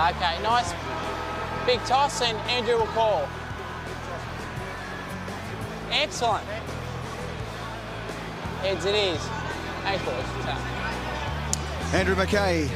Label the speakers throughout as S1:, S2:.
S1: Okay, nice big toss, and Andrew will call. Excellent. Heads it is. Thanks, boys.
S2: Andrew McKay,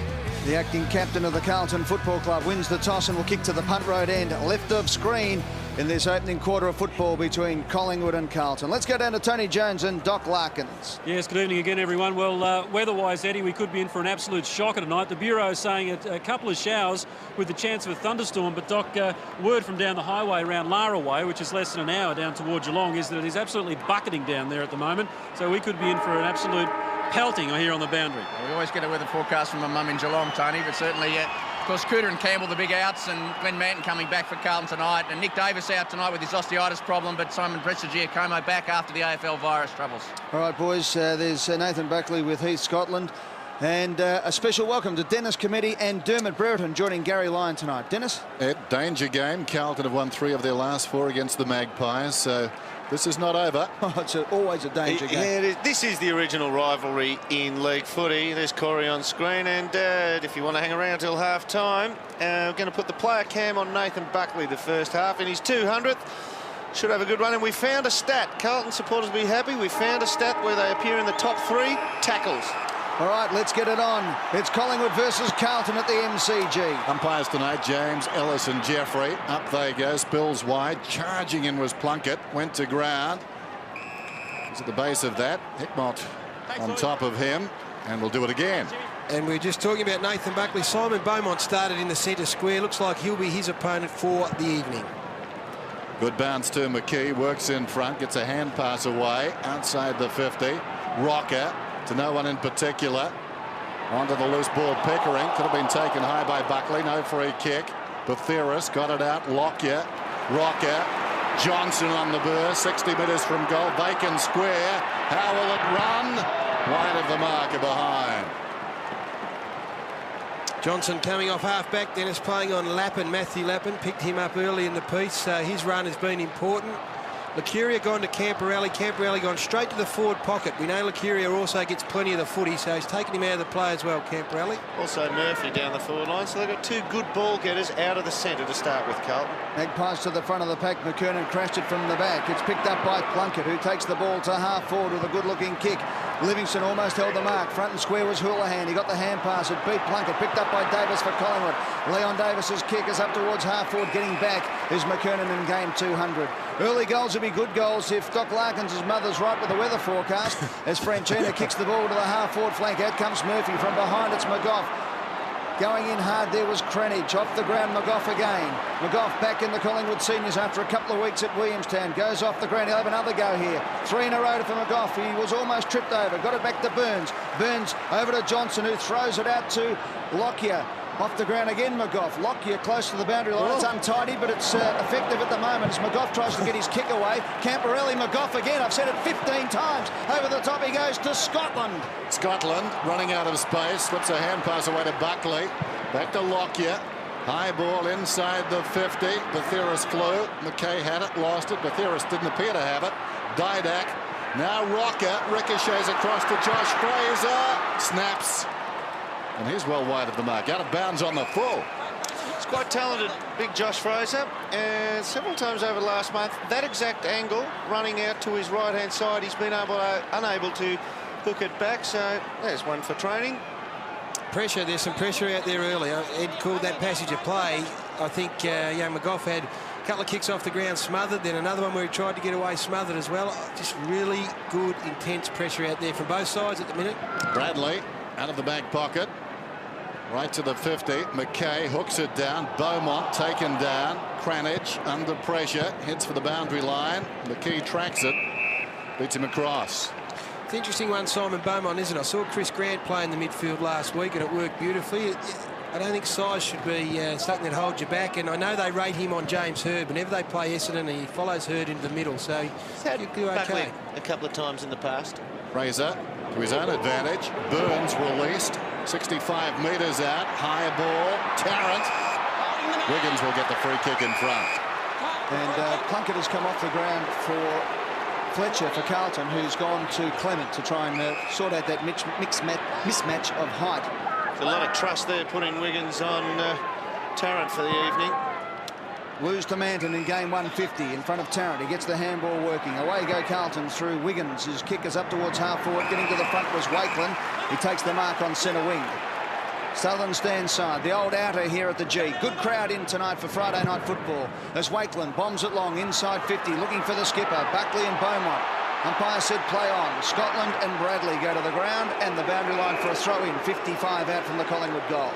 S2: the acting captain of the Carlton Football Club, wins the toss and will kick to the punt road end, left of screen in this opening quarter of football between Collingwood and Carlton. Let's go down to Tony Jones and Doc Larkins.
S3: Yes, good evening again, everyone. Well, weather-wise, Eddie, we could be in for an absolute shocker tonight. The Bureau is saying a couple of showers with the chance of a thunderstorm, but Doc, word from down the highway around Lara Way, which is less than an hour down toward Geelong, is that it is absolutely bucketing down there at the moment. So we could be in for an absolute pelting here on the boundary.
S4: Well, we always get a weather forecast from my mum in Geelong, Tony, but certainly, of course, Cooter and Campbell, the big outs, and Glenn Manton coming back for Carlton tonight, and Nick Davis out tonight with his osteitis problem, but Simon Giacomo back after the AFL virus troubles.
S2: All right, boys, there's Nathan Buckley with Heath Scotland, and a special welcome to Dennis Committee and Dermot Brereton joining Gary Lyon tonight. Dennis?
S5: Danger game. Carlton have won 3 of their last 4 against the Magpies, so this is not over.
S2: Oh, it's always a danger game.
S6: Yeah, this is the original rivalry in league footy. There's Corey on screen, and if you want to hang around till half-time, we're going to put the player cam on Nathan Buckley the first half in his 200th. Should have a good run, and we found a stat. Carlton supporters will be happy. We found a stat where they appear in the top 3 tackles.
S2: All right, let's get it on. It's Collingwood versus Carlton at the MCG.
S5: Umpires tonight, James, Ellis and Jeffrey. Up they go, spills wide. Charging in was Plunkett. Went to ground. He's at the base of that. Hickmott on top of him. And we'll do it again.
S7: And we're just talking about Nathan Buckley. Simon Beaumont started in the centre square. Looks like he'll be his opponent for the evening.
S5: Good bounce to McKee. Works in front. Gets a hand pass away. Outside the 50. Rocker. To no one in particular. Onto the loose ball, Pickering. Could have been taken high by Buckley. No free kick. Butheris got it out. Lockyer. Rocker. Johnson on the burr. 60 metres from goal. Vacant square. How will it run? Wide of the marker behind.
S7: Johnson coming off half-back. Dennis playing on Lappin. Matthew Lappin picked him up early in the piece. His run has been important. Licuria gone to Camperelli. Camperelli gone straight to the forward pocket. We know Licuria also gets plenty of the footy, so he's taken him out of the play as well, Camperelli.
S6: Also Murphy down the forward line, so they've got 2 good ball getters out of the centre to start with, Carlton.
S2: Magpies to the front of the pack. McKernan crashed it from the back. It's picked up by Plunkett, who takes the ball to half forward with a good-looking kick. Livingston almost held the mark. Front and square was Houlihan. He got the hand pass. It beat Plunkett. Picked up by Davis for Collingwood. Leon Davis's kick is up towards half forward. Getting back is McKernan in game 200. Early goals will be good goals if Doc Larkins' mother's right with the weather forecast. As Franchina kicks the ball to the half-forward flank. Out comes Murphy. From behind, it's McGough. Going in hard there was Cranage. Off the ground, McGough again. McGough back in the Collingwood seniors after a couple of weeks at Williamstown. Goes off the ground. He'll have another go here. 3 in a row for McGough. He was almost tripped over. Got it back to Burns. Burns over to Johnson, who throws it out to Lockyer. Off the ground again, McGough. Lockyer close to the boundary line. It's untidy, but it's effective at the moment as McGough tries to get his kick away. Camperelli, McGough again. I've said it 15 times. Over the top he goes to Scotland.
S5: Scotland running out of space. Slips a hand pass away to Buckley. Back to Lockyer. High ball inside the 50. Butheris flew. McKay had it, lost it. Butheris didn't appear to have it. Didak. Now Rocker ricochets across to Josh Fraser. Snaps. And he's well wide of the mark. Out of bounds on the full.
S6: He's quite talented, big Josh Fraser. And several times over the last month, that exact angle, running out to his right-hand side, he's been unable to hook it back. So there's one for training.
S7: Pressure. There's some pressure out there earlier. Ed called that passage of play. I think McGough had a couple of kicks off the ground smothered, then another one where he tried to get away smothered as well. Just really good, intense pressure out there from both sides at the minute.
S5: Bradley out of the back pocket. Right to the 50. McKay hooks it down. Beaumont taken down. Cranage under pressure. Heads for the boundary line. McKee tracks it. Beats him across.
S7: It's an interesting one, Simon Beaumont, isn't it? I saw Chris Grant play in the midfield last week and it worked beautifully. I don't think size should be something that holds you back, and I know they rate him on James Hird. Whenever they play Essendon, he follows Hird into the middle, so
S6: he's had
S7: okay.
S6: A couple of times in the past.
S5: Fraser to his own advantage. Burns released. 65 metres out. High ball. Tarrant. Wiggins will get the free kick in front.
S2: And Plunkett has come off the ground for Fletcher for Carlton, who's gone to Clement to try and sort out that mismatch of height.
S6: There's a lot of trust there putting Wiggins on Tarrant for the evening.
S2: Lose to Manton in game 150 in front of Tarrant. He gets the handball working. Away go Carlton through Wiggins. His kick is up towards half forward. Getting to the front was Wakeland. He takes the mark on centre wing. Southern stand side, the old outer here at the G. Good crowd in tonight for Friday night football as Wakeland bombs it long inside 50, looking for the skipper, Buckley and Beaumont. Umpire said play on. Scotland and Bradley go to the ground and the boundary line for a throw-in. 55 out from the Collingwood goal.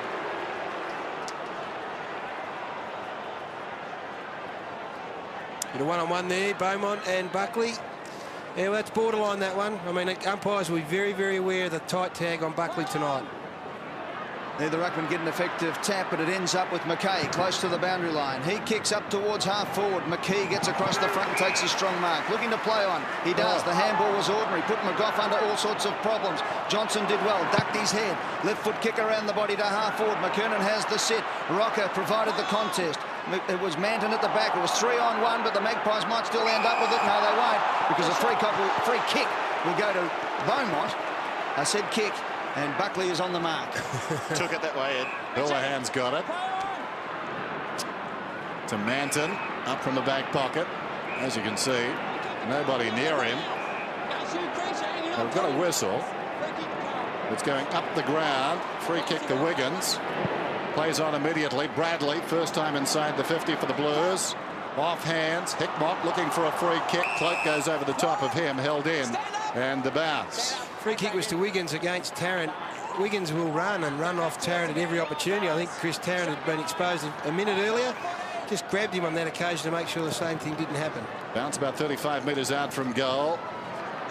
S7: Bit of one-on-one there, Beaumont and Buckley. Yeah, well, that's borderline, that one. I mean, umpires will be very, very aware of the tight tag on Buckley tonight.
S2: There the ruckman get an effective tap, but it ends up with McKay close to the boundary line. He kicks up towards half forward. McKee gets across the front and takes a strong mark. Looking to play on. He does. The handball was ordinary. Put McGough under all sorts of problems. Johnson did well. Ducked his head. Left foot kick around the body to half forward. McKernan has the sit. Rocker provided the contest. It was Manton at the back. It was 3-on-1, but the Magpies might still end up with it. No, they won't, because a free kick will go to Beaumont. I said kick. And Buckley is on the mark.
S6: Took it that way, Ed.
S5: Houlihan's got it. To Manton, up from the back pocket. As you can see, nobody near him. They've got a whistle. It's going up the ground. Free kick to Wiggins. Plays on immediately. Bradley, first time inside the 50 for the Blues. Off hands. Hickmott looking for a free kick. Cloak goes over the top of him, held in, and the bounce.
S7: Free kick was to Wiggins against Tarrant. Wiggins will run and run off Tarrant at every opportunity. I think Chris Tarrant had been exposed a minute earlier. Just grabbed him on that occasion to make sure the same thing didn't happen.
S5: Bounce about 35 metres out from goal.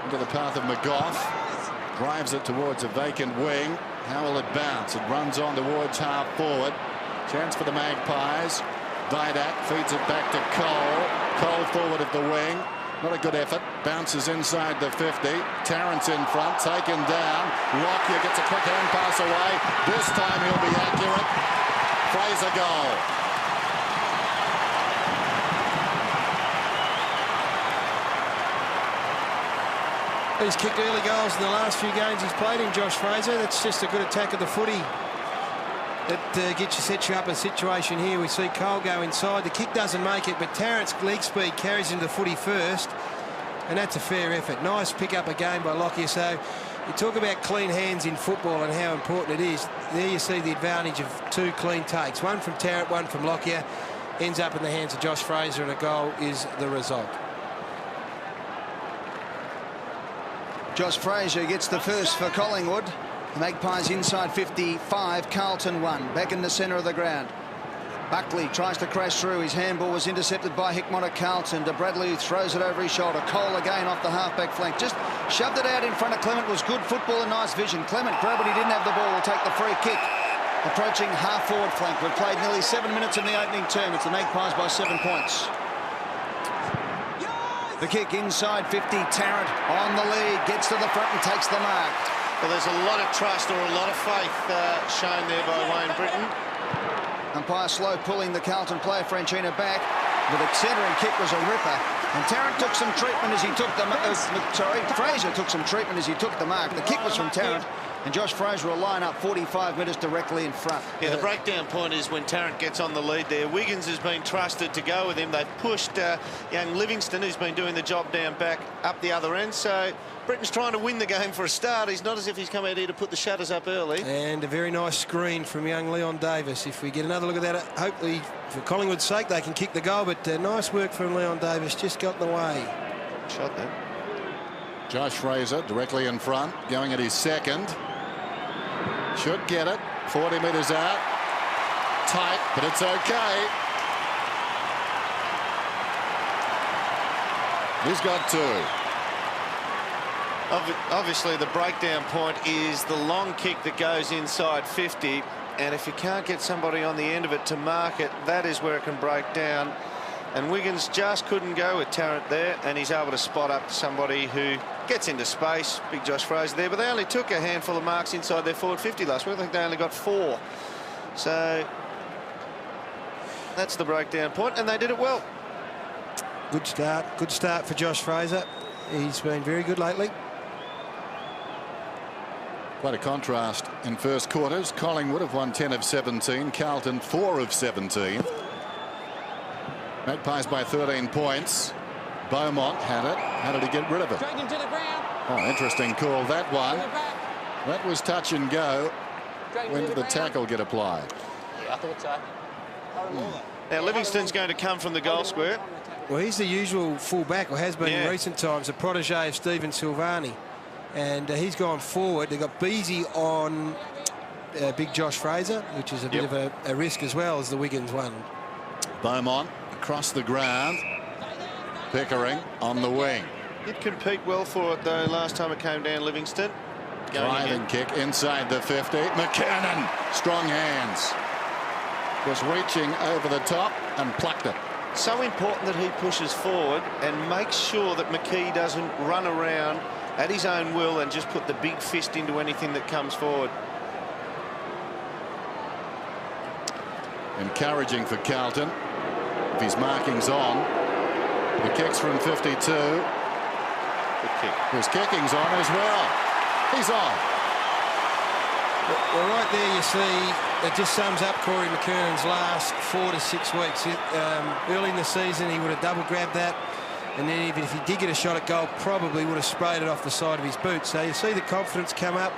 S5: Into the path of McGough. Drives it towards a vacant wing. How will it bounce? It runs on towards half forward. Chance for the Magpies. Didak feeds it back to Cole. Cole forward of the wing. Not a good effort. Bounces inside the 50. Tarrant's in front. Taken down. Lockyer gets a quick hand pass away. This time he'll be accurate. Fraser goal.
S7: He's kicked early goals in the last few games he's played in, Josh Fraser. That's just a good attack of the footy. That sets you up a situation here. We see Cole go inside. The kick doesn't make it, but Tarrant's leg speed carries him to the footy first, and that's a fair effort. Nice pick up a game by Lockyer. So you talk about clean hands in football and how important it is. There you see the advantage of two clean takes. One from Tarrant, one from Lockyer. Ends up in the hands of Josh Fraser, and a goal is the result.
S2: Josh Fraser gets the first for Collingwood. The Magpies inside 55, Carlton 1. Back in the centre of the ground. Buckley tries to crash through. His handball was intercepted by Hickmott at Carlton. To Bradley, who throws it over his shoulder. Cole again off the halfback flank. Just shoved it out in front of Clement. Was good football and nice vision. Clement grabbed it. He didn't have the ball. Will take the free kick. Approaching half forward flank. We've played nearly 7 minutes in the opening term. It's the Magpies by 7 points. The kick inside 50. Tarrant on the lead. Gets to the front and takes the mark.
S6: Well, there's a lot of trust or a lot of faith shown there by Wayne Britton.
S2: Umpire slow pulling the Carlton player Franchina back, but the centering kick was a ripper. And Tarrant took some treatment as he took the Fraser took some treatment as he took the mark. The kick was from Tarrant, and Josh Fraser will line up 45 metres directly in front.
S6: Yeah, the breakdown point is when Tarrant gets on the lead there. Wiggins has been trusted to go with him. They've pushed young Livingston, who's been doing the job down back, up the other end. So Britain's trying to win the game for a start. He's not as if he's come out here to put the shutters up early.
S7: And a very nice screen from young Leon Davis. If we get another look at that, hopefully for Collingwood's sake they can kick the goal, but nice work from Leon Davis. Just got in the way.
S6: Shot there.
S5: Josh Fraser directly in front, going at his second. Should get it. 40 metres out. Tight, but it's okay. He's got two.
S6: Obviously, the breakdown point is the long kick that goes inside 50. And if you can't get somebody on the end of it to mark it, that is where it can break down. And Wiggins just couldn't go with Tarrant there, and he's able to spot up somebody who gets into space. Big Josh Fraser there, but they only took a handful of marks inside their forward 50 last week. I think they only got 4. So that's the breakdown point, and they did it well.
S7: Good start for Josh Fraser. He's been very good lately.
S5: Quite a contrast in first quarters. Collingwood have won 10 of 17. Carlton 4 of 17. Magpies by 13 points. Beaumont had it. How did he get rid of it?
S1: Straight into the ground.
S5: Oh, interesting call, that one. That was touch and go. When did the tackle get applied?
S1: Yeah, I thought so.
S6: Now Livingston's going to come from the goal square.
S7: Well, he's the usual full-back, or has been in recent times, a protege of Stephen Silvani. And he's gone forward. They've got Beasy on big Josh Fraser, which is a bit of a risk as well as the Wiggins one.
S5: Beaumont across the ground. Pickering on the wing.
S6: Did compete well for it, though, last time it came down Livingston.
S5: Driving kick inside the 50. McKernan, strong hands. Was reaching over the top and plucked it.
S6: So important that he pushes forward and makes sure that McKee doesn't run around at his own will and just put the big fist into anything that comes forward.
S5: Encouraging for Carlton. If his marking's on. The kick's from 52.
S6: Good kick.
S5: His kicking's on as well. He's on.
S7: Well, right there you see, it just sums up Corey McKernan's last 4 to 6 weeks. Early in the season, he would have double grabbed that. And then even if he did get a shot at goal, probably would have sprayed it off the side of his boot. So you see the confidence come up.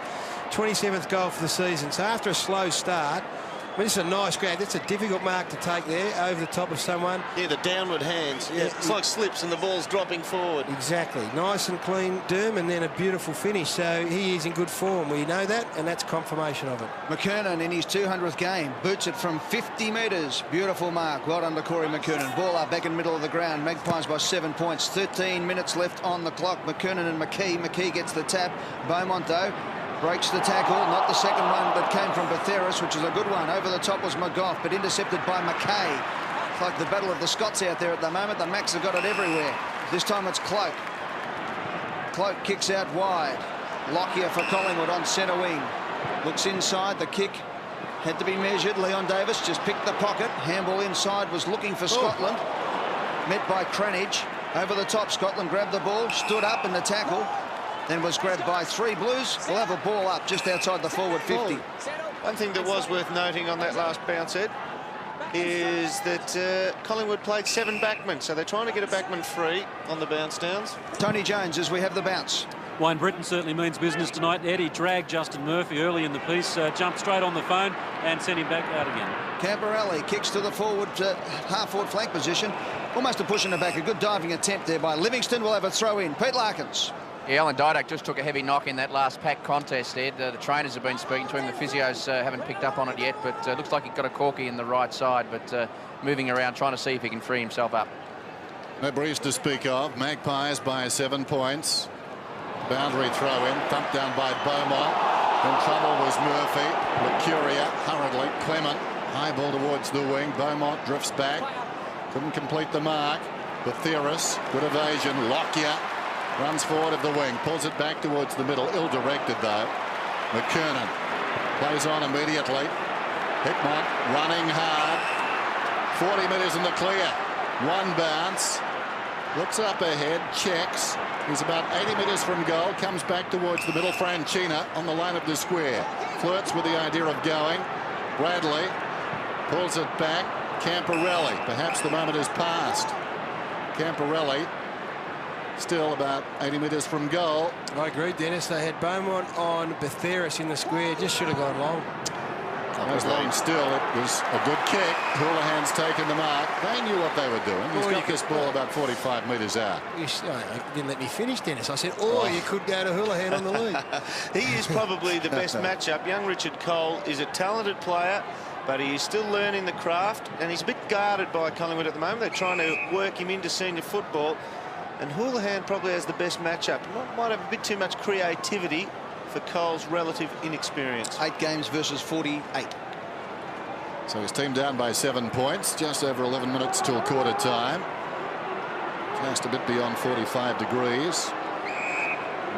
S7: 27th goal for the season. So after a slow start, I mean, it's a nice grab. That's a difficult mark to take there over the top of someone.
S6: Yeah, the downward hands. Yeah, it's like slips and the ball's dropping forward.
S7: Exactly. Nice and clean Derm, and then a beautiful finish. So he is in good form. We know that, and that's confirmation of it.
S2: McKernan in his 200th game boots it from 50 metres. Beautiful mark. Well done to Corey McKernan. Ball up back in the middle of the ground. Magpies by 7 points. 13 minutes left on the clock. McKernan and McKee. McKee gets the tap. Beaumont, though, breaks the tackle. Not the second one that came from Batheris, which is a good one. Over the top was McGough, but intercepted by McKay. It's like the battle of the Scots out there at the moment. The Macs have got it everywhere. This time it's Cloak. Cloak kicks out wide. Lockyer for Collingwood on centre wing. Looks inside. The kick had to be measured. Leon Davis just picked the pocket. Handball inside, was looking for Scotland. Met by Cranage. Over the top, Scotland grabbed the ball, stood up in the tackle, then was grabbed by 3 Blues. We'll have a ball up just outside the forward 50.
S6: One thing that was worth noting on that last bounce, Ed, is that Collingwood played 7 backmen, so they're trying to get a backman free on the bounce downs.
S2: Tony Jones as we have the bounce.
S3: Wayne Britton certainly means business tonight. Eddie dragged Justin Murphy early in the piece, jumped straight on the phone and sent him back out again.
S2: Camperelli kicks to the forward, half-forward flank position. Almost a push in the back. A good diving attempt there by Livingston. Will have a throw in. Pete Larkins.
S4: Yeah, Alan Didak just took a heavy knock in that last pack contest, Ed. The trainers have been speaking to him. The physios haven't picked up on it yet, but looks like he got a corky in the right side, but moving around, trying to see if he can free himself up.
S5: No breeze to speak of. Magpies by 7 points. Boundary throw in, thumped down by Beaumont. In trouble was Murphy. Lucuria hurriedly. Clement, high ball towards the wing. Beaumont drifts back. Couldn't complete the mark. Batheris, good evasion. Lockyer runs forward of the wing, pulls it back towards the middle. Ill-directed though. McKernan plays on immediately. Hickmont running hard. 40 metres in the clear. One bounce. Looks up ahead, checks. He's about 80 metres from goal. Comes back towards the middle. Franchina on the line of the square. Flirts with the idea of going. Bradley pulls it back. Camperelli. Perhaps the moment has passed. Camperelli still about 80 metres from goal.
S7: I agree, Dennis. They had Beaumont on Batheris in the square. Just should have gone long.
S5: It was long still. It was a good kick. Houlihan's taken the mark. They knew what they were doing. He's got this ball about 45 metres out.
S7: You didn't let me finish, Dennis. I said, you could go to Houlihan on the lead.
S6: He is probably the best matchup. Young Richard Cole is a talented player, but he is still learning the craft, and he's a bit guarded by Collingwood at the moment. They're trying to work him into senior football, and Houlihan probably has the best matchup. Might have a bit too much creativity for Cole's relative inexperience.
S2: 8 games versus 48.
S5: So his team down by 7 points. Just over 11 minutes till quarter time. Just a bit beyond 45 degrees.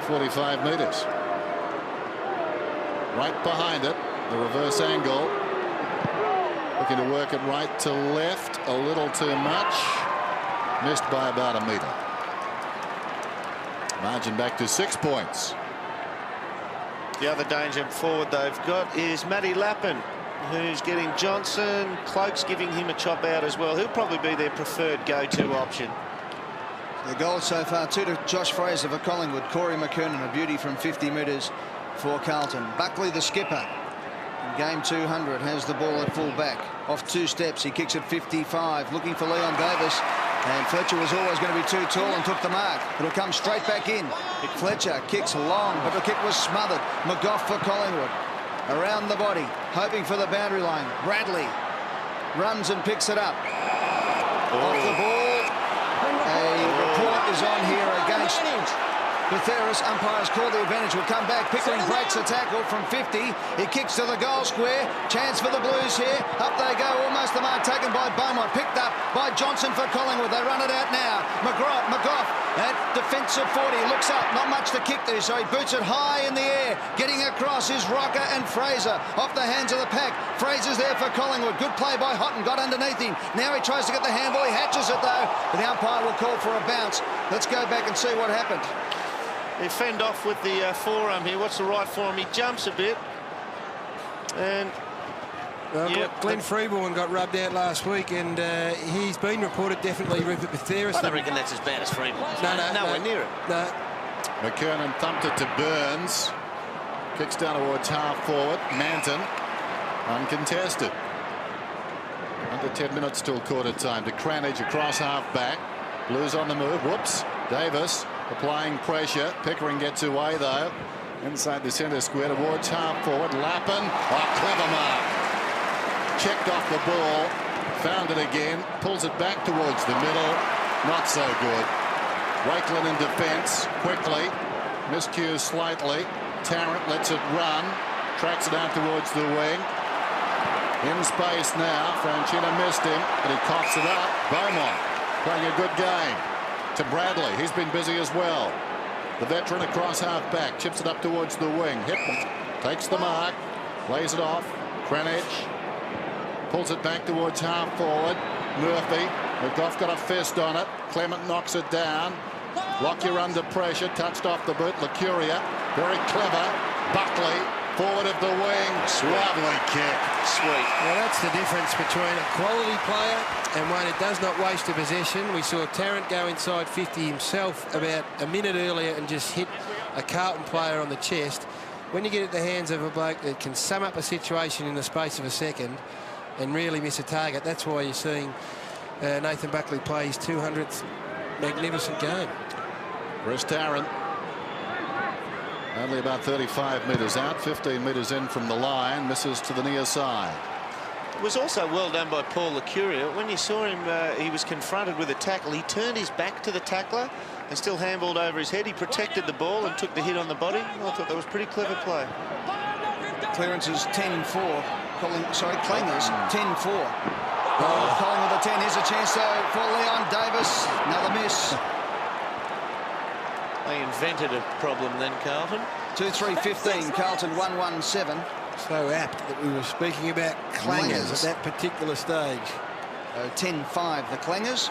S5: 45 metres. Right behind it, the reverse angle. Looking to work it right to left. A little too much. Missed by about a metre. Margin back to 6 points.
S6: The other danger forward they've got is Matty Lappin, who's getting Johnson. Cloak's giving him a chop out as well. He'll probably be their preferred go-to option.
S2: The goal so far, 2 to Josh Fraser for Collingwood. Corey McKernan, a beauty from 50 metres for Carlton. Buckley, the skipper, in game 200, has the ball at full back. Off 2 steps, he kicks at 55, looking for Leon Davis. And Fletcher was always going to be too tall and took the mark. It'll come straight back in. Fletcher kicks long, but the kick was smothered. McGough for Collingwood. Around the body, hoping for the boundary line. Bradley runs and picks it up. Off the ball. A report is on here against Butheris. Umpires call the advantage. Will come back. Pickering breaks the tackle from 50. He kicks to the goal square. Chance for the Blues here. Up they go. Almost the mark taken by Beaumont. Picked up by Johnson for Collingwood. They run it out now. McGough at defensive 40. Looks up. Not much to kick there, so he boots it high in the air. Getting across is Rocker and Fraser. Off the hands of the pack. Fraser's there for Collingwood. Good play by Houghton. Got underneath him. Now he tries to get the handball. He hatches it though. The umpire will call for a bounce. Let's go back and see what happened.
S6: They fend off with the forearm here. What's the right forearm? He jumps a bit. And
S7: Glenn Freeborn got rubbed out last week, and he's been reported definitely Rupert Butheris.
S6: I don't reckon that's as bad as Freeborn. Nowhere near it.
S7: No.
S5: McKernan thumped it to Burns. Kicks down towards half forward. Manton uncontested. Under 10 minutes till quarter time. To Cranage across half back. Blues on the move. Whoops. Davis applying pressure. Pickering gets away though. Inside the centre square towards half forward. Lappin. Oh, clever mark. Checked off the ball. Found it again. Pulls it back towards the middle. Not so good. Wakelin in defence. Quickly. Miscues slightly. Tarrant lets it run. Tracks it out towards the wing. In space now. Franchina missed him, but he coughs it up. Beaumont playing a good game. To Bradley. He's been busy as well. The veteran across half back. Chips it up towards the wing. Hitman takes the mark. Lays it off. Cranage pulls it back towards half forward. Murphy. McGough got a fist on it. Clement knocks it down. Lockyer under pressure. Touched off the boot. Licuria. Very clever. Buckley. Forward of the wing. Lovely kick.
S6: Sweet.
S7: Well, that's the difference between a quality player and one who does not waste a possession. We saw Tarrant go inside 50 himself about a minute earlier and just hit a Carlton player on the chest. When you get at the hands of a bloke that can sum up a situation in the space of a second and really miss a target, that's why you're seeing Nathan Buckley play his 200th magnificent game.
S5: Chris Tarrant. Only about 35 metres out, 15 metres in from the line, misses to the near side.
S6: It was also well done by Paul Licuria. When you saw him, he was confronted with a tackle. He turned his back to the tackler and still handballed over his head. He protected the ball and took the hit on the body. I thought that was pretty clever play.
S2: Clearance is 10-4. Clangers 10-4. Collingwood with a 10. Here's a chance though for Leon Davis. Another miss.
S6: They invented a problem then, Carlton.
S2: 2-3-15. Carlton 1-1-7.
S7: So apt that we were speaking about clangers at that particular stage.
S2: 10-5 the Clangers.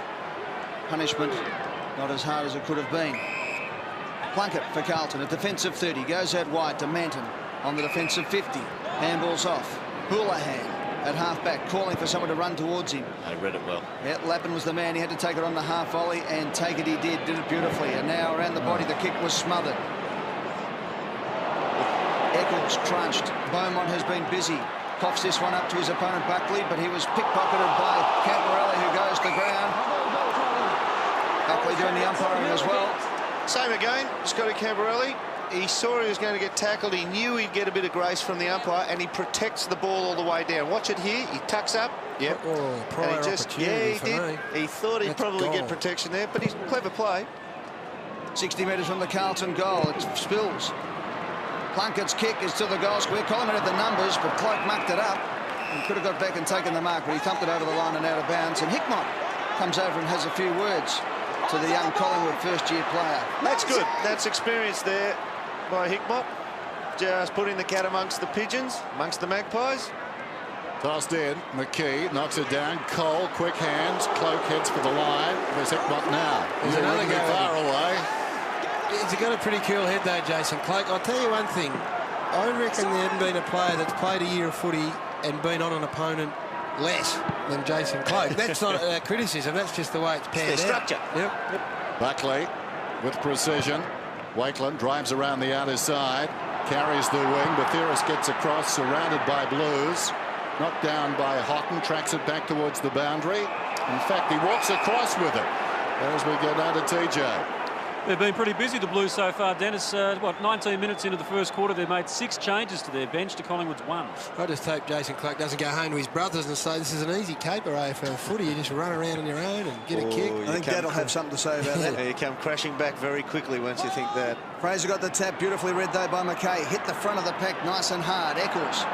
S2: Punishment not as hard as it could have been. Plunkett for Carlton, a defensive 30. Goes out wide to Manton on the defensive 50. Handballs off. Houlihan at half-back, calling for someone to run towards him.
S6: I read it well.
S2: Yeah, Lappin was the man. He had to take it on the half volley, and take it he did it beautifully. And now around the body, the kick was smothered. Eccles crunched. Beaumont has been busy. Coughs this one up to his opponent Buckley, but he was pickpocketed by Camporelli, who goes to ground. Buckley doing the umpiring as well.
S6: Same again, Scotty Camporelli. He saw he was going to get tackled. He knew he'd get a bit of grace from the umpire, and he protects the ball all the way down. Watch it here. He tucks up. Yep.
S7: Oh, prior opportunity for me.
S6: He thought he'd probably get protection there, but he's clever play.
S2: 60 metres from the Carlton goal. It spills. Plunkett's kick is to the goal square. Collingwood had the numbers, but Cloak mucked it up. He could have got back and taken the mark, but he thumped it over the line and out of bounds. And Hickmott comes over and has a few words to the young Collingwood first-year player.
S6: That's good. That's experience there by Hickmott. Just putting the cat amongst the pigeons, amongst the magpies.
S5: Tossed in. McKee knocks it down. Cole, quick hands. Cloak heads for the line. There's Hickmott now.
S7: There's another go
S5: far away.
S7: He's got a pretty cool head though, Jason Cloak. I'll tell you one thing. I reckon there hasn't been a player that's played a year of footy and been on an opponent less than Jason Cloke. That's not a criticism, that's just the way it's panned out.
S6: Structure.
S7: Yep.
S5: Buckley with precision. Wakeland drives around the outer side, carries the wing. Bathiris gets across, surrounded by Blues. Knocked down by Houghton, tracks it back towards the boundary. In fact, he walks across with it as we get down to TJ.
S3: They've been pretty busy, the Blues, so far, Dennis. 19 minutes into the first quarter, they've made 6 changes to their bench to Collingwood's 1.
S7: I just hope Jason Cloke doesn't go home to his brothers and say this is an easy caper AFL footy. You just run around on your own and get a kick.
S2: I think Dad'll have something to say about that.
S6: You come crashing back very quickly once you think that.
S2: Fraser got the tap, beautifully read though by McKay. Hit the front of the pack nice and hard. Eccles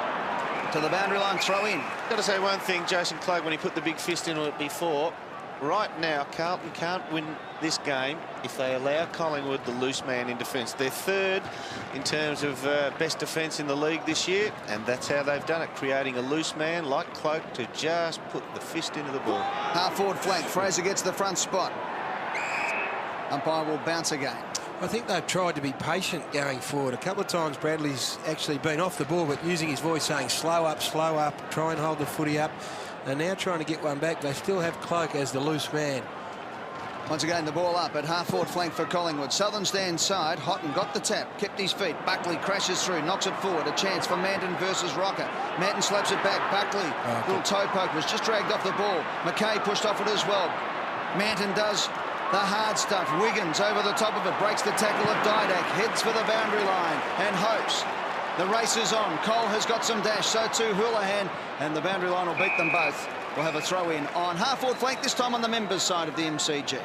S2: to the boundary line, throw in.
S6: Got to say one thing, Jason Cloke, when he put the big fist into it before, right now Carlton can't win this game if they allow Collingwood the loose man in defence. They're third in terms of best defence in the league this year, and that's how they've done it, creating a loose man like Cloke to just put the fist into the ball.
S2: Half forward flank, Fraser gets the front spot. Umpire will bounce again.
S7: I think they've tried to be patient going forward. A couple of times Bradley's actually been off the ball, but using his voice saying slow up, try and hold the footy up. They're now trying to get one back. They still have Cloke as the loose man.
S2: Once again, the ball up at half-forward flank for Collingwood. Southern stand side. Houghton got the tap, kept his feet. Buckley crashes through, knocks it forward. A chance for Manton versus Rocker. Manton slaps it back. Buckley, little toe poke, was just dragged off the ball. McKay pushed off it as well. Manton does the hard stuff. Wiggins over the top of it, breaks the tackle of Didak, heads for the boundary line and hopes. The race is on. Cole has got some dash, so too Houlihan, and the boundary line will beat them both. We'll have a throw in on half-forward flank, this time on the members' side of the MCG.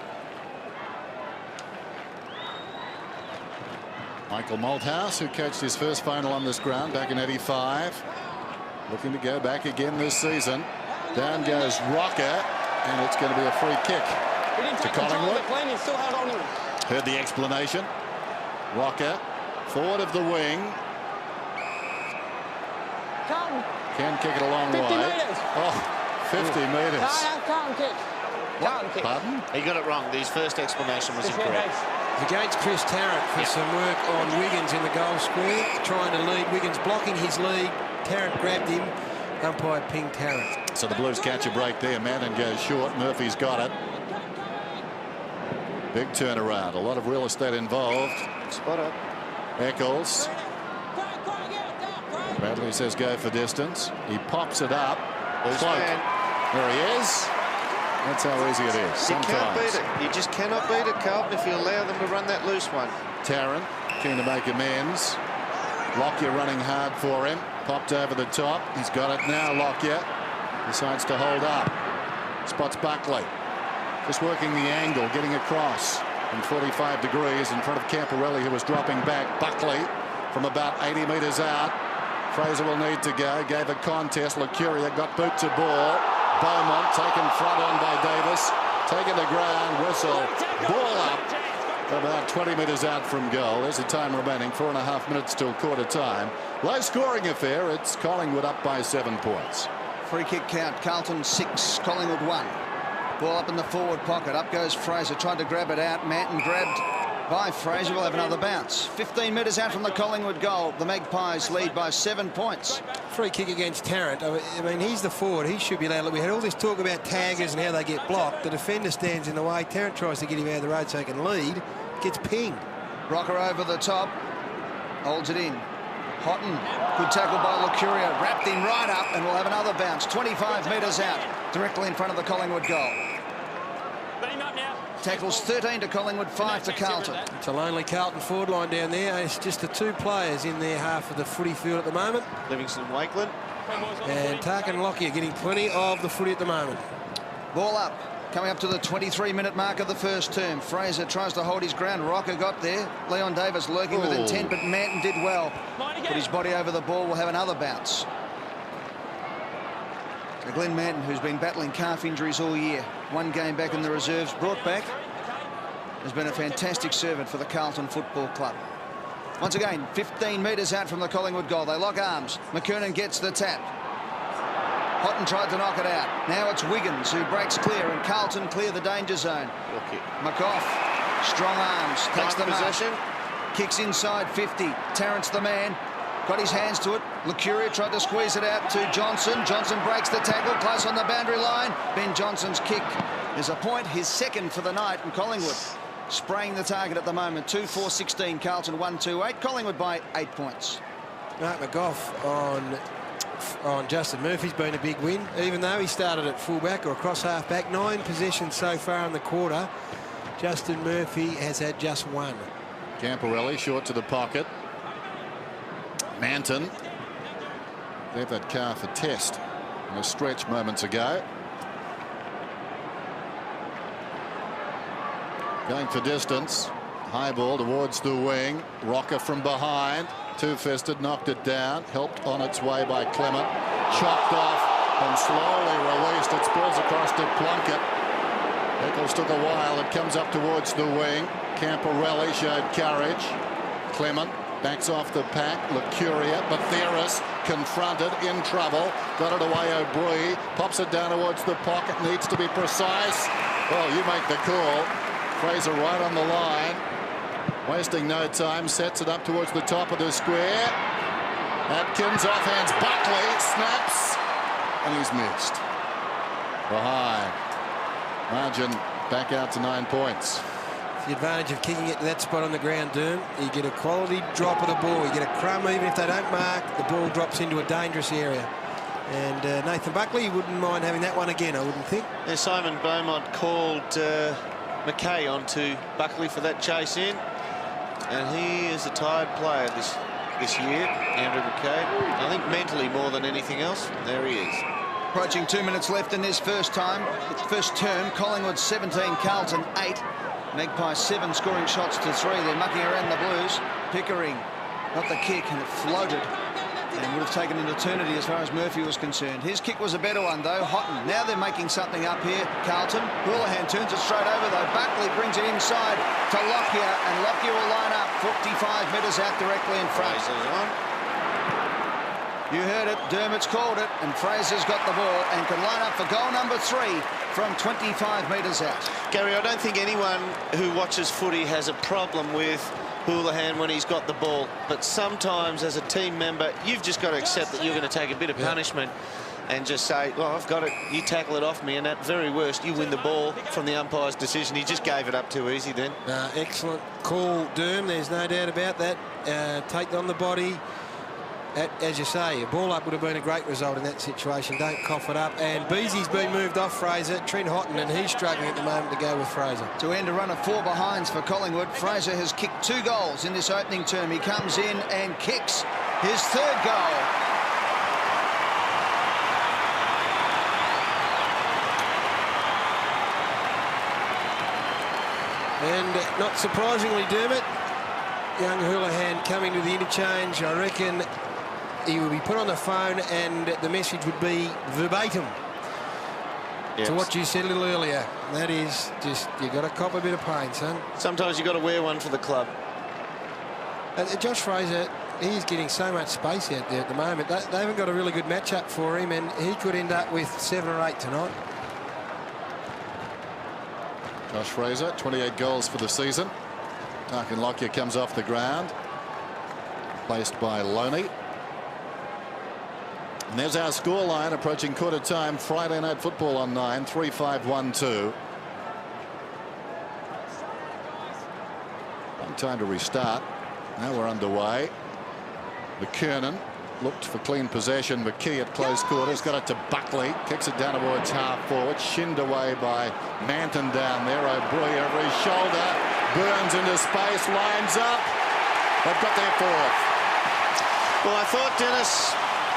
S5: Michael Malthouse, who coached his first final on this ground back in '85, looking to go back again this season. Down goes Rocker, and it's going to be a free kick to Collingwood. Heard the explanation. Rocker, forward of the wing. Can kick it a long
S1: 50
S5: way.
S1: metres.
S5: Oh, 50 metres.
S1: Can't kick. Can't kick.
S5: Pardon?
S6: He got it wrong. His first explanation was incorrect.
S7: Against Chris Tarrant for some work on Wiggins in the goal square, trying to lead. Wiggins blocking his lead. Tarrant grabbed him. Umpire pinged Tarrant.
S5: So the Blues catch a break there. Manton goes short. Murphy's got it. Big turnaround. A lot of real estate involved.
S6: Spot up.
S5: Eccles. Bradley says go for distance. He pops it up. Cloke. There he is. That's how easy it is.
S6: You can't beat it. You just cannot beat it, Carlton, if you allow them to run that loose one.
S5: Tarrant keen to make amends. Lockyer running hard for him. Popped over the top. He's got it now. Lockyer decides to hold up. Spots Buckley. Just working the angle, getting across from 45 degrees in front of Camporelli, who was dropping back. Buckley from about 80 metres out. Fraser will need to go. Gave a contest. Lucuria got boot to ball. Beaumont taken front on by Davis. Taken to ground. Whistle. Ball up. About 20 metres out from goal. There's the time remaining. 4.5 minutes till quarter time. Low scoring affair. It's Collingwood up by 7 points.
S2: Free kick count. Carlton 6, Collingwood 1. Ball up in the forward pocket. Up goes Fraser. Tried to grab it out. Manton grabbed by Fraser. Will have another bounce. 15 metres out from the Collingwood goal. The Magpies lead by 7 points.
S7: Free kick against Tarrant. I mean, he's the forward. He should be allowed. Look, we had all this talk about taggers and how they get blocked. The defender stands in the way. Tarrant tries to get him out of the road so he can lead. Gets pinged.
S2: Rocker over the top. Holds it in. Houghton. Good tackle by Lucuria. Wrapped in right up, and we'll have another bounce. 25 metres out. Directly in front of the Collingwood goal. Tackles 13 to Collingwood, 5 to Carlton.
S7: It's a lonely Carlton forward line down there. It's just the 2 players in their half of the footy field at the moment.
S6: Livingston, Wakeland.
S7: And Tarkin and Lockyer getting plenty of the footy at the moment.
S2: Ball up. Coming up to the 23-minute mark of the first term. Fraser tries to hold his ground. Rocker got there. Leon Davis lurking with intent, but Manton did well. Put his body over the ball. Will have another bounce. So Glenn Manton, who's been battling calf injuries all year, 1 game back in the reserves, brought back, has been a fantastic servant for the Carlton Football Club. Once again, 15 metres out from the Collingwood goal. They lock arms. McKernan gets the tap. Houghton tried to knock it out. Now it's Wiggins who breaks clear, and Carlton clear the danger zone. McGough, strong arms, takes the possession. Kicks inside 50. Tarrant's the man. got his hands to it. Lucuria tried to squeeze it out to Johnson. Johnson breaks the tackle, close on the boundary line. Ben Johnson's kick is a point, his second for the night, and Collingwood spraying the target at the moment. 2-4-16, Carlton 1-2-8. Collingwood by 8 points.
S7: Mark McGough on Justin Murphy's been a big win, even though he started at fullback or across half-back. 9 possessions so far in the quarter. Justin Murphy has had just 1.
S5: Camporelli short to the pocket. Manton gave that calf a test in a stretch moments ago. Going for distance. High ball towards the wing. Rocker from behind. Two-fisted, knocked it down. Helped on its way by Clement. Chopped off and slowly released. It spills across to Plunkett. Eccles took a while. It comes up towards the wing. Camporelli showed courage. Clement backs off the pack. Lucuria. Batheris confronted, in trouble. Got it away, O'Brien. Pops it down towards the pocket. Needs to be precise. Well, you make the call. Fraser right on the line. Wasting no time. Sets it up towards the top of the square. Atkins offhands Buckley. Snaps. And he's missed. Behind. Margin back out to 9 points.
S7: The advantage of kicking it to that spot on the ground, Doom. You get a quality drop of the ball. You get a crumb, even if they don't mark, the ball drops into a dangerous area. And Nathan Buckley wouldn't mind having that one again, I wouldn't think.
S6: Yeah, Simon Beaumont called McKay onto Buckley for that chase in. And he is a tired player this year, Andrew McKay. I think mentally more than anything else. There he is.
S2: Approaching 2 minutes left in this first term. Collingwood 17, Carlton 8. Magpies 7 scoring shots to 3. They're mucking around the Blues. Pickering got the kick and it floated and would have taken an eternity as far as Murphy was concerned. His kick was a better one though. Houghton. Now they're making something up here. Carlton. Houlihan turns it straight over though. Buckley brings it inside to Lockyer, and Lockyer will line up 45 metres out directly in front. You heard it, Dermott's called it, and Fraser's got the ball and can line up for goal number 3 from 25 metres out.
S6: Gary, I don't think anyone who watches footy has a problem with Houlihan when he's got the ball, but sometimes as a team member you've just got to accept that you're going to take a bit of punishment and just say, well, I've got it, you tackle it off me, and at very worst you win the ball from the umpire's decision. He just gave it up too easy then.
S7: Excellent call, Derm, there's no doubt about that. Take on the body. As you say, a ball up would have been a great result in that situation. Don't cough it up. And Beesy's been moved off Fraser. Trent Houghton, and he's struggling at the moment to go with Fraser.
S2: To end a run of 4 behinds for Collingwood, Fraser has kicked 2 goals in this opening term. He comes in and kicks his 3rd goal.
S7: And not surprisingly, Dermot, young Houlihan coming to the interchange. I reckon he will be put on the phone and the message would be verbatim to what you said a little earlier. That is just, you got to cop a bit of pain, son.
S6: Sometimes you got to wear one for the club.
S7: Josh Fraser, he's getting so much space out there at the moment. They haven't got a really good matchup for him, and he could end up with 7 or 8 tonight.
S5: Josh Fraser, 28 goals for the season. Tarkin Lockyer comes off the ground, placed by Loney. And there's our scoreline approaching quarter time. Friday Night Football on 9, 3-5-1-2. Long time to restart. Now we're underway. McKernan looked for clean possession. McKee at close quarters, got it to Buckley, kicks it down towards half forward, shinned away by Manton down there. O'Brien over his shoulder, Burns into space, lines up. They've got their 4th.
S6: Well, I thought, Dennis,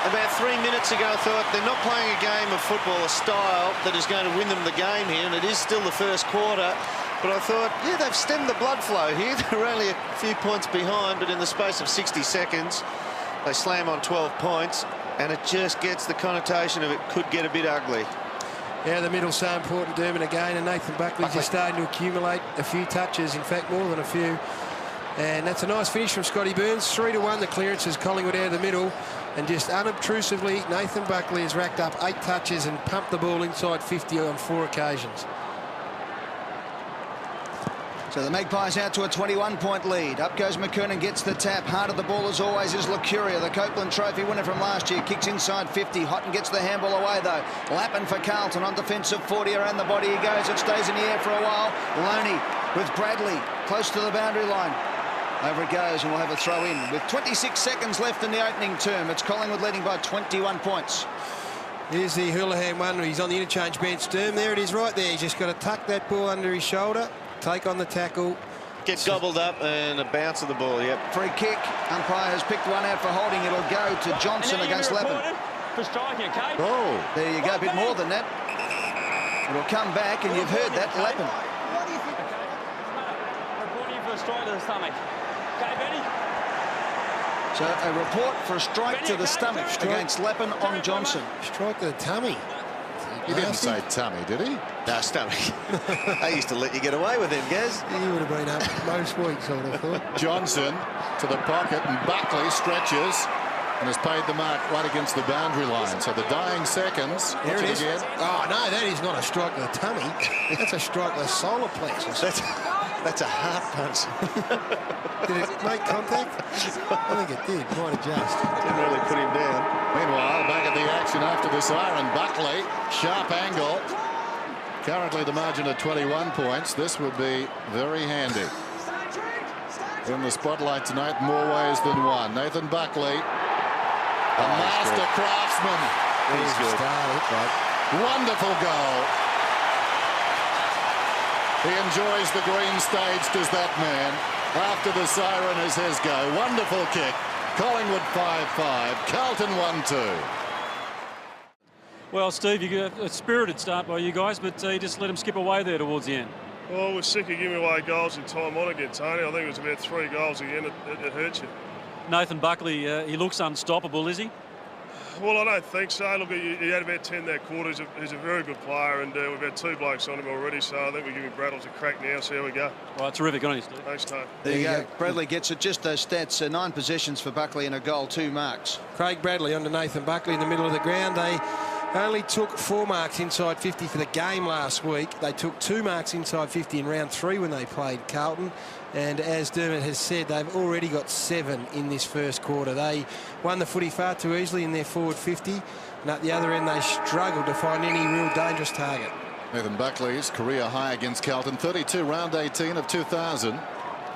S6: about 3 minutes ago, I thought they're not playing a game of football, a style that is going to win them the game here, and it is still the first quarter. But I thought, yeah, they've stemmed the blood flow here. They're only a few points behind, but in the space of 60 seconds, they slam on 12 points, and it just gets the connotation of it could get a bit ugly.
S7: Yeah, the middle's so important, Dermot, again, and Nathan Buckley's just starting to accumulate a few touches, in fact, more than a few. And that's a nice finish from Scotty Burns. 3-1, the clearance is Collingwood out of the middle. And just unobtrusively, Nathan Buckley has racked up 8 touches and pumped the ball inside 50 on 4 occasions.
S2: So the Magpies out to a 21-point lead. Up goes McKernan, gets the tap. Hard of the ball as always is Lucuria, the Copeland Trophy winner from last year. Kicks inside 50. Houghton gets the handball away though. Lappin for Carlton on defensive 40. Around the body he goes. It stays in the air for a while. Loney with Bradley close to the boundary line. Over it goes and we'll have a throw in. With 26 seconds left in the opening term, it's Collingwood leading by 21 points.
S7: Here's the Houlihan one. He's on the interchange bench. Sturm, there it is right there. He's just got to tuck that ball under his shoulder. Take on the tackle.
S6: Gets gobbled up and a bounce of the ball, yep.
S2: Free kick. Umpire has picked one out for holding. It'll go to Johnson against Lappin.
S1: For striking, okay?
S5: Oh,
S2: There you go, a bit more than that. It'll come back, and you've heard that, Lappin.
S1: Reporting for a strike to the stomach. Okay, Benny?
S2: So a report for a strike to the stomach against Lappin on Johnson.
S7: Strike to the tummy.
S5: he didn't say tummy, did he?
S6: No, stomach. I used to let you get away with him, Gaz.
S7: He would have been up most weeks, I would have thought.
S5: Johnson to the pocket, and Buckley stretches and has paid the mark right against the boundary line. So the dying seconds.
S7: There it is.
S5: Again.
S7: Oh, no, that is not a strike to the tummy. That's a strike to the solar plexus.
S6: That's a heart punch.
S7: Did it make contact? I think it did. Might adjust.
S6: Didn't really put him down.
S5: Meanwhile, back at the action after the siren, Buckley, sharp angle. Currently the margin of 21 points. This would be very handy. In the spotlight tonight, more ways than one. Nathan Buckley, a master craftsman.
S6: He's good.
S5: Wonderful goal. He enjoys the green stage, does that man. After the siren is his go. Wonderful kick. Collingwood 5-5. Carlton 1-2.
S3: Well, Steve, you got a spirited start by you guys, but you just let him skip away there towards the end.
S8: Well, we're sick of giving away goals in time on again, Tony. I think it was about 3 goals again. It hurts you.
S3: Nathan Buckley, he looks unstoppable, is he?
S8: Well, I don't think so. Look, he had about 10 that quarter. He's a very good player, and we've had 2 blokes on him already, so I think we're giving Braddles a crack now. See how we go.
S3: All right, terrific. Good on you, Steve.
S8: Thanks, Tony.
S2: There you go. Bradley gets it. Just those stats. 9 possessions for Buckley and a goal, 2 marks.
S7: Craig Bradley onto Nathan Buckley in the middle of the ground. They only took 4 marks inside 50 for the game last week. They took 2 marks inside 50 in round 3 when they played Carlton. And as Dermot has said, they've already got 7 in this first quarter. They won the footy far too easily in their forward 50. And at the other end, they struggled to find any real dangerous target.
S5: Nathan Buckley's career high against Carlton, 32 round 18 of 2000.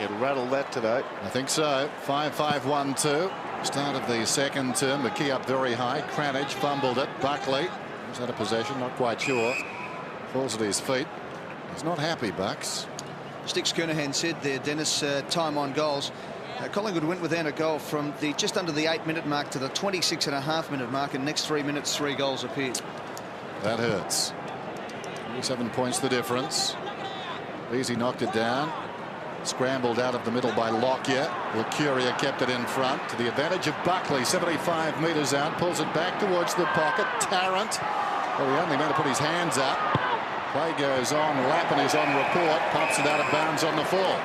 S6: It'll rattle that today.
S5: I think so. 5-5-1-2. Start of the second term. The key up very high. Cranage fumbled it. Buckley was out of possession, not quite sure. Falls at his feet. He's not happy, Bucks.
S2: Sticks Kernahan said there, Dennis, time on goals. Collingwood went without a goal from the just under the 8-minute mark to the 26.5-minute mark, and next 3 minutes 3 goals appeared.
S5: That hurts. 7 points the difference. Beasy knocked it down. Scrambled out of the middle by Lockyer. Lucuria kept it in front to the advantage of Buckley. 75 metres out. Pulls it back towards the pocket. Tarrant. Well, the only man to put his hands up. Play goes on. Lappin is on report. Pops it out of bounds on the full.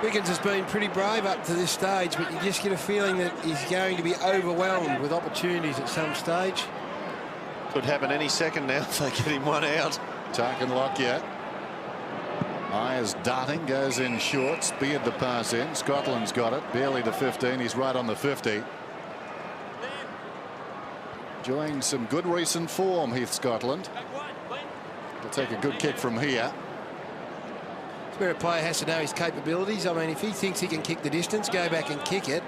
S7: Wiggins has been pretty brave up to this stage, but you just get a feeling that he's going to be overwhelmed with opportunities at some stage.
S6: Could happen any second now if they get him one out.
S5: Tarkin Lockyer. Myers darting, goes in short, speared the pass in. Scotland's got it, barely to 15. He's right on the 50. Enjoying some good recent form, Heath Scotland. He'll take a good kick from here.
S7: It's where a player has to know his capabilities. I mean, if he thinks he can kick the distance, go back and kick it.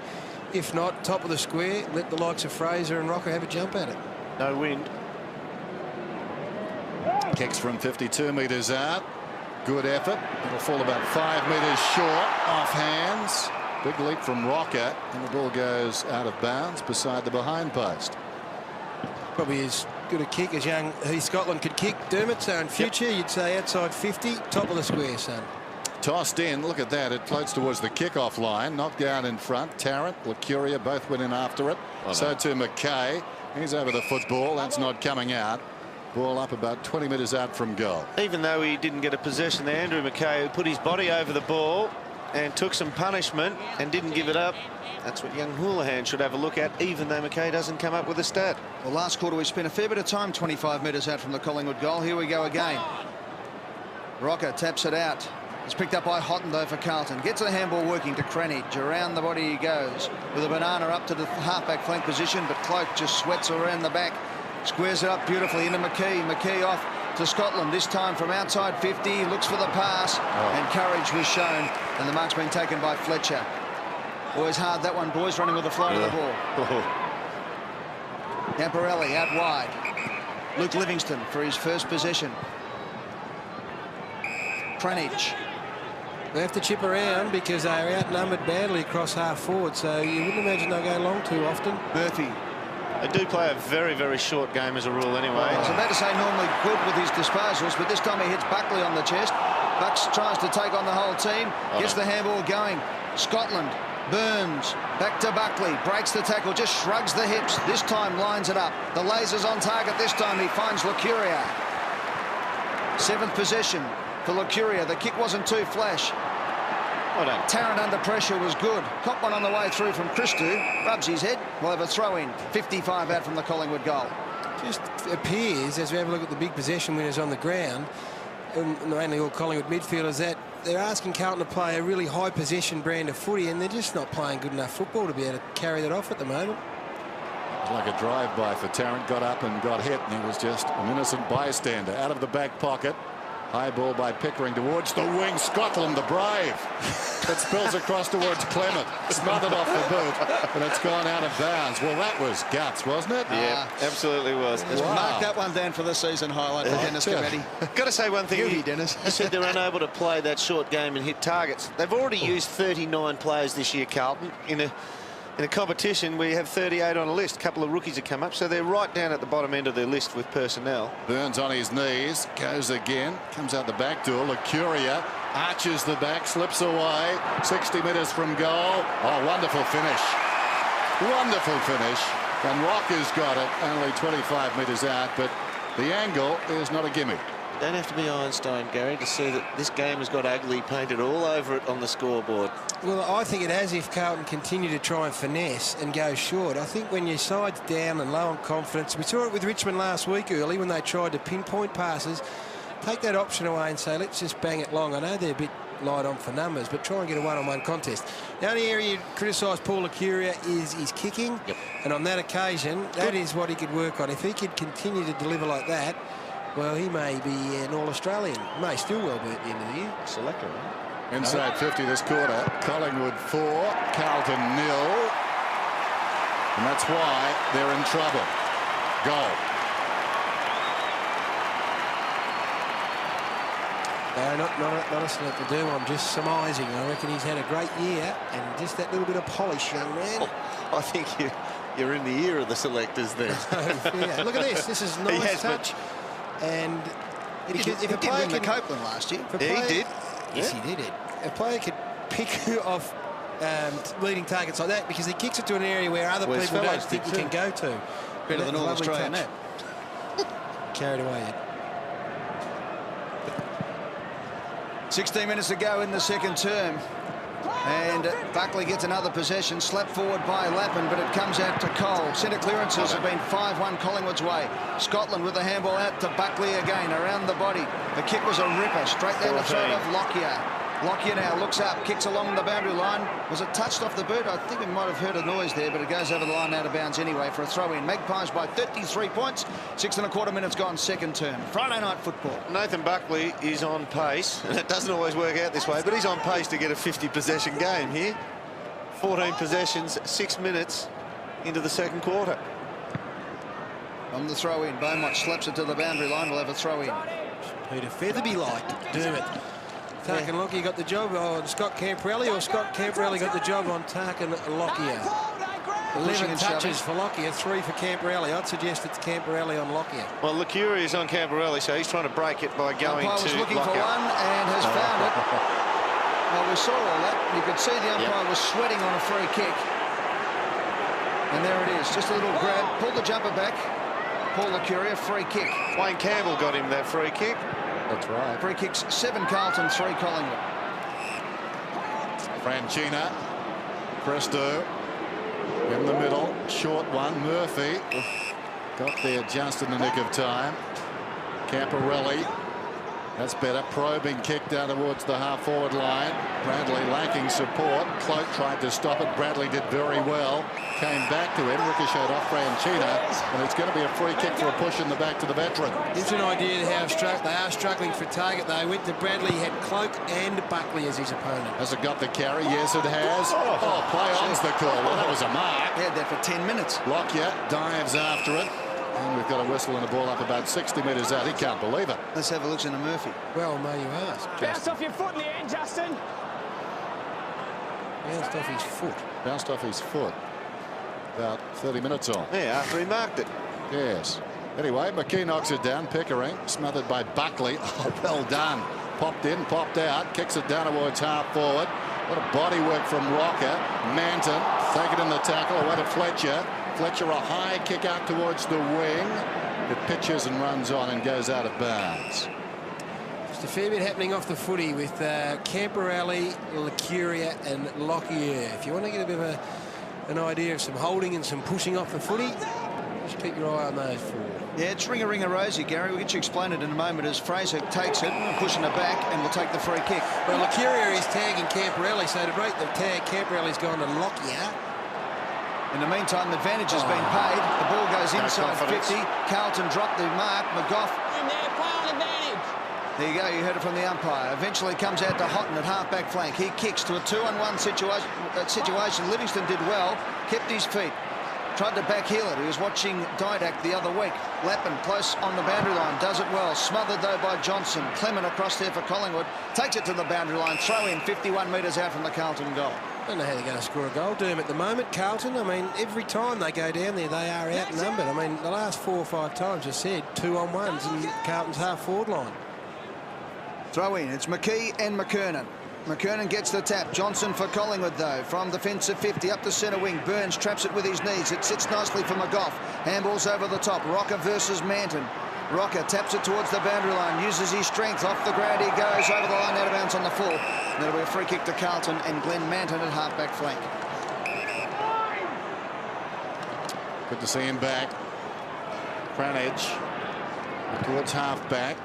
S7: If not, top of the square, let the likes of Fraser and Rocker have a jump at it.
S6: No wind.
S5: Kicks from 52 metres out. Good effort. It'll fall about 5 metres short, off hands. Big leap from Rocker, and the ball goes out of bounds beside the behind post.
S7: Probably as good a kick as young Heath Scotland could kick. Dermot, so in future, you'd say outside 50, top of the square, son.
S5: Tossed in, look at that, it floats towards the kickoff line, knocked down in front. Tarrant, Lucuria both went in after it. So too McKay. He's over the football, that's not coming out. Ball up about 20 metres out from goal.
S6: Even though he didn't get a possession there, Andrew McKay put his body over the ball and took some punishment and didn't give it up. That's what young Houlihan should have a look at, even though McKay doesn't come up with a stat.
S2: Well, last quarter we spent a fair bit of time 25 metres out from the Collingwood goal. Here we go again. Rocker taps it out. It's picked up by Houghton, though, for Carlton. Gets the handball working to Cranage. Around the body he goes with a banana up to the halfback flank position, but Cloak just sweats around the back. Squares it up beautifully into McKee. McKee off to Scotland, this time from outside 50. Looks for the pass, and courage was shown, and the mark's been taken by Fletcher. Always hard, that one, boys, running with the flight of the ball. Camporelli out wide. Luke Livingston for his first possession. Cranage.
S7: They have to chip around because they're outnumbered badly across half forward, so you wouldn't imagine they'll go long too often.
S2: Murphy.
S6: They do play a very, very short game as a rule anyway.
S2: I was about to say normally good with his disposals, but this time he hits Buckley on the chest. Bucks tries to take on the whole team. Gets the handball going. Scotland. Burns. Back to Buckley. Breaks the tackle. Just shrugs the hips. This time lines it up. The laser's on target. This time he finds Lucuria. 7th possession for Lucuria. The kick wasn't too flash.
S6: Well done.
S2: Tarrant under pressure was good. Caught one on the way through from Christou. Rubs his head. We'll have a throw in. 55 out from the Collingwood goal.
S7: Just appears, as we have a look at the big possession winners on the ground, mainly all Collingwood midfielders, that they're asking Carlton to play a really high possession brand of footy, and they're just not playing good enough football to be able to carry that off at the moment.
S5: It was like a drive-by for Tarrant. Got up and got hit, and he was just an innocent bystander. Out of the back pocket. High ball by Pickering towards the wing. Scotland, the brave. It spills across towards Clement. Smothered off the boot, and it's gone out of bounds. Well, that was guts, wasn't it?
S6: Yeah, absolutely was.
S2: Let's mark that one down for the season highlight for Dennis Cometti.
S6: Got to say one thing.
S2: Beauty, Dennis.
S6: You said they're unable to play that short game and hit targets. They've already used 39 players this year, Carlton, in a competition where you have 38 on a list. A couple of rookies have come up, so they're right down at the bottom end of their list with personnel.
S5: Burns on his knees, goes again, comes out the back door. Lucuria arches the back, slips away, 60 metres from goal. Oh, wonderful finish. Wonderful finish. And Rocker's got it, only 25 metres out, but the angle is not a gimme.
S6: Don't have to be Einstein, Gary, to see that this game has got ugly painted all over it on the scoreboard.
S7: Well, I think it has if Carlton continue to try and finesse and go short. I think when your side's down and low on confidence, we saw it with Richmond last week early when they tried to pinpoint passes. Take that option away and say, let's just bang it long. I know they're a bit light on for numbers, but try and get a one-on-one contest. The only area you criticise Paul Lucuria is his kicking, and on that occasion, that is what he could work on. If he could continue to deliver like that, well, he may be an All-Australian. May still well be at the end of the year.
S6: Selector, right?
S5: Inside 50 this quarter. Collingwood 4, Carlton 0. And that's why they're in trouble. Goal.
S7: No, not a selector do. I'm just surmising. I reckon he's had a great year and just that little bit of polish, young man.
S6: Oh, I think you're in the ear of the selectors there.
S7: Yeah. Look at this. This is nice touch. And
S2: if a player can Copeland last year,
S6: he did.
S7: Yes, he did. A player could pick off leading targets like that because he kicks it to an area where other people don't think he can go to.
S2: Better than all Australian net.
S7: Carried away yet.
S2: 16 minutes to go in the second term. And Buckley gets another possession, slapped forward by Lappin, but it comes out to Cole. Centre clearances have been 5-1 Collingwood's way. Scotland with the handball out to Buckley again, around the body. The kick was a ripper, straight down the throat of Lockyer. Lockyer now looks up, kicks along the boundary line. Was it touched off the boot? I think we might have heard a noise there, but it goes over the line out of bounds anyway for a throw-in. Magpies by 33 points. 6.25 minutes gone, second term. Friday night football.
S6: Nathan Buckley is on pace, and it doesn't always work out this way, but he's on pace to get a 50-possession game here. 14 possessions, 6 minutes into the second quarter.
S2: On the throw-in, Beaumont slaps it to the boundary line. We'll have a throw-in.
S7: Peter Featherby-like, Dermot. Tarkin Lockyer got the job on Scott Camporelli, or Scott Camporelli got the job on Tarkin Lockyer. 11 touches for Lockyer, 3 for Camporelli. I'd suggest it's Camporelli on Lockyer.
S6: Well, Lucuria is on Camporelli, so he's trying to break it by going
S2: umpire
S6: to
S2: was looking
S6: Lockyer.
S2: for one and has found it. Well, we saw all that. You could see the umpire was sweating on a free kick. And there it is, just a little grab. Pull the jumper back. Paul Lucuria, free kick.
S6: Wayne Campbell got him that free kick.
S5: That's right.
S2: Free kicks, 7 Carlton, 3 Collingwood.
S5: Franchina. Presto. In the middle. Short one. Murphy. Got there just in the nick of time. Camporelli. That's better. Probing kick down towards the half-forward line. Bradley lacking support. Cloak tried to stop it. Bradley did very well. Came back to him. Ricocheted off Franchina. And it's going to be a free kick for a push in the back to the veteran.
S7: Gives an idea how they are struggling for target. They went to Bradley, had Cloak and Buckley as his opponent.
S5: Has it got the carry? Yes, it has. Oh, play on's the call. Well, that was a mark.
S2: He had that for 10 minutes.
S5: Lockyer dives after it. And we've got a whistle and a ball up about 60 metres out. He can't believe it.
S2: Let's have a look into Murphy.
S7: Well, may you ask.
S1: Bounce off your foot in the end, Justin.
S7: Bounced off his foot.
S5: Bounced off his foot. About 30 minutes on.
S6: Yeah, after he marked it.
S5: Yes. Anyway, McKee knocks it down. Pickering smothered by Buckley. Oh, well done. Popped in, popped out. Kicks it down towards half forward. What a body work from Rocker. Manton take it in the tackle away to Fletcher. Fletcher a high kick out towards the wing. It pitches and runs on and goes out of bounds.
S7: Just a fair bit happening off the footy with Camperelli, Licuria and Lockyer. If you want to get a bit of an idea of some holding and some pushing off the footy, just keep your eye on those four.
S2: Yeah, it's ring-a-ring-a-rosy, Gary. We'll get you explain it in a moment as Fraser takes it, pushing it back, and will take the free kick.
S7: Well, Licuria is tagging Camperelli, so to break the tag, Camperelli's gone to Lockyer.
S2: In the meantime, advantage has been paid. The ball goes inside 50. Carlton dropped the mark. McGough.
S1: In there, play on advantage.
S2: There you go. You heard it from the umpire. Eventually comes out to Houghton at half-back flank. He kicks to a 2-on-1 situation. Livingston did well. Kept his feet. Tried to backheel it. He was watching Didac the other week. Lappin close on the boundary line. Does it well. Smothered, though, by Johnson. Clement across there for Collingwood. Takes it to the boundary line. Throw in 51 metres out from the Carlton goal.
S7: I don't know how they're going to score a goal, Derm, at the moment. Carlton, I mean, every time they go down there, they are outnumbered. I mean, the last 4 or 5 times, I said, 2-on-1s in Carlton's half-forward line.
S2: Throw in. It's McKee and McKernan. McKernan gets the tap. Johnson for Collingwood, though, from defensive 50 up to centre wing. Burns traps it with his knees. It sits nicely for McGough. Handballs over the top. Rocker versus Manton. Rocker taps it towards the boundary line, uses his strength. Off the ground he goes, over the line, out of bounds on the full. And that'll be a free kick to Carlton and Glenn Manton at half-back flank.
S5: Good to see him back. Cranage towards half-back.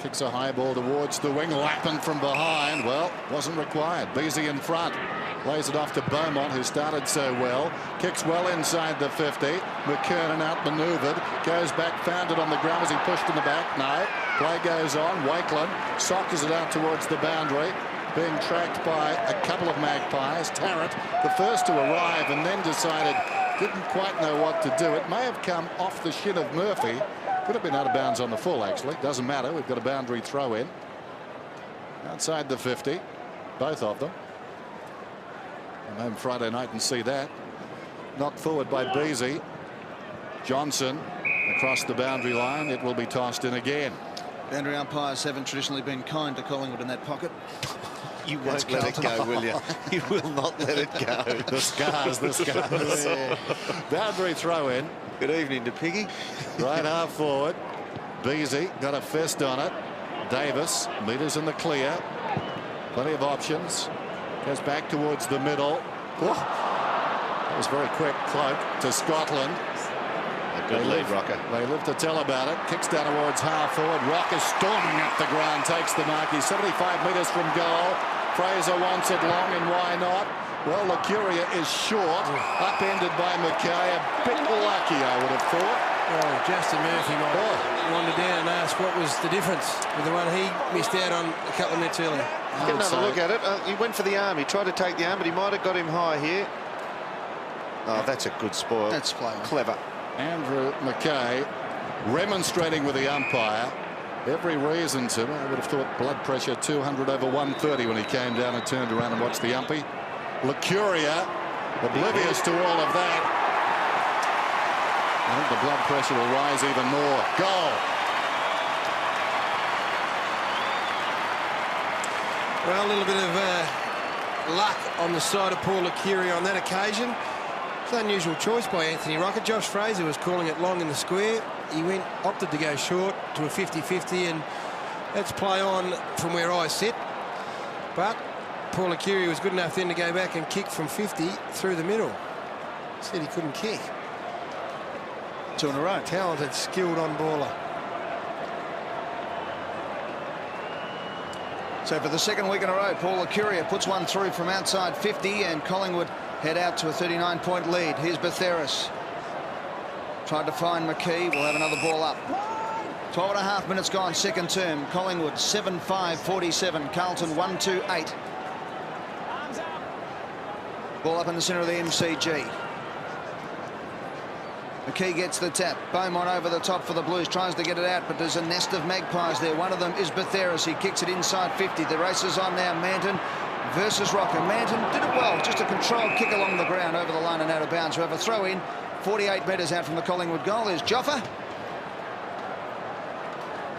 S5: Kicks a high ball towards the wing. Lappin from behind. Well, wasn't required. Beasy in front. Plays it off to Beaumont, who started so well. Kicks well inside the 50. McKernan outmanoeuvred. Goes back, found it on the ground as he pushed in the back. No. Play goes on. Wakeland sockers it out towards the boundary. Being tracked by a couple of Magpies. Tarrant, the first to arrive, and then decided, didn't quite know what to do. It may have come off the shin of Murphy. Could have been out of bounds on the full, actually. Doesn't matter. We've got a boundary throw in. Outside the 50. Both of them. I'm home Friday night and see that. Knocked forward by Beasy. Johnson across the boundary line. It will be tossed in again.
S2: Boundary umpires haven't traditionally been kind to Collingwood in that pocket.
S6: You won't let it go, will you? You will not let it go.
S5: The scars, the scars.
S2: Yeah.
S5: Boundary throw in.
S6: Good evening to Piggy.
S5: Right half forward. Beasy got a fist on it. Davis meters in the clear. Plenty of options. Goes back towards the middle. Oh, that was very quick. Cloak to Scotland.
S6: A good lead, Rocker.
S5: They live to tell about it. Kicks down towards half forward. Rocker storming up the ground. Takes the mark. He's 75 metres from goal. Fraser wants it long, and why not? Well, Licuria is short. Upended by Mackay. A bit lucky, I would have thought.
S7: Oh, Justin Murphy might wander down and ask what was the difference with the one he missed out on a couple of minutes earlier.
S6: Get another look at it. He went for the arm. He tried to take the arm, but he might have got him high here. Oh, that's a good spoil.
S2: That's playing.
S6: Clever.
S5: Andrew Mackay remonstrating with the umpire. Every reason to. I would have thought blood pressure 200 over 130 when he came down and turned around and watched the umpy. Licuria oblivious to all of that. I think the blood pressure will rise even more. Goal.
S7: Well, a little bit of luck on the side of Paul Licuria on that occasion. It's an unusual choice by Anthony Rocker. Josh Fraser was calling it long in the square. He opted to go short to a 50-50, and that's play on from where I sit. But Paul Licuria was good enough then to go back and kick from 50 through the middle. Said he couldn't kick.
S2: 2 in a row.
S7: Talented, skilled on-baller.
S2: So for the second week in a row, Paul Licuria puts one through from outside 50, and Collingwood head out to a 39-point lead. Here's Betheris. Tried to find McKee. We'll have another ball up. 12.5 minutes gone, second term. Collingwood 7-5-47. Carlton 1-2-8. Ball up in the centre of the MCG. McKee gets the tap. Beaumont over the top for the Blues. Tries to get it out, but there's a nest of magpies there. One of them is Betheris. He kicks it inside 50. The race is on now. Manton versus Rocker. Manton did it well. Just a controlled kick along the ground over the line and out of bounds. We have a throw in. 48 metres out from the Collingwood goal. There's Joffa.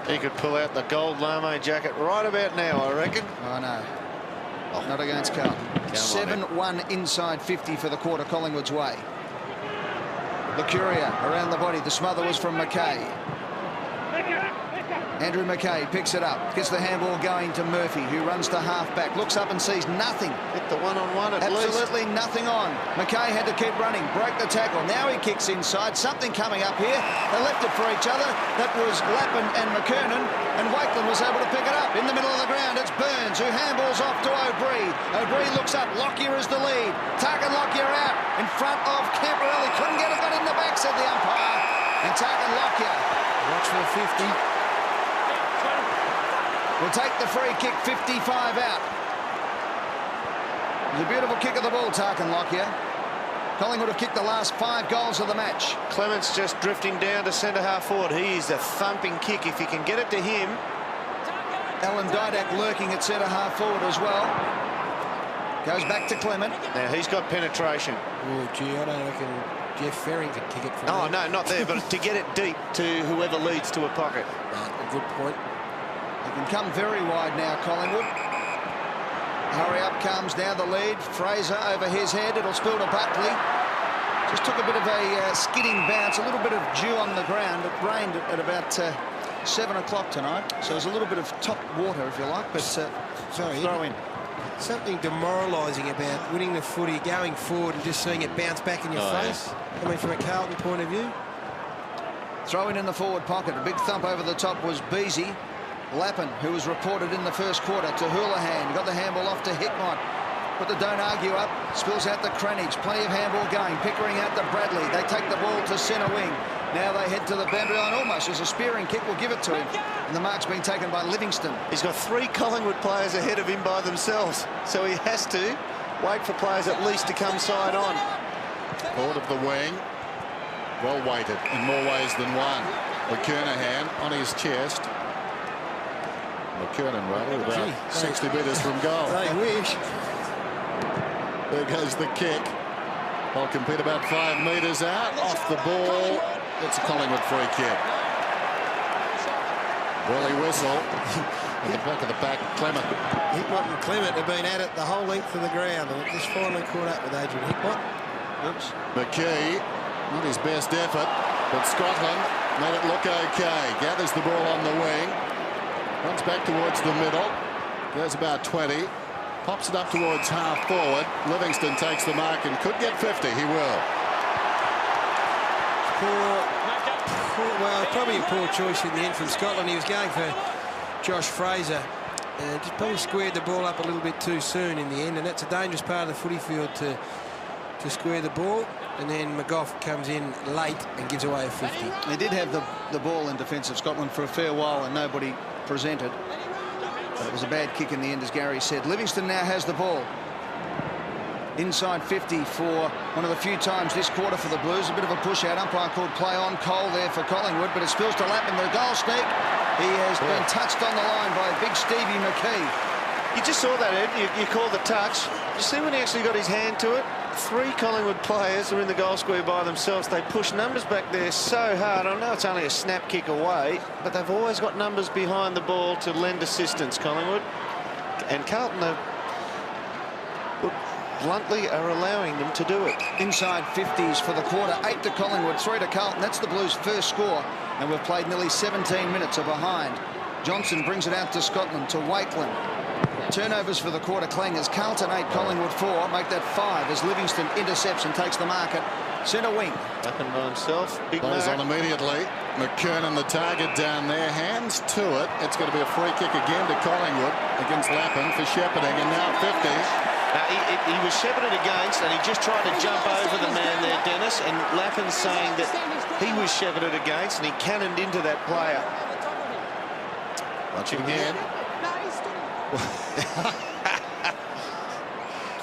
S6: He could pull out the gold lame jacket right about now, I reckon.
S2: Oh, no. Not against Carlton. 7-1 inside 50 for the quarter, Collingwood's way. Licuria around the body. The smother was from McKay. Andrew McKay picks it up. Gets the handball going to Murphy, who runs to half-back. Looks up and sees nothing.
S6: Hit the one-on-one at least.
S2: Absolutely nothing on. McKay had to keep running. Broke the tackle. Now he kicks inside. Something coming up here. They left it for each other. That was Lappin and McKernan. And Wakeland was able to pick it up. In the middle of the ground, it's Burns, who handballs off to O'Brien. O'Brien looks up. Lockyer is the lead. Tarkin Lockyer out in front of Camporelli. Couldn't get it, got in the back, said the umpire. And Tarkin Lockyer.
S7: Watch for 50.
S2: Will take the free kick, 55 out. It was a beautiful kick of the ball, Tarkin Lockyer. Collingwood have kicked the last 5 goals of the match.
S6: Clements just drifting down to centre-half forward. He is a thumping kick. If you can get it to him.
S2: Alan Didak lurking at centre-half forward as well. Goes back to Clement.
S6: Now, he's got penetration.
S7: Oh, gee, I don't reckon Jeff Ferring could kick it from
S6: Oh,
S7: there.
S6: no, not there, but to get it deep to whoever leads to a pocket.
S7: A good point.
S2: They can come very wide now, Collingwood. Hurry up comes now the lead. Fraser over his head. It'll spill to Buckley. Just took a bit of a skidding bounce, a little bit of dew on the ground. It rained at about 7 o'clock tonight, so there's a little bit of top water, if you like, but throw in.
S7: Something demoralising about winning the footy, going forward and just seeing it bounce back in your face. Yeah. I mean, from a Carlton point of view.
S2: Throw in the forward pocket. A big thump over the top was Beasy. Lappin, who was reported in the first quarter, to Houlihan. Got the handball off to Hickmott. Put the don't argue up. Spills out the Cranage. Plenty of handball going. Pickering out to Bradley. They take the ball to centre wing. Now they head to the boundary line almost as a spearing kick will give it to him. And the mark's been taken by Livingston.
S6: He's got 3 Collingwood players ahead of him by themselves, so he has to wait for players at least to come side on.
S5: Forward of the wing. Well weighted in more ways than one. McKernahan on his chest. McKernan rather about 60 metres from goal.
S7: They wish.
S5: There goes the kick. They'll compete about 5 metres out. Off the ball. It's a Collingwood free kick. Willie whistle. At the back of the pack, Clement.
S7: Hickmott and Clement have been at it the whole length of the ground, and it just finally caught up with Adrian Hickmott.
S2: Oops.
S5: McKee, not his best effort, but Scotland made it look okay. Gathers the ball on the wing. Runs back towards the middle. Goes about 20. Pops it up towards half forward. Livingston takes the mark and could get 50. He will.
S7: Well, probably a poor choice in the end from Scotland. He was going for Josh Fraser and just probably squared the ball up a little bit too soon in the end, and that's a dangerous part of the footy field to square the ball. And then McGough comes in late and gives away a 50.
S2: They did have the ball in defence of Scotland for a fair while and nobody presented. But it was a bad kick in the end, as Gary said. Livingston now has the ball. Inside 50 for one of the few times this quarter for the Blues. A bit of a push out. Umpire called play on. Cole there for Collingwood, but it spills to Lappin. The goal sneak. He has been touched on the line by big Stevie McKee.
S6: You just saw that, Ed. You called the touch. You see when he actually got his hand to it? 3 Collingwood players are in the goal square by themselves. They push numbers back there so hard. I know it's only a snap kick away, but they've always got numbers behind the ball to lend assistance, Collingwood. And Carlton bluntly are allowing them to do it.
S2: Inside 50s for the quarter. 8 to Collingwood, 3 to Carlton. That's the Blues' first score, and we've played nearly 17 minutes of behind. Johnson brings it out to Scotland, to Wakeland. Turnovers for the quarter. Clangers. Carlton 8, Collingwood 4. Make that 5 as Livingston intercepts and takes the mark at Centre wing.
S6: Lappin by himself. Big
S5: Plays
S6: mark.
S5: on immediately. McKernan, the target down there. Hands to it. It's going to be a free kick again to Collingwood against Lappin for shepherding. And now 50.
S6: He was shepherded against, and he just tried to jump over the man there, Dennis. And Lappin's saying that he was shepherded against, and he cannoned into that player.
S5: Watch again.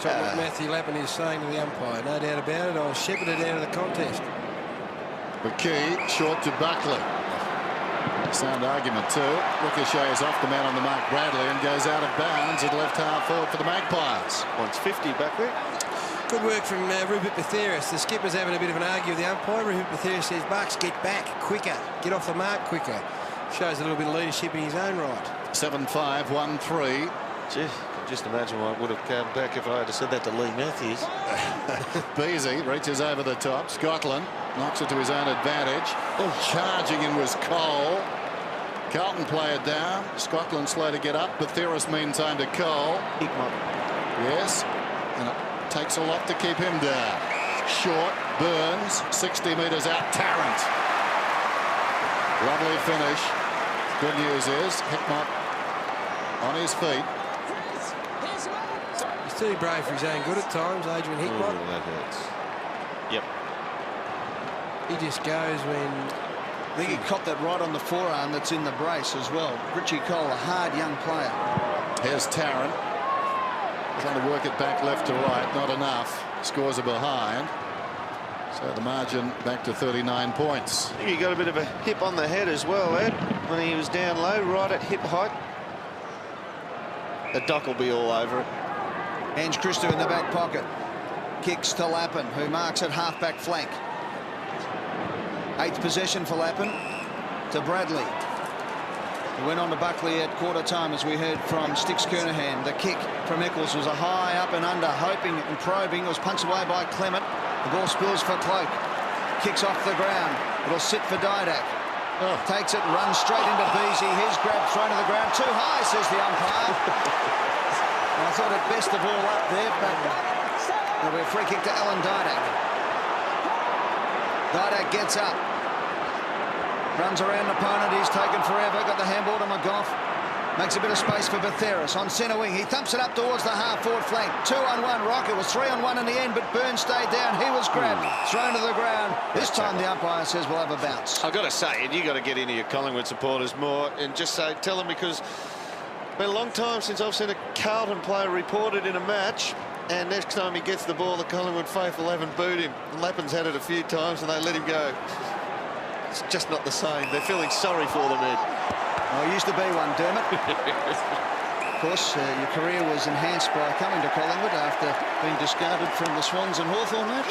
S7: That's what Matthew Lappin is saying to the umpire. No doubt about it. I was shepherded out of the contest.
S5: McKee short to Buckley. Sound argument too. Ricochets off the man on the mark, Bradley, and goes out of bounds at left half forward for the Magpies.
S6: Wants 50 back there.
S7: Good work from Rupert Batheris. The skipper's having a bit of an argue with the umpire. Rupert Batheris says, Bucks, get back quicker. Get off the mark quicker. Shows a little bit of leadership in his own right.
S5: 7-5, 1-3.
S6: Gee, just imagine what would have come back if I had said that to Lee Matthews.
S5: Beasy reaches over the top. Scotland knocks it to his own advantage. Charging in was Cole. Carlton player down. Scotland slow to get up. Batheris meantime to Cole. Yes. And it takes a lot to keep him down. Short. Burns. 60 metres out. Tarrant. Lovely finish. Good news is Hickmott on his feet.
S7: He's too brave for his own good at times, Adrian Hickmott.
S6: That hurts. Yep.
S7: He just goes when...
S2: I think he copped that right on the forearm that's in the brace as well. Richie Cole, a hard young player.
S5: Here's Tarrant. Trying to work it back left to right. Not enough. Scores are behind. So the margin back to 39 points.
S6: I think he got a bit of a hip on the head as well, Ed, when he was down low, right at hip height. The dock will be all over it.
S2: Ange Christou in the back pocket. Kicks to Lappin, who marks at half-back flank. 8th possession for Lappin to Bradley. He went on to Buckley at quarter time, as we heard from Sticks Kernahan. The kick from Eccles was a high up and under, hoping and probing. It was punched away by Clement. The ball spills for Cloak. Kicks off the ground. It'll sit for Didak. Takes it, runs straight into Beasy. His grab thrown to the ground. Too high, says the umpire. I thought it best the ball up there, but there'll be a free kick to Alan Didak. Didak gets up. Runs around the opponent. He's taken forever. Got the handball to McGough. Makes a bit of space for Batheris on centre wing. He thumps it up towards the half-forward flank. 2-on-1 Rock. It was 3-on-1 in the end, but Burns stayed down. He was grabbed, thrown to the ground. This time the umpire says we'll have a bounce.
S6: I've got to say, Ed, you got to get into your Collingwood supporters more and just say, tell them, because it's been a long time since I've seen a Carlton player reported in a match, and next time he gets the ball, the Collingwood faithful haven't booed him. Lappin's had it a few times and they let him go. It's just not the same. They're feeling sorry for them, Ed.
S2: I used to be one, Dermot. Of course, your career was enhanced by coming to Collingwood after being discarded from the Swans and Hawthorn match.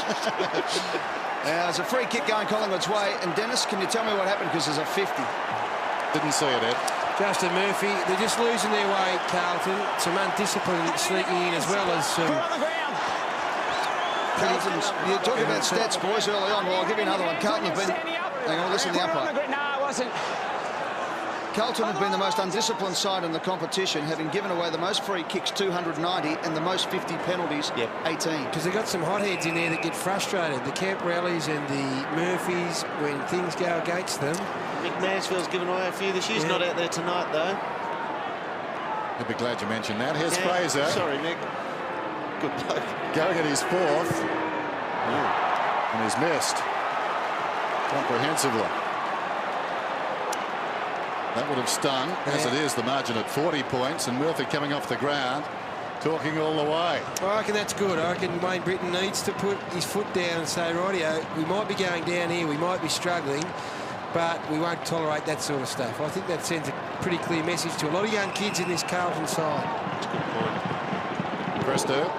S2: There's a free kick going Collingwood's way. And Dennis, can you tell me what happened? Because there's a 50.
S5: Didn't see it, Ed.
S7: Justin Murphy, they're just losing their way, Carlton. Some undiscipline sneaking in, as well as some...
S2: Carlton's, you're talking about stats, boys, early on. Well, I'll give you another one. Carlton have been... Hang on, listen to the umpire.
S1: No, it wasn't.
S2: Carlton have been the most undisciplined side in the competition, having given away the most free kicks, 290, and the most 50 penalties, 18.
S7: Because they've got some hotheads in there that get frustrated. The Camp Rallies and the Murphys, when things go against them.
S6: Mick Mansfield's given away a few this year. He's not out there tonight, though.
S5: I'd be glad you mentioned that. Here's Fraser.
S6: Sorry, Mick. Good bloke.
S5: Going at his 4th. And he's missed comprehensively. That would have stung. As it is, the margin at 40 points, and Murphy coming off the ground, talking all the way.
S7: I reckon that's good. I reckon Wayne Britton needs to put his foot down and say, rightio, we might be going down here, we might be struggling, but we won't tolerate that sort of stuff. I think that sends a pretty clear message to a lot of young kids in this Carlton side.
S6: That's a good point.
S5: Presto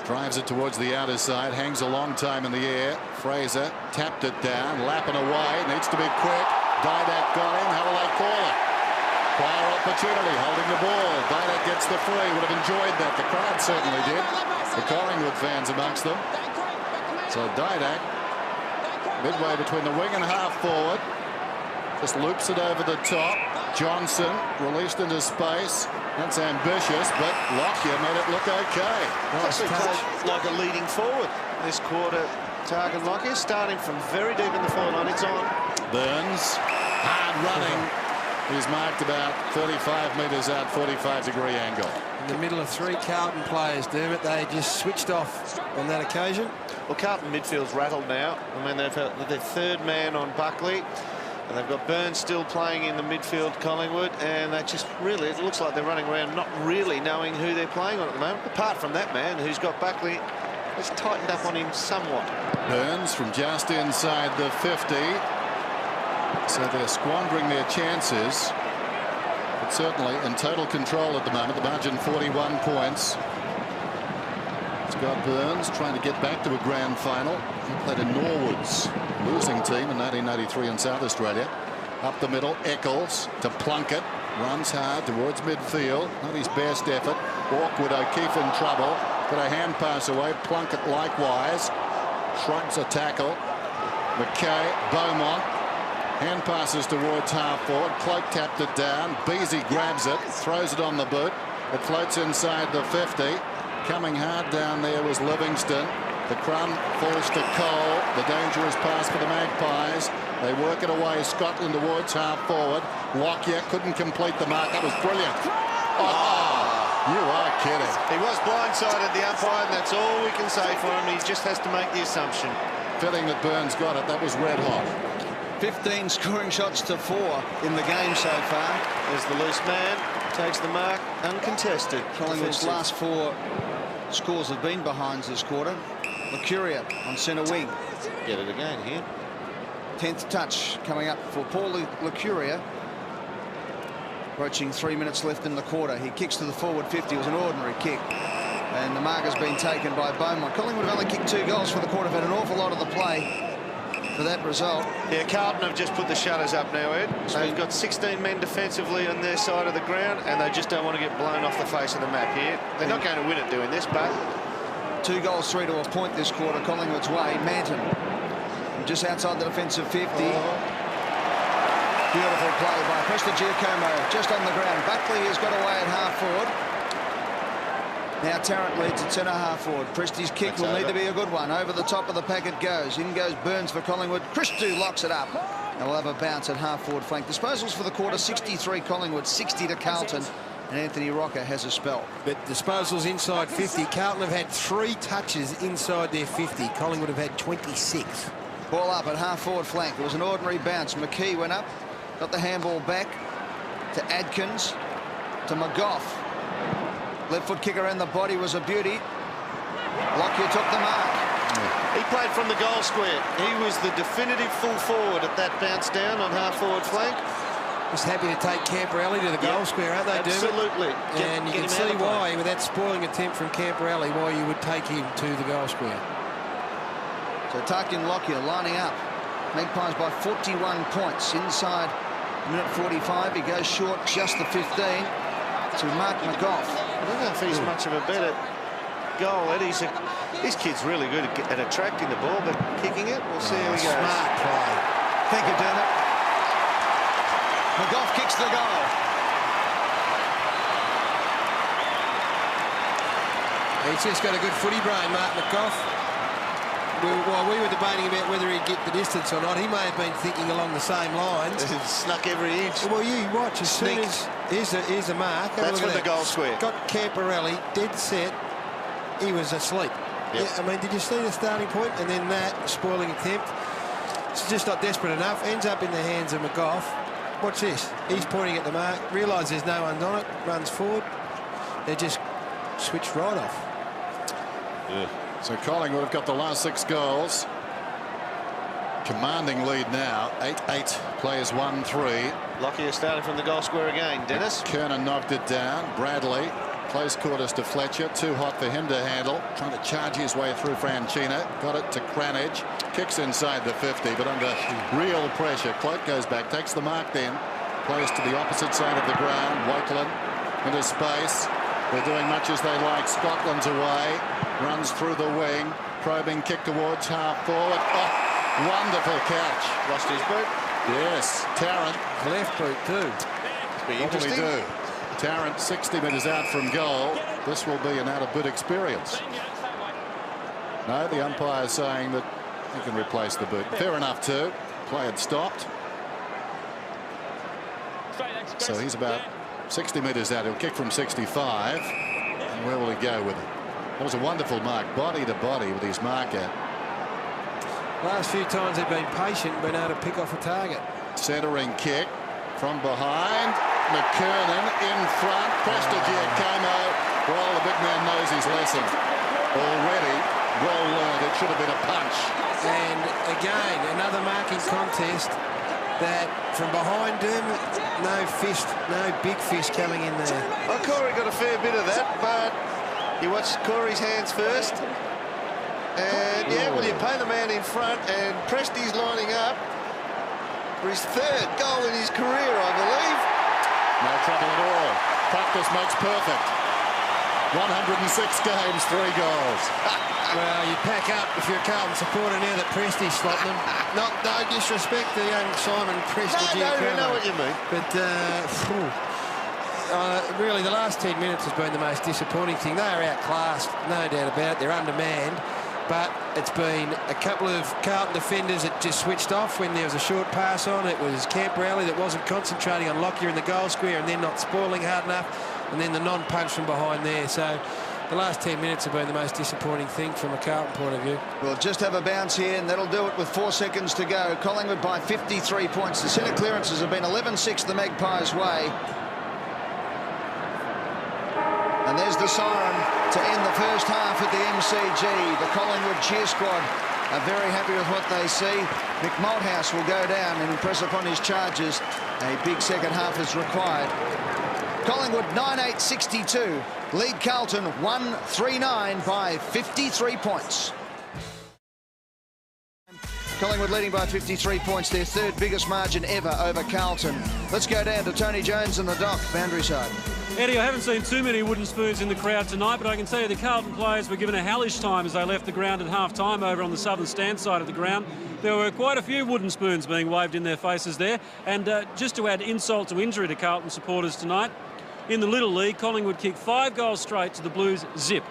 S5: drives it towards the outer side, hangs a long time in the air. Fraser tapped it down, lapping away, needs to be quick. Didak got him. How will they call it? Prior opportunity, holding the ball. Didak gets the free. Would have enjoyed that. The crowd certainly did. The Collingwood fans amongst them. So Didak, midway between the wing and half forward, just loops it over the top. Johnson released into space. That's ambitious, but Lockyer made it look okay.
S6: Actually played like a leading forward this quarter. Target Lockyer starting from very deep in the forward line. It's on.
S5: Burns, hard running. He's marked about 35 metres out, 45-degree angle.
S7: In the middle of 3 Carlton players, Dermot. They just switched off on that occasion.
S6: Well, Carlton midfield's rattled now. I mean, they've had their 3rd man on Buckley. And they've got Burns still playing in the midfield, Collingwood, and they just really, it looks like they're running around not really knowing who they're playing on at the moment. Apart from that man who's got Buckley, has tightened up on him somewhat.
S5: Burns from just inside the 50. So they're squandering their chances. But certainly in total control at the moment. The margin 41 points. Scott Burns trying to get back to a grand final. He played in Norwood's losing team in 1983 in South Australia. Up the middle, Eccles to Plunkett. Runs hard towards midfield. Not his best effort. Awkward, O'Keefe in trouble. Got a hand pass away. Plunkett likewise. Shrugs a tackle. McKay, Beaumont. Hand passes towards half forward. Cloak tapped it down. Beasy grabs it. Throws it on the boot. It floats inside the 50. Coming hard down there was Livingston. The crumb falls to Cole. The dangerous pass for the Magpies. They work it away. Scotland towards half forward. Lockyer couldn't complete the mark. That was brilliant. Oh, you are kidding.
S6: He was blindsided, the umpire, and that's all we can say for him. He just has to make the assumption.
S5: Fitting that Burns got it. That was red hot.
S2: 15 scoring shots to 4 in the game so far.
S6: There's the loose man. Takes the mark. Uncontested.
S2: Collingwood's last 4 scores have been behinds this quarter. Lucuria on centre wing.
S6: Get it again here.
S2: 10th touch coming up for Paul Lucuria. Approaching 3 minutes left in the quarter. He kicks to the forward 50. It was an ordinary kick. And the mark has been taken by Beaumont. Collingwood have only kicked 2 goals for the quarter. Have had an awful lot of the play for that result.
S6: Yeah, Carlton have just put the shutters up now, Ed. So they've got 16 men defensively on their side of the ground, and they just don't want to get blown off the face of the map here. They're not going to win it doing this, but
S2: 2 goals, 3 to a point this quarter, Collingwood's way. Manton just outside the defensive 50. Beautiful play by Prestigiacomo, just on the ground. Buckley has got away at half forward. Now Tarrant leads at centre half forward. Presti's kick will need to be a good one. Over the top of the pack it goes. In goes Burns for Collingwood. Christou locks it up. And we'll have a bounce at half forward flank. Disposals for the quarter, 63 Collingwood, 60 to Carlton. And Anthony Rocker has a spell.
S7: But disposals inside 50. Carlton have had 3 touches inside their 50. Collingwood have had 26.
S2: Ball up at half forward flank. It was an ordinary bounce. McKee went up, got the handball back to Adkins, to McGough. Left foot kick around the body was a beauty. Lockyer took the mark.
S6: he played from the goal square. He was the definitive full forward at that bounce down on half forward flank.
S7: Just happy to take Camperelli to the goal square, aren't they,
S6: absolutely.
S7: And you can see why, with that spoiling attempt from Camperelli, why you would take him to the goal square.
S2: So Tarkin Lockyer lining up. Magpies by 41 points inside minute 45. He goes short just the 15 to Mark McGough.
S6: I don't know if he's much of a better goal. This kid's really good at attracting the ball, but kicking it, we'll see how he goes.
S2: Smart play. Thank you, Dermot. McGough kicks the goal.
S7: He's just got a good footy brain, Mark McGough. While we were debating about whether he'd get the distance or not, he may have been thinking along the same lines.
S6: Snuck every inch.
S7: Well, you watch, as soon as here's a mark.
S6: That's from the goal square.
S7: Got Camperelli dead set. He was asleep.
S6: Yep.
S7: Yeah, I mean, did you see the starting point? And then that spoiling attempt. It's just not desperate enough. Ends up in the hands of McGough. Watch this. He's pointing at the mark. Realises there's no one on it. Runs forward. They just switched right off.
S6: Yeah.
S5: So Collingwood have got the last 6 goals. Commanding lead now. 8-8. Players 1-3.
S6: Lockyer starting from the goal square again. Dennis.
S5: Kerner knocked it down. Bradley. Close quarters to Fletcher. Too hot for him to handle. Trying to charge his way through Franchina. Got it to Cranage. Kicks inside the 50, but under real pressure. Cloak goes back. Takes the mark then. Plays to the opposite side of the ground. Wakeland into space. They're doing much as they like. Scotland's away. Runs through the wing. Probing kick towards half forward. Oh, wonderful catch.
S6: Lost his boot.
S5: Yes. Tarrant.
S7: Left boot too.
S6: Be interesting.
S5: Do. Tarrant 60 metres out from goal. This will be an out-of-boot experience. No, the umpire saying that He can replace the boot. Fair enough too. Play had stopped. So he's about 60 metres out. He'll kick from 65. And where will he go with it? That was a wonderful mark, body to body with his marker.
S7: Last few times they've been patient, been able to pick off a target.
S5: Centering kick from behind. McKernan in front. Prestigiacomo. Well, the big man knows his lesson already. Well learned. It should have been a punch.
S7: And again, another marking contest that from behind Dermot, no fist, no big fist coming in there.
S6: Well, Corey got a fair bit of that, but you watched Corey's hands first. And yeah, well, you pay the man in front, and Presti's lining up for his third goal in his career, I believe.
S5: No trouble at all. Practice makes perfect. 106 games, 3 goals.
S7: Well, you pack up if you're a Carlton supporter now that Presti's slotting them. No disrespect to young Simon Presti.
S6: No, you know what you mean.
S7: But really, the last 10 minutes has been the most disappointing thing. They are outclassed, no doubt about it. They're undermanned. But it's been a couple of Carlton defenders that just switched off when there was a short pass on. It was Camporelli that wasn't concentrating on Lockyer in the goal square and then not spoiling hard enough, and then the non-punch from behind there. So the last 10 minutes have been the most disappointing thing from a Carlton point of view.
S2: We'll just have a bounce here, and that'll do it with 4 seconds to go. Collingwood by 53 points. The centre clearances have been 11-6 the Magpies' way. And there's the siren to end the first half at the MCG. The Collingwood cheer squad are very happy with what they see. Mick Malthouse will go down and impress upon his charges. A big second half is required. Collingwood 9-8-62. Lead Carlton 1-3-9 by 53 points. Collingwood leading by 53 points, their third biggest margin ever over Carlton. Let's go down to Tony Jones and the dock, boundary side.
S3: Eddie, I haven't seen too many wooden spoons in the crowd tonight, but I can tell you the Carlton players were given a hellish time as they left the ground at half-time over on the southern stand side of the ground. There were quite a few wooden spoons being waved in their faces there. And just to add insult to injury to Carlton supporters tonight, in the Little League, Collingwood kicked 5 goals straight to the Blues' zip.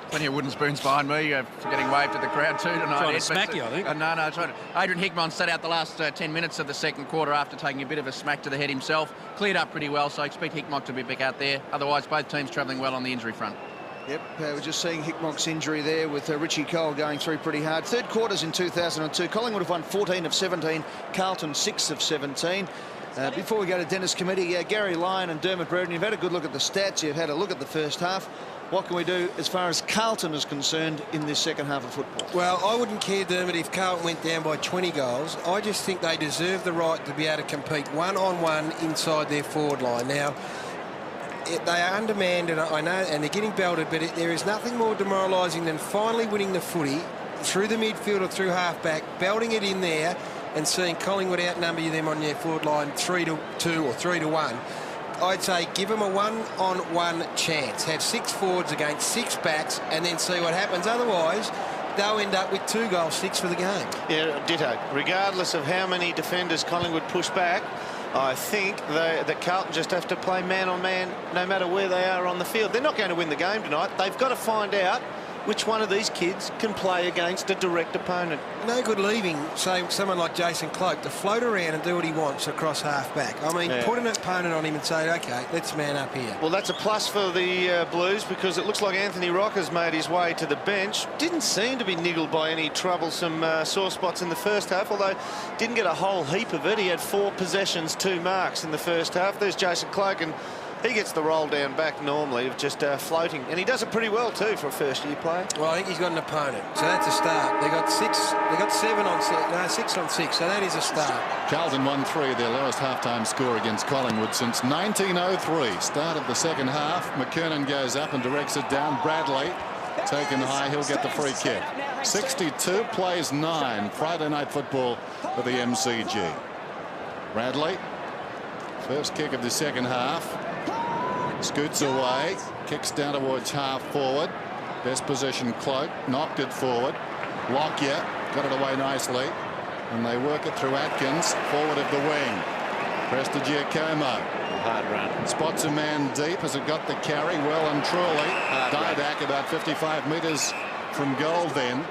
S4: Plenty of wooden spoons behind me for getting waved at the crowd too tonight.
S3: Trying to smack you, I think.
S4: No, it's right. Adrian Hickman sat out the last 10 minutes of the second quarter after taking a bit of a smack to the head himself. Cleared up pretty well, so I expect Hickman to be back out there. Otherwise, both teams travelling well on the injury front.
S2: Yep, we're just seeing Hickmock's injury there with Richie Cole going through pretty hard. Third quarters in 2002. Collingwood have won 14 of 17. Carlton 6 of 17. Before we go to Dennis Committee, Gary Lyon and Dermot Brereton, you've had a good look at the stats. You've had a look at the first half. What can we do as far as Carlton is concerned in this second half of football? Well,
S7: I wouldn't care, Dermot, if Carlton went down by 20 goals. I just think they deserve the right to be able to compete one-on-one inside their forward line. Now, they are undermanned, and I know, and they're getting belted, but there is nothing more demoralising than finally winning the footy through the midfield or through half-back, belting it in there and seeing Collingwood outnumber them on their forward line 3-2 or 3-1. I'd say give them a one-on-one chance. Have 6 forwards against 6 backs and then see what happens. Otherwise, they'll end up with 2 goals, 6 for the game.
S6: Yeah, ditto. Regardless of how many defenders Collingwood push back, I think that Carlton just have to play man-on-man no matter where they are on the field. They're not going to win the game tonight. They've got to find out which one of these kids can play against a direct opponent.
S7: No good leaving, say, someone like Jason Cloke to float around and do what he wants across half-back. I mean, put an opponent on him and say, OK, let's man up here.
S6: Well, that's a plus for the Blues because it looks like Anthony Rocker's made his way to the bench. Didn't seem to be niggled by any troublesome sore spots in the first half, although didn't get a whole heap of it. He had 4 possessions, 2 marks in the first half. There's Jason Cloke, and he gets the roll down back normally of just floating, and he does it pretty well too for a first-year player.
S7: Well, I think he's got an opponent, so that's a start. They got 6 on 6, so that is a start.
S5: Carlton won 3, their lowest half-time score against Collingwood since 1903. Start of the second half. McKernan goes up and directs it down. Bradley taken high. He'll get the free kick. 62 plays 9. Friday night football for the MCG. Bradley, first kick of the second half. Scoots away, kicks down towards half forward. Best position, Cloke, knocked it forward. Lockyer got it away nicely. And they work it through Atkins, forward of the wing. Prestigiacomo.
S6: Hard run.
S5: Spots a man deep as it got the carry well and truly. Didak about 55 metres from goal then.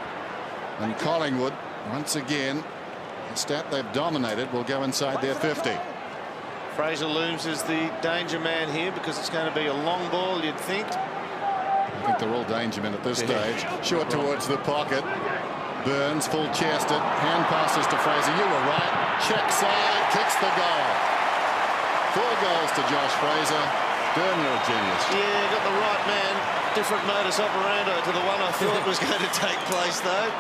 S5: And Collingwood once again, the stat they've dominated will go inside their 50.
S6: Fraser looms as the danger man here because it's going to be a long ball, you'd think.
S5: I think they're all danger men at this stage. Short towards the pocket. Burns full-chested. Hand passes to Fraser. You were right. Check side. Kicks the goal. 4 goals to Josh Fraser. Durn, you're a genius.
S6: Yeah, got the right man. Different modus operandi to the one I thought was going to take place, though.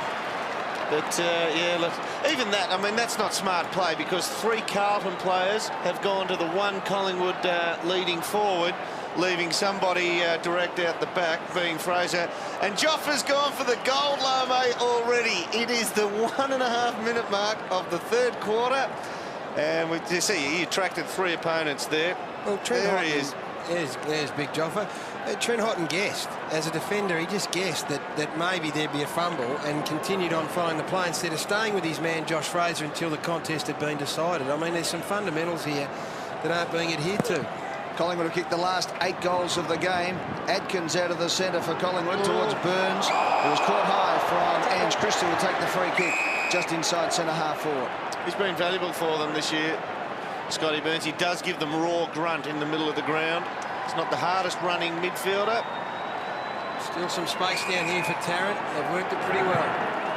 S6: But, yeah, look, even that, I mean, that's not smart play because 3 Carlton players have gone to the 1 Collingwood leading forward, leaving somebody direct out the back, being Fraser. And Joffa's gone for the gold, Lame, already. It is the 1.5-minute mark of the 3rd quarter. And you see, he attracted 3 opponents there.
S7: Well,
S6: there he is.
S7: There's Big Joffa. Trent Houghton guessed, as a defender, he just guessed that maybe there'd be a fumble and continued on following the play instead of staying with his man Josh Fraser until the contest had been decided. I mean, there's some fundamentals here that aren't being adhered to.
S2: Collingwood have kicked the last 8 goals of the game. Adkins out of the centre for Collingwood towards Burns. It was caught high from Ange. Christie will take the free kick just inside centre half forward.
S6: He's been valuable for them this year, Scotty Burns. He does give them raw grunt in the middle of the ground. He's not the hardest running midfielder.
S7: Still some space down here for Tarrant. They've worked it pretty well.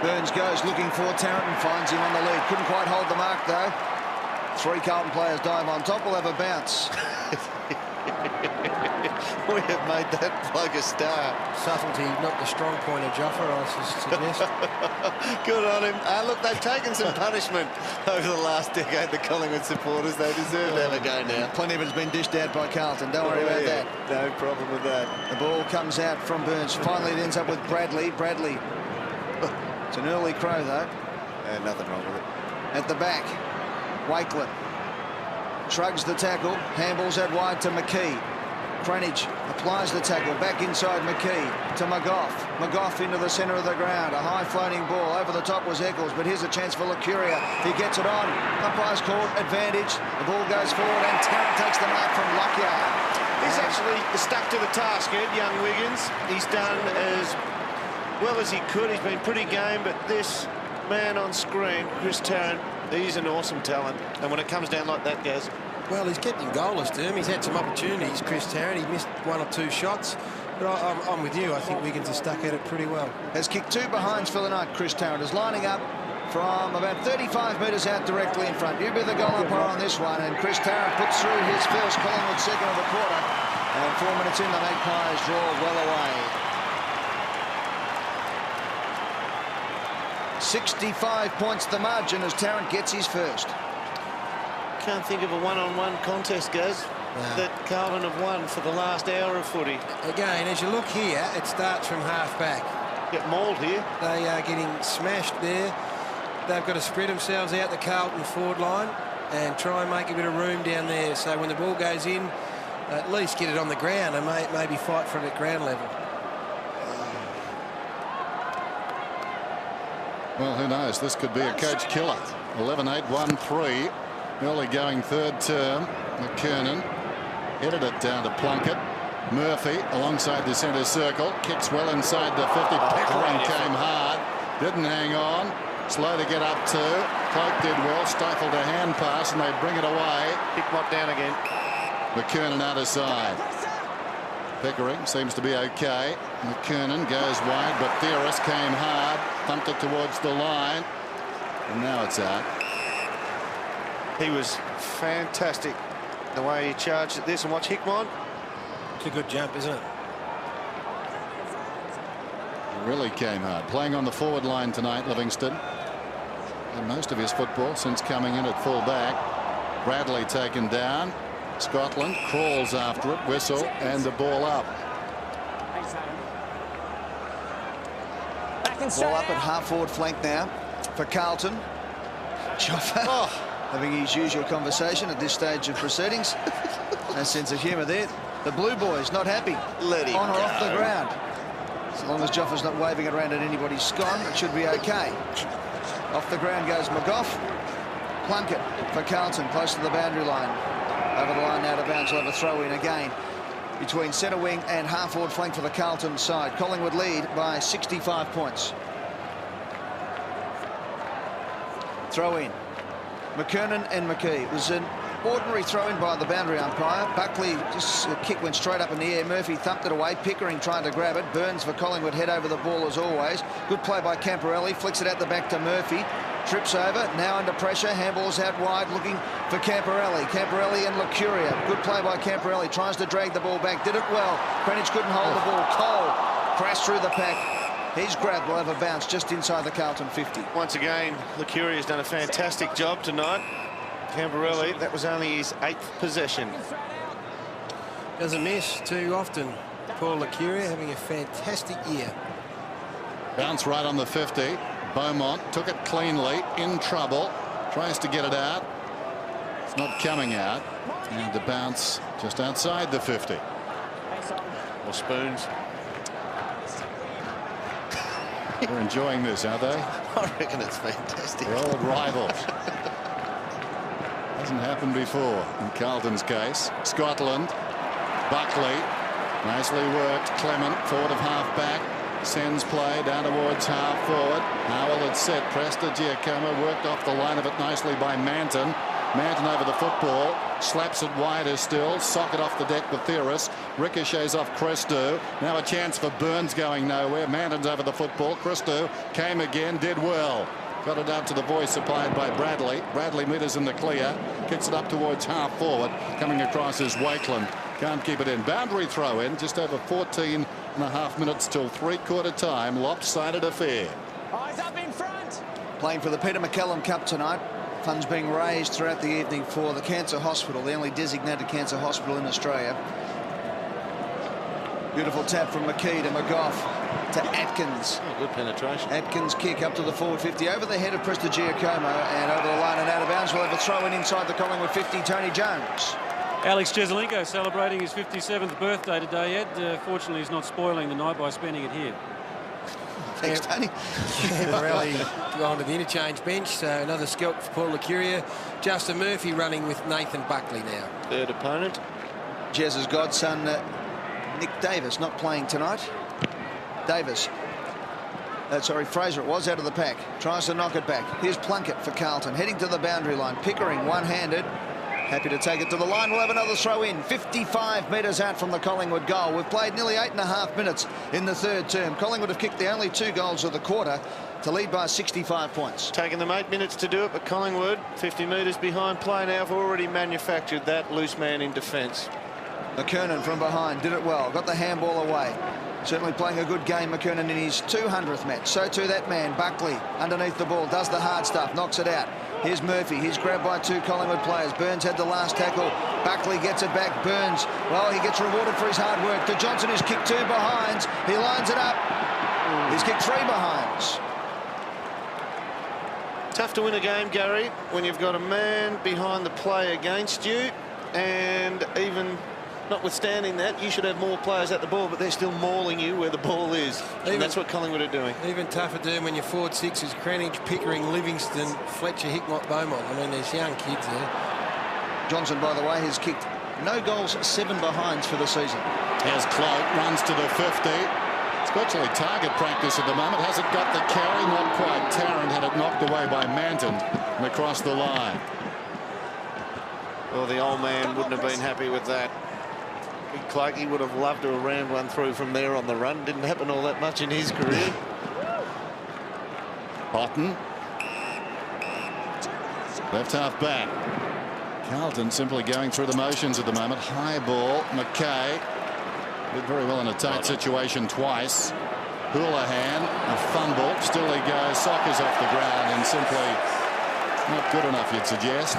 S2: Burns goes looking for Tarrant and finds him on the lead. Couldn't quite hold the mark, though. 3 Carlton players dive on top. We'll have a bounce.
S6: We have made that plug a star.
S7: Subtlety, not the strong point of Joffa, I suggest.
S6: Good on him. Look, they've taken some punishment over the last decade, the Collingwood supporters. They deserve to have a go now.
S2: Plenty of it's been dished out by Carlton. Don't worry about that.
S6: No problem with that.
S2: The ball comes out from Burns. Finally, it ends up with Bradley. Bradley. It's an early crow, though.
S6: Nothing wrong with it.
S2: At the back, Wakelet shrugs the tackle. Handballs out wide to McKee. Cranage applies the tackle back inside McKee to McGough. McGough into the centre of the ground. A high floating ball. Over the top was Eccles, but here's a chance for Licuria. He gets it on. Umpire's called advantage. The ball goes forward and Tarrant takes the mark from Lockyer.
S6: He's actually stuck to the task, Ed, young Wiggins. He's done as well as he could. He's been pretty game, but this man on screen, Chris Tarrant, he's an awesome talent. And when it comes down like that, Gaz.
S7: Well, he's kept him goalless, Derm. He's had some opportunities, Chris Tarrant. He missed 1 or 2 shots. But I'm with you. I think Wiggins has stuck at it pretty well.
S2: Has kicked 2 behinds for the night. Chris Tarrant is lining up from about 35 metres out directly in front. You be the goal umpire on this one. And Chris Tarrant puts through his first Collingwood second of the quarter. And 4 minutes in, the Magpies draw well away. 65 points the margin as Tarrant gets his first.
S6: Can't think of a one-on-one contest, Gaz, that Carlton have won for the last hour of footy.
S7: Again, as you look here, it starts from half-back.
S6: Get mauled here.
S7: They are getting smashed there. They've got to spread themselves out the Carlton forward line and try and make a bit of room down there. So when the ball goes in, at least get it on the ground and maybe fight for it at ground level.
S5: Well, who knows? This could be a coach killer. 11-8-1-3. Early going 3rd term. McKernan headed it down to Plunkett. Murphy alongside the centre circle. Kicks well inside the 50. Pickering came hard. Didn't hang on. Slow to get up to. Cloak did well. Stifled a hand pass and they bring it away.
S6: Pickmott down again.
S5: McKernan out of side. Pickering seems to be okay. McKernan goes wide, but Theoris came hard. Thumped it towards the line. And now it's out.
S6: He was fantastic the way he charged at this. And watch Hickmott.
S7: It's a good jump, isn't it?
S5: He really came hard. Playing on the forward line tonight, Livingston. And most of his football since coming in at full back. Bradley taken down. Scotland crawls after it. Whistle and the ball up.
S2: Ball up at half-forward flank now for Carlton. Joffa having his usual conversation at this stage of proceedings. No sense of humour there. The Blue Boys not happy.
S6: Let him
S2: on or
S6: go.
S2: off the ground. As long as Joffa's not waving it around at anybody's scone, it should be okay. Off the ground goes McGough. Plunkett for Carlton, close to the boundary line. Over the line now to bounce. We'll have a throw in again between centre wing and half-forward flank for the Carlton side. Collingwood lead by 65 points. Throw in. McKernan and McKee. It was an ordinary throw-in by the boundary umpire. Buckley, just a kick went straight up in the air. Murphy thumped it away. Pickering trying to grab it. Burns for Collingwood head over the ball as always. Good play by Camporelli. Flicks it out the back to Murphy. Trips over. Now under pressure. Handball's out wide looking for Camporelli. Camporelli and Lucuria. Good play by Camporelli. Tries to drag the ball back. Did it well. Greenwich couldn't hold the ball. Cole crashed through the pack. He's grabbed. Will have a bounce just inside the Carlton 50.
S6: Once again, Lucuria's done a fantastic job tonight. Camporelli, that was only his 8th possession.
S7: Doesn't miss too often. Paul Lucuria having a fantastic year.
S5: Bounce right on the 50. Beaumont took it cleanly, in trouble, tries to get it out. It's not coming out. And the bounce just outside the 50.
S6: Or Spoons.
S5: They're enjoying this, are they?
S6: I reckon it's fantastic.
S5: The old rivals. Hasn't happened before in Carlton's case. Scotland. Buckley. Nicely worked. Clement, forward of half back. Sends play down towards half forward. Howell had set. Prestigiacomo worked off the line of it nicely by Manton. Manton over the football. Slaps it wider still. Socket off the deck with Theoris. Ricochets off Christou. Now a chance for Burns going nowhere. Manton's over the football. Christou came again. Did well. Got it out to the voice supplied by Bradley. Bradley meters in the clear. Kicks it up towards half forward. Coming across is Wakeland. Can't keep it in. Boundary throw in. Just over 14.5 minutes till three-quarter time. Lopsided affair.
S1: Eyes up in front.
S2: Playing for the Peter McCallum Cup tonight. Funds being raised throughout the evening for the Cancer Hospital, the only designated cancer hospital in Australia. Beautiful tap from McKee to McGough to Atkins.
S6: Oh, good penetration.
S2: Atkins kick up to the forward 50 over the head of Prestigiacomo and over the line and out of bounds. We'll have a throw in inside the Collingwood 50. Tony Jones.
S3: Alex Jesaulenko celebrating his 57th birthday today, Ed. Fortunately, he's not spoiling the night by spending it here.
S2: Thanks, Tony.
S7: Morelli on to the interchange bench, so another scalp for Paul Lucuria. Justin Murphy running with Nathan Buckley now.
S6: Third opponent.
S2: Jez's godson, Nick Davis, not playing tonight. Davis. Fraser it was out of the pack. Tries to knock it back. Here's Plunkett for Carlton, heading to the boundary line. Pickering one-handed. Happy to take it to the line. We'll have another throw in. 55 metres out from the Collingwood goal. We've played nearly 8.5 minutes in the third term. Collingwood have kicked the only 2 goals of the quarter to lead by 65 points.
S6: Taking them 8 minutes to do it, but Collingwood 50 metres behind play now have already manufactured that loose man in defence.
S2: McKernan from behind did it well. Got the handball away. Certainly playing a good game, McKernan, in his 200th match. So too that man, Buckley, underneath the ball, does the hard stuff, knocks it out. Here's Murphy. He's grabbed by 2 Collingwood players. Burns had the last tackle. Buckley gets it back. Burns, well, he gets rewarded for his hard work. To Johnson, who's kicked 2 behinds. He lines it up. He's kicked 3 behinds.
S6: Tough to win a game, Gary, when you've got a man behind the play against you, and even notwithstanding that, you should have more players at the ball, but they're still mauling you where the ball is. And that's what Collingwood are doing.
S7: Even tougher doing when your forward 6 is Greenwich, Pickering, Livingston, Fletcher, Hickmott, Beaumont. I mean, there's young kids there.
S2: Johnson, by the way, has kicked no goals, 7 behinds for the season.
S5: Here's Cloak, runs to the 50. It's virtually target practice at the moment. Hasn't got the carry, not quite. Tarrant had it knocked away by Manton and across the line.
S6: Well, the old man wouldn't have been happy with that. Big Clarkey would have loved to have rammed one through from there on the run. Didn't happen all that much in his career.
S5: Houghton. Left half back. Carlton simply going through the motions at the moment. High ball. McKay did very well in a tight situation twice. Houlihan, a fumble. Still he goes. Soccer's off the ground and simply not good enough, you'd suggest.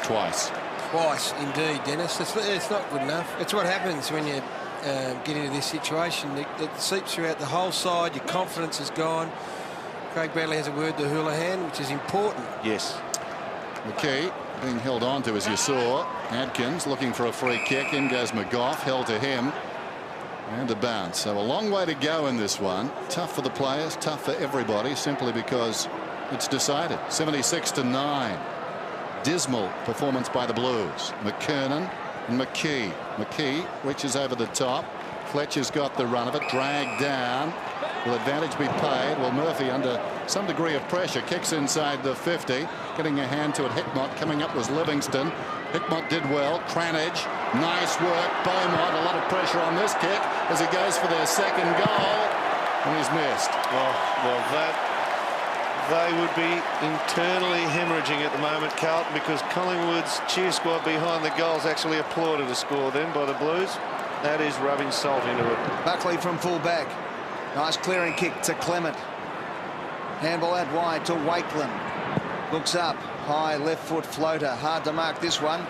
S5: Twice.
S7: Twice, indeed, Dennis. It's not good enough. It's what happens when you get into this situation. It seeps throughout the whole side. Your confidence is gone. Craig Bradley has a word to Houlihan, which is important.
S6: Yes.
S5: McKee being held on to, as you saw. Adkins looking for a free kick. In goes McGough, held to him. And a bounce. So a long way to go in this one. Tough for the players, tough for everybody, simply because it's decided. 76-9. Dismal performance by the Blues. McKernan and McKee. McKee reaches over the top. Fletcher's got the run of it. Dragged down. Will advantage be paid? Well, Murphy, under some degree of pressure, kicks inside the 50, getting a hand to it. Hickmott coming up was Livingston. Hickmott did well. Cranage, nice work. Beaumont, a lot of pressure on this kick as he goes for their second goal, and he's missed.
S6: Well, they would be internally hemorrhaging at the moment, Carlton, because Collingwood's cheer squad behind the goals actually applauded a score then by the Blues. That is rubbing salt into it.
S2: Buckley from full back. Nice clearing kick to Clement. Handball out wide to Wakeland. Looks up. High left foot floater. Hard to mark this one.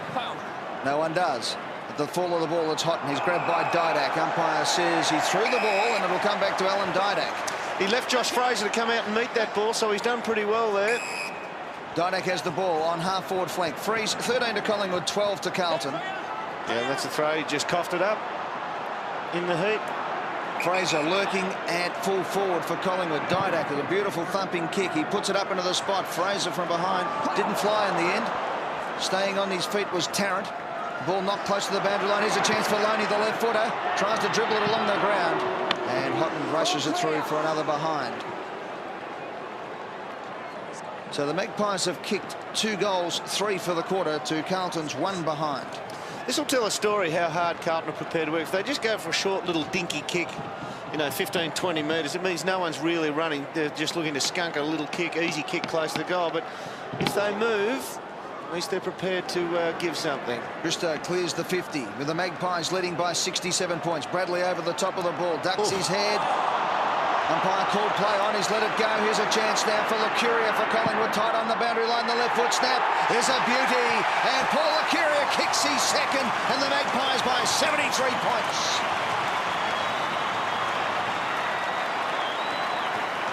S2: No one does. At the fall of the ball, it's Houghton. He's grabbed by Didak. Umpire says he threw the ball and it'll come back to Alan Didak.
S6: He left Josh Fraser to come out and meet that ball, so he's done pretty well there.
S2: Didak has the ball on half forward flank. Freeze 13 to Collingwood, 12 to Carlton.
S6: Yeah, that's a throw. He just coughed it up in the heat.
S2: Fraser lurking at full forward for Collingwood. Didak with a beautiful thumping kick. He puts it up into the spot. Fraser from behind. Didn't fly in the end. Staying on his feet was Tarrant. Ball knocked close to the boundary line. Here's a chance for Loney, the left footer. Tries to dribble it along the ground. And Houghton rushes it through for another behind. So the Magpies have kicked 2 goals, 3 for the quarter to Carlton's 1 behind.
S6: This will tell a story how hard Carlton are prepared to work. If they just go for a short little dinky kick, you know, 15, 20 metres, it means no one's really running. They're just looking to skunk a little kick, easy kick close to the goal. But if they move, at least they're prepared to give something.
S2: Bristow clears the 50 with the Magpies leading by 67 points. Bradley over the top of the ball, ducks his head. Umpire called play on, he's let it go. Here's a chance now for Lucuria for Collingwood, tight on the boundary line. The left foot snap is a beauty, and Paul Lucuria kicks his second, and the Magpies by 73 points.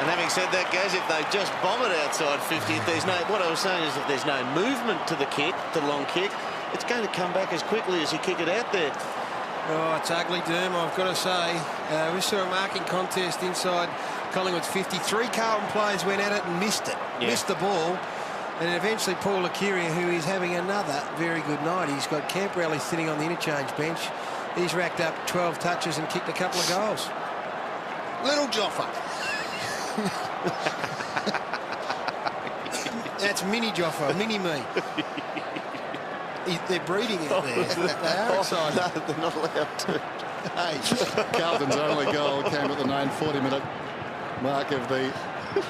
S6: And having said that, guys, if they just bomb it outside 50, if there's no, what I was saying is if there's no movement to the kick, the long kick, it's going to come back as quickly as you kick it out there.
S7: Oh, it's ugly, Derm, I've got to say. We saw a marking contest inside Collingwood's 50. 3 Carlton players went at it and missed it. Yeah. Missed the ball. And eventually Paul Lucuria, who is having another very good night. He's got Camporelli sitting on the interchange bench. He's racked up 12 touches and kicked a couple of goals. Little Joffa. That's mini Joffa, mini me. They're breeding out there. They are excited.
S6: No, they're not allowed to.
S5: Hey. Carlton's only goal came at the 9:40-minute mark of the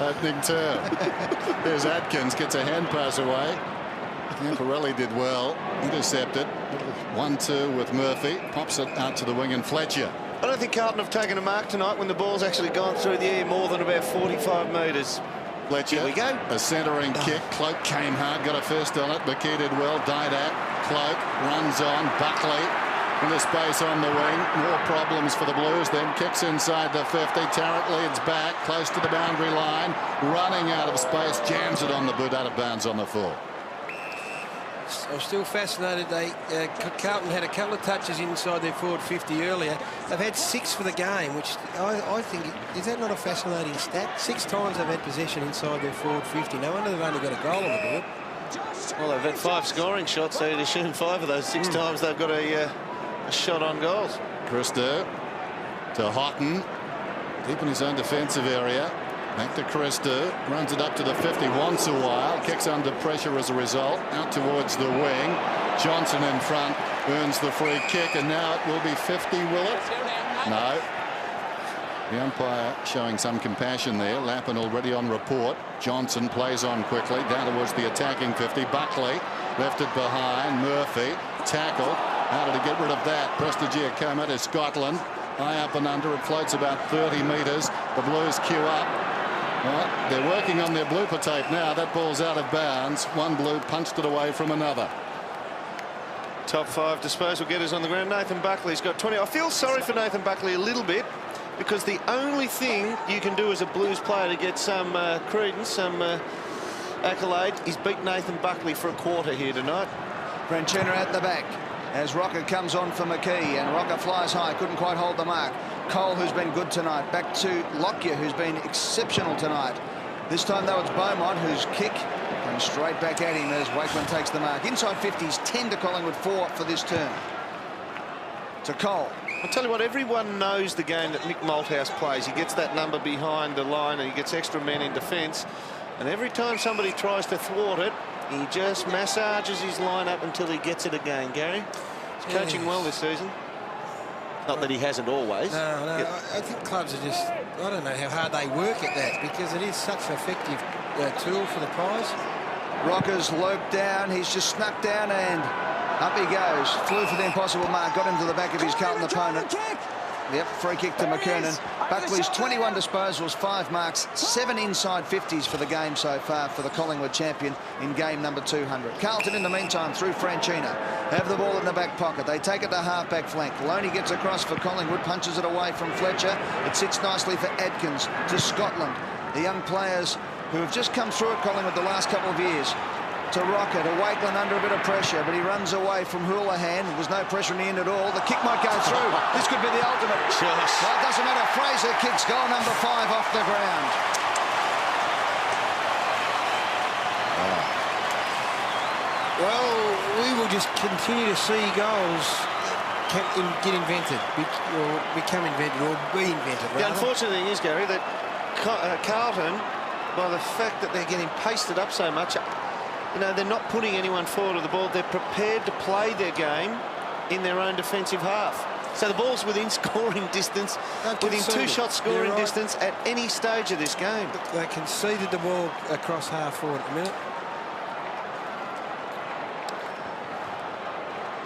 S5: opening term. There's Atkins, gets a hand pass away. Camporelli did well, intercepted. 1-2 with Murphy, pops it out to the wing, and Fletcher.
S6: I don't think Carlton have taken a mark tonight when the ball's actually gone through the air more than about 45 metres.
S5: Fletcher,
S6: here we go.
S5: A centering kick. Cloak came hard, got a first on it. McKee did well. Didak, Cloak runs on. Buckley in the space on the wing. More problems for the Blues. Then kicks inside the 50. Tarrant leads back, close to the boundary line. Running out of space, jams it on the boot, out of bounds on the full.
S7: I'm still fascinated. Carlton had a couple of touches inside their forward 50 earlier. They've had 6 for the game, which I think, is that not a fascinating stat? 6 times they've had possession inside their forward 50. No wonder they've only got a goal on the board.
S6: Well, they've had 5 scoring shots, so you'd assume 5 of those 6 times they've got a shot on goals.
S5: Christo to Houghton, deep in his own defensive area. Back to Christo, runs it up to the 50, wants a while, kicks under pressure as a result, out towards the wing. Johnson in front, earns the free kick, and now it will be 50, will it? No. The umpire showing some compassion there. Lappin already on report. Johnson plays on quickly, down towards the attacking 50. Buckley left it behind. Murphy, tackle. How did he get rid of that? Prestigiacomo to Scotland. High up and under, it floats about 30 metres. The Blues queue up. Well, they're working on their blooper tape now. That ball's out of bounds. One Blue punched it away from another.
S6: Top 5 disposal getters on the ground. Nathan Buckley's got 20. I feel sorry for Nathan Buckley a little bit, because the only thing you can do as a Blues player to get some credence, some accolade, is beat Nathan Buckley for a quarter here tonight.
S2: Franchina at the back as Rocker comes on for McKee, and Rocker flies high, couldn't quite hold the mark. Cole, who's been good tonight, back to Lockyer, who's been exceptional tonight. This time though it's Beaumont, whose kick comes straight back at him as Wakeman takes the mark. Inside 50s, 10 to Collingwood, 4 for this turn. to Cole.
S6: I'll tell you what, everyone knows the game that Mick Malthouse plays. He gets that number behind the line and he gets extra men in defence. And every time somebody tries to thwart it, he just massages his line up until he gets it again, Gary. He's coaching well this season. Not that he hasn't always.
S7: No, I think clubs are just, I don't know how hard they work at that, because it is such an effective tool for the prize.
S2: Rocker's loped down. He's just snuck down and up he goes. Flew for the impossible mark. Got into the back of his Carlton opponent. Yep, free kick to McKernan. Buckley's 21 disposals, 5 marks, 7 inside 50s for the game so far for the Collingwood champion in game number 200. Carlton, in the meantime, through Franchina, have the ball in the back pocket. They take it to half-back flank. Loney gets across for Collingwood, punches it away from Fletcher. It sits nicely for Adkins to Scotland. The young players who have just come through at Collingwood the last couple of years. To Rocker, to Wakeland under a bit of pressure, but he runs away from Houlihan. There's no pressure in the end at all. The kick might go through. This could be the ultimate. Well, it doesn't matter. Fraser kicks goal number 5 off the ground.
S7: Well, we will just continue to see goals get invented, or become invented, or be invented, rather.
S6: The unfortunate thing is, Gary, that Carlton, by the fact that they're getting pasted up so much, you know, they're not putting anyone forward of the ball. They're prepared to play their game in their own defensive half. So the ball's within scoring distance, within 2 shots scoring distance at any stage of this game.
S7: They conceded the ball across half forward at the minute.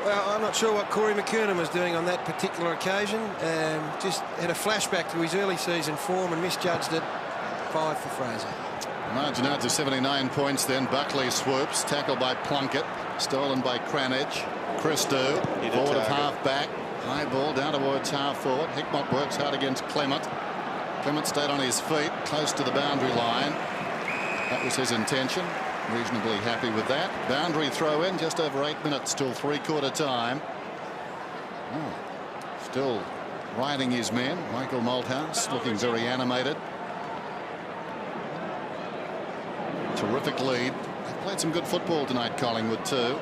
S7: Well, I'm not sure what Corey McKernan was doing on that particular occasion. Just had a flashback to his early season form and misjudged it. 5 for Fraser.
S5: Margin out to 79 points then. Buckley swoops, tackled by Plunkett, stolen by Cranage. Christou, forward of half-back. High ball down towards half-forward. Hickmott works hard against Clement. Clement stayed on his feet, close to the boundary line. That was his intention. Reasonably happy with that. Boundary throw in, just over 8 minutes till 3/4 time. Still riding his men. Michael Malthouse looking very animated. Terrific lead. They've played some good football tonight, Collingwood, too.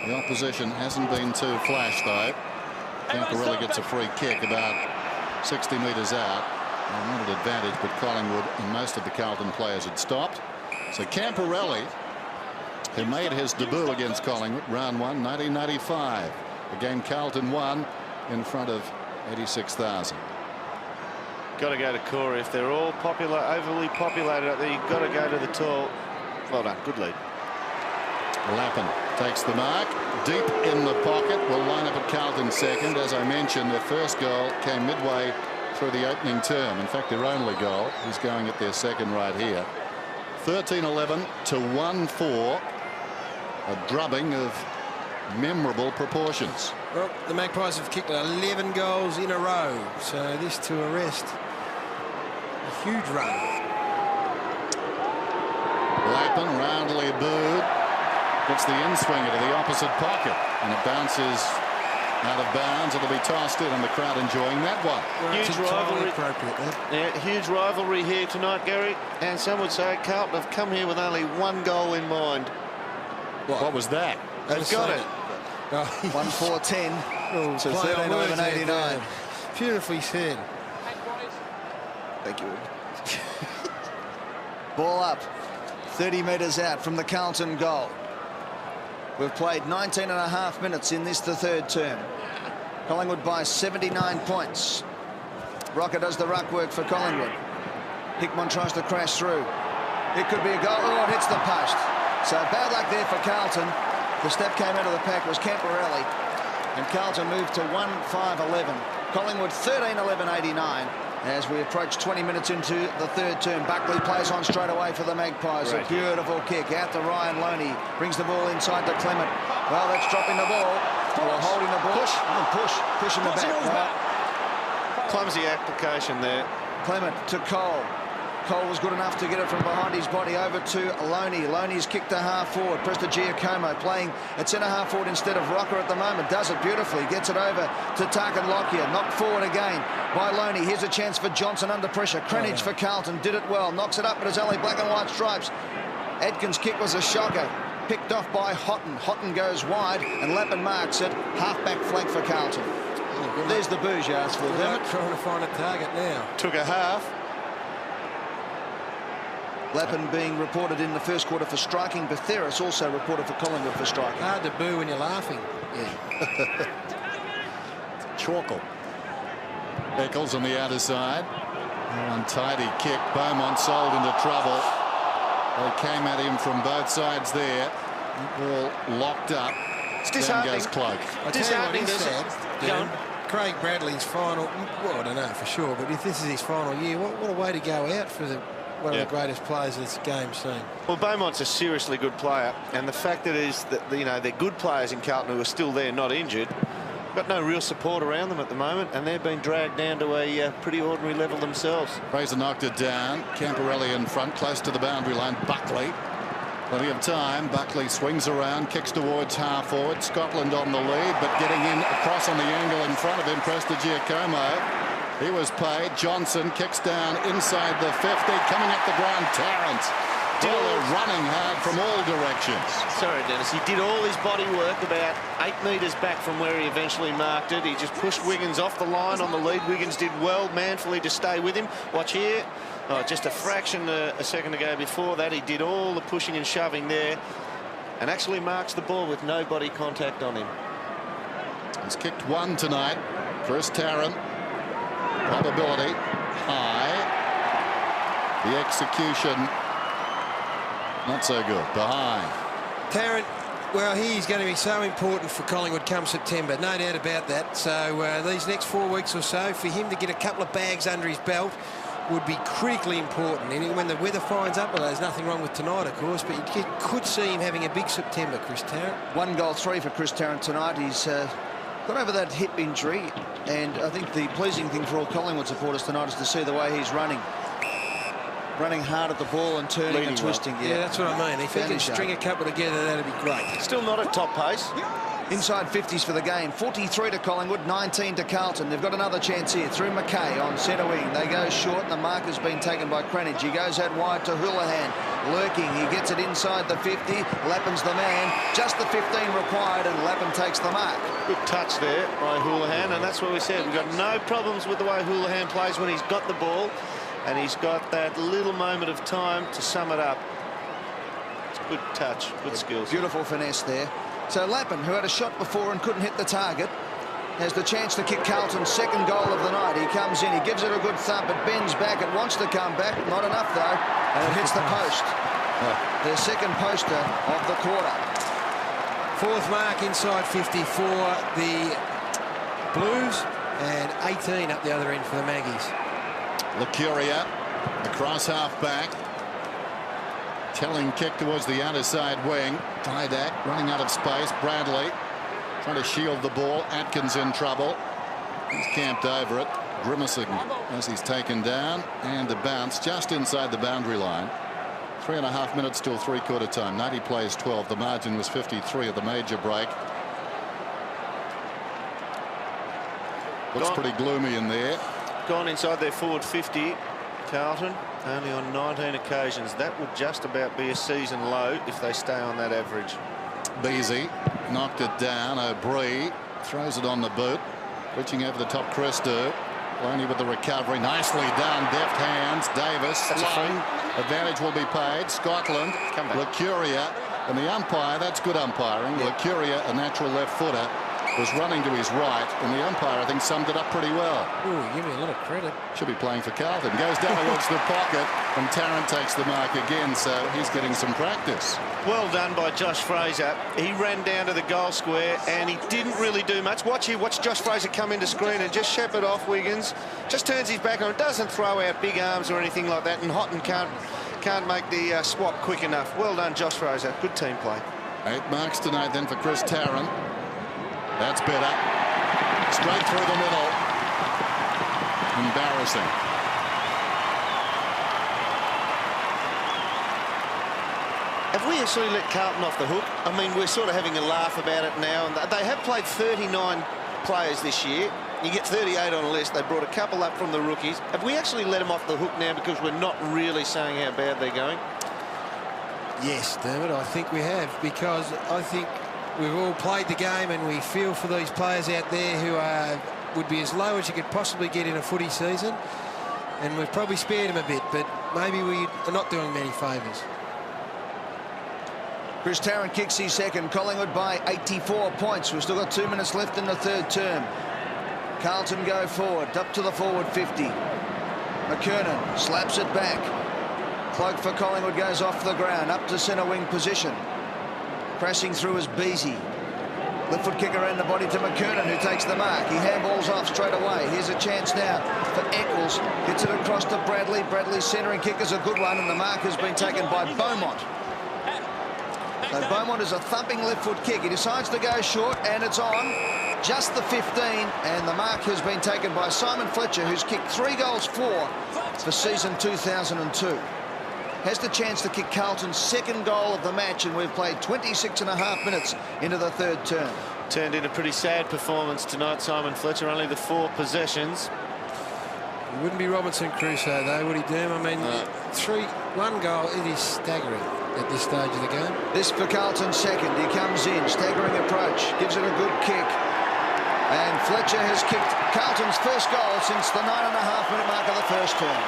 S5: The opposition hasn't been too flash, though. Camporelli gets a free kick about 60 metres out. They wanted advantage, but Collingwood and most of the Carlton players had stopped. So Camporelli, who made his debut against Collingwood, round 1, 1995. A game Carlton won in front of 86,000.
S6: Got to go to Corey. If they're all popular, overly populated up there, you've got to go to the tall. Well done. Good lead.
S5: Lappin takes the mark. Deep in the pocket. Will line up at Carlton second. As I mentioned, their first goal came midway through the opening term. In fact, their only goal. He's going at their second right here. 13-11 to 1-4. A drubbing of memorable proportions.
S7: Well, the Magpies have kicked 11 goals in a row, so this to arrest a huge run.
S5: Lappin roundly booed. Gets the in-swinger to the opposite pocket, and it bounces out of bounds. It'll be tossed in, and the crowd enjoying that one.
S7: Well, huge rivalry.
S6: Yeah, huge rivalry here tonight, Gary. And some would say Carlton have come here with only 1 goal in mind.
S5: What was that?
S6: They've got it.
S2: 1-4-10 to 13-11-89.
S7: Beautifully said.
S2: Thank you. Ball up. 30 metres out from the Carlton goal. We've played 19.5 minutes in this, the third term. Collingwood by 79 points. Rocker does the ruck work for Collingwood. Hickmott tries to crash through. It could be a goal. Oh, it hits the post. So bad luck there for Carlton. The step came out of the pack was Camporelli. And Carlton moved to 1-5-11. Collingwood 13-11-89. As we approach 20 minutes into the third term. Buckley plays on straight away for the Magpies. Great. A beautiful kick out to Ryan Loney. Brings the ball inside to Clement. Well, that's dropping the ball. Or holding the ball. Push in the back.
S6: Clumsy application there.
S2: Clement to Cole. Cole was good enough to get it from behind his body over to Loney. Loney's kicked to half forward. Prestigiacomo playing at centre half forward instead of Rocker at the moment. Does it beautifully. Gets it over to Tarkin Lockyer. Knocked forward again by Loney. Here's a chance for Johnson under pressure. Cranage for Carlton. Did it well. Knocks it up, but it's only black and white stripes. Adkins' kick was a shocker. picked off by Houghton. Houghton goes wide, and Lappin marks it. Half-back flank for Carlton. There's the booze you asked for, Dermot.
S7: Trying to find a target now.
S6: Took a half.
S2: Lappin being reported in the first quarter for striking. Betheris also reported for Collingwood for striking.
S7: Hard to boo when you're laughing.
S2: Yeah.
S5: Chalkle. Eccles on the outer side. Untidy kick. Beaumont sold into trouble. They came at him from both sides there. All locked up.
S6: It's
S5: Down
S6: disheartening.
S5: goes Cloak.
S7: I tell you what he said, Dan, Craig Bradley's final, well, I don't know for sure, but if this is his final year, what a way to go out for one of the greatest players this game's seen.
S6: Well, Beaumont's a seriously good player, and the fact that is that, you know, they're good players in Carlton who are still there, not injured. Got no real support around them at the moment, and they've been dragged down to a pretty ordinary level themselves.
S5: Fraser knocked it down. Camporelli in front, close to the boundary line. Buckley. Plenty of time. Buckley swings around, kicks towards half forward. Scotland on the lead, but getting in across on the angle in front of him, Prestigiacomo. He was paid. Johnson kicks down inside the 50, coming up the ground. Tarrant. They're running hard from all directions.
S6: Sorry, Dennis. He did all his body work about 8 metres back from where he eventually marked it. He just pushed Wiggins off the line on the lead. Wiggins did well manfully to stay with him. Watch here. Oh, just a fraction a second ago before that. He did all the pushing and shoving there and actually marks the ball with no body contact on him.
S5: He's kicked one tonight. Chris Tarrant. Probability high. The execution not so good. Behind.
S7: Tarrant, well, he's going to be so important for Collingwood come September, no doubt about that. So these next 4 weeks or so, for him to get a couple of bags under his belt would be critically important. And when the weather finds up, well, there's nothing wrong with tonight, of course, but you could see him having a big September, Chris Tarrant.
S2: 1 goal 3 for Chris Tarrant tonight. He's got over that hip injury, and I think the pleasing thing for all Collingwood supporters tonight is to see the way he's running hard at the ball and turning and twisting.
S7: Well. Yeah, that's what I mean. If he can string a couple together, that'd be great.
S6: Still not at top pace.
S2: Inside 50s for the game. 43 to Collingwood, 19 to Carlton. They've got another chance here through McKay on centre wing. They go short, and the mark has been taken by Cranage. He goes out wide to Houlihan. Lurking, he gets it inside the 50. Lappin's the man. Just the 15 required, and Lappin takes the mark.
S6: Good touch there by Houlihan, and that's what we said. We've got no problems with the way Houlihan plays when he's got the ball, and he's got that little moment of time to sum it up. It's a good touch, good skills.
S2: Beautiful finesse there. So Lappin, who had a shot before and couldn't hit the target, has the chance to kick Carlton's second goal of the night. He comes in, he gives it a good thump, it bends back, it wants to come back, not enough though, and it hits the post. Their second poster of the quarter.
S7: 4th mark inside 50 for the Blues, and 18 up the other end for the Maggies.
S5: Lucuria, across half back. Telling kick towards the outer side wing. Didak running out of space. Bradley trying to shield the ball. Atkins in trouble. He's camped over it, grimacing as he's taken down, and a bounce just inside the boundary line. 3.5 minutes till 3/4 time. 90 plays 12. The margin was 53 at the major break. Looks pretty gloomy in there.
S6: Gone inside their forward 50, Carlton, only on 19 occasions. That would just about be a season low if they stay on that average.
S5: Beasy knocked it down. O'Brien throws it on the boot. Reaching over the top, Christo. Loney with the recovery. Nicely done. Deft hands. Davis. Long. Advantage will be paid. Scotland. Lucuria. And the umpire, that's good umpiring. Lucuria, a natural left footer, was running to his right, and the umpire, I think, summed it up pretty well.
S7: Ooh, give me a little credit.
S5: Should be playing for Carlton. Goes down towards the pocket, and Tarrant takes the mark again, so he's getting some practice.
S6: Well done by Josh Fraser. He ran down to the goal square, and he didn't really do much. Watch here, watch Josh Fraser come into screen and just shepherd off Wiggins. Just turns his back on it, doesn't throw out big arms or anything like that, and Houghton can't make the swap quick enough. Well done, Josh Fraser. Good team play.
S5: 8 marks tonight then for Chris Tarrant. That's better. Straight through the middle. Embarrassing.
S6: Have we actually let Carlton off the hook? I mean, we're sort of having a laugh about it now. And they have played 39 players this year. You get 38 on a list. They brought a couple up from the rookies. Have we actually let them off the hook now because we're not really saying how bad they're going?
S7: Yes, Dermot, I think we have, because I think we've all played the game and we feel for these players out there who would be as low as you could possibly get in a footy season, and we've probably spared them a bit, but maybe we are not doing many favours.
S2: Chris Tarrant kicks his second. Collingwood by 84 points. We've still got 2 minutes left in the third term. Carlton go forward, up to the forward 50. McKernan slaps it back. Cloak for Collingwood goes off the ground, up to centre wing position. Crashing through is Beasy. Left foot kick around the body to McKernan, who takes the mark. He handballs off straight away. Here's a chance now for Eccles. Gets it across to Bradley. Bradley's centering kick is a good one, and the mark has been taken by Beaumont. So Beaumont is a thumping left foot kick. He decides to go short, and it's on just the 15, and the mark has been taken by Simon Fletcher, who's kicked 3 goals for season 2002. Has the chance to kick Carlton's second goal of the match, and we've played 26.5 minutes into the third term.
S6: Turned in a pretty sad performance tonight, Simon Fletcher, only the 4 possessions.
S7: It wouldn't be Robinson Crusoe, though, would he, Derm? I mean, 1 goal, it is staggering at this stage of the game.
S2: This for Carlton's second. He comes in, staggering approach, gives it a good kick. And Fletcher has kicked Carlton's first goal since the 9.5-minute mark of the first term.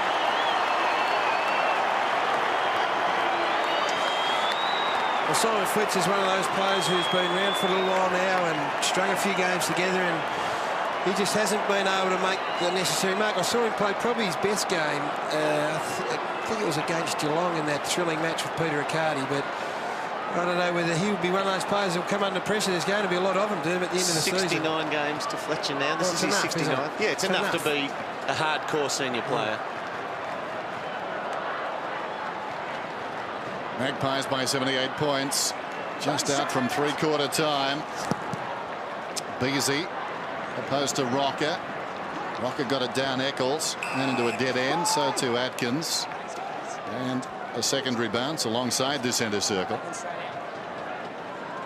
S7: Well, Simon Fletcher's one of those players who's been around for a little while now and strung a few games together, and he just hasn't been able to make the necessary mark. I saw him play probably his best game. I think it was against Geelong in that thrilling match with Peter Riccardi, but I don't know whether he would be one of those players who will come under pressure. There's going to be a lot of them, Derm, at the end of the
S6: 69
S7: season.
S6: 69 games to Fletcher now. This is his 69th. Yeah, it's enough to be a hardcore senior player.
S5: Magpies by 78 points. Just out from three-quarter time. Beasy opposed to Rocker. Rocker got it down Eccles and into a dead end. So too Atkins. And a secondary bounce alongside this centre circle.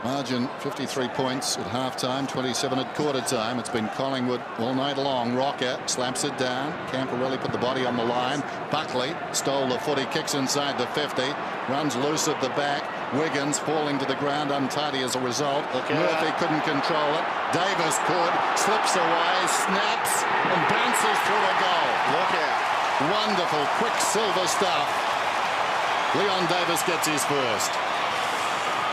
S5: Margin 53 points at half-time, 27 at quarter-time. It's been Collingwood all night long. Rocker slaps it down. Camporelli put the body on the line. Buckley stole the footy, kicks inside the 50, runs loose at the back. Wiggins falling to the ground untidy as a result. Murphy couldn't control it. Davis could, slips away, snaps, and bounces through a goal.
S6: Look out.
S5: Wonderful, quicksilver stuff. Leon Davis gets his first.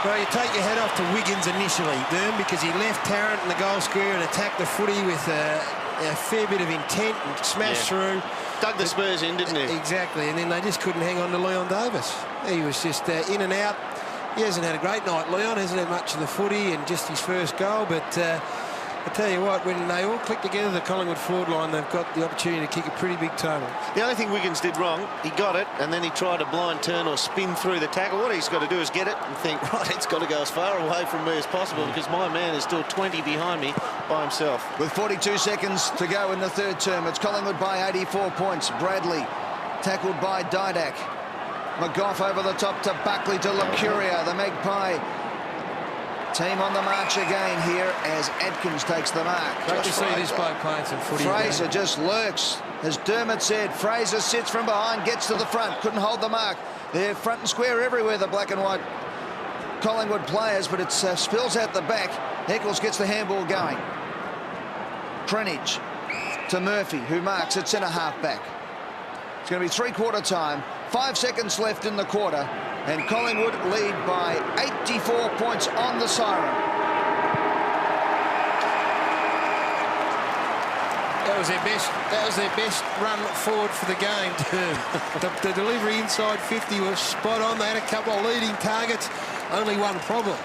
S7: Well, you take your head off to Wiggins initially, Derm, because he left Tarrant in the goal square and attacked the footy with a fair bit of intent and smashed through.
S6: Dug the Spurs in, didn't he?
S7: Exactly, and then they just couldn't hang on to Leon Davis. He was just in and out. He hasn't had a great night, Leon. Hasn't had much of the footy and just his first goal, but I tell you what, when they all click together, the Collingwood forward line, they've got the opportunity to kick a pretty big total.
S6: The only thing Wiggins did wrong, he got it, and then he tried a blind turn or spin through the tackle. What he's got to do is get it and think, right, it's got to go as far away from me as possible because my man is still 20 behind me by himself.
S2: With 42 seconds to go in the third term, it's Collingwood by 84 points. Bradley tackled by Didak. McGough over the top to Buckley to Lucuria. The Magpie team on the march again here as Atkins takes the mark.
S7: Great to see this bloke playing some footy.
S2: Fraser just lurks. As Dermot said, Fraser sits from behind, gets to the front, couldn't hold the mark. They're front and square everywhere, the black and white Collingwood players, but it spills out the back. Eccles gets the handball going. Crenage to Murphy, who marks at centre half back. It's going to be three-quarter time. 5 seconds left in the quarter, and Collingwood lead by 84 points on the siren.
S7: That was their best run forward for the game, too. the delivery inside 50 was spot on. They had a couple of leading targets. Only one problem.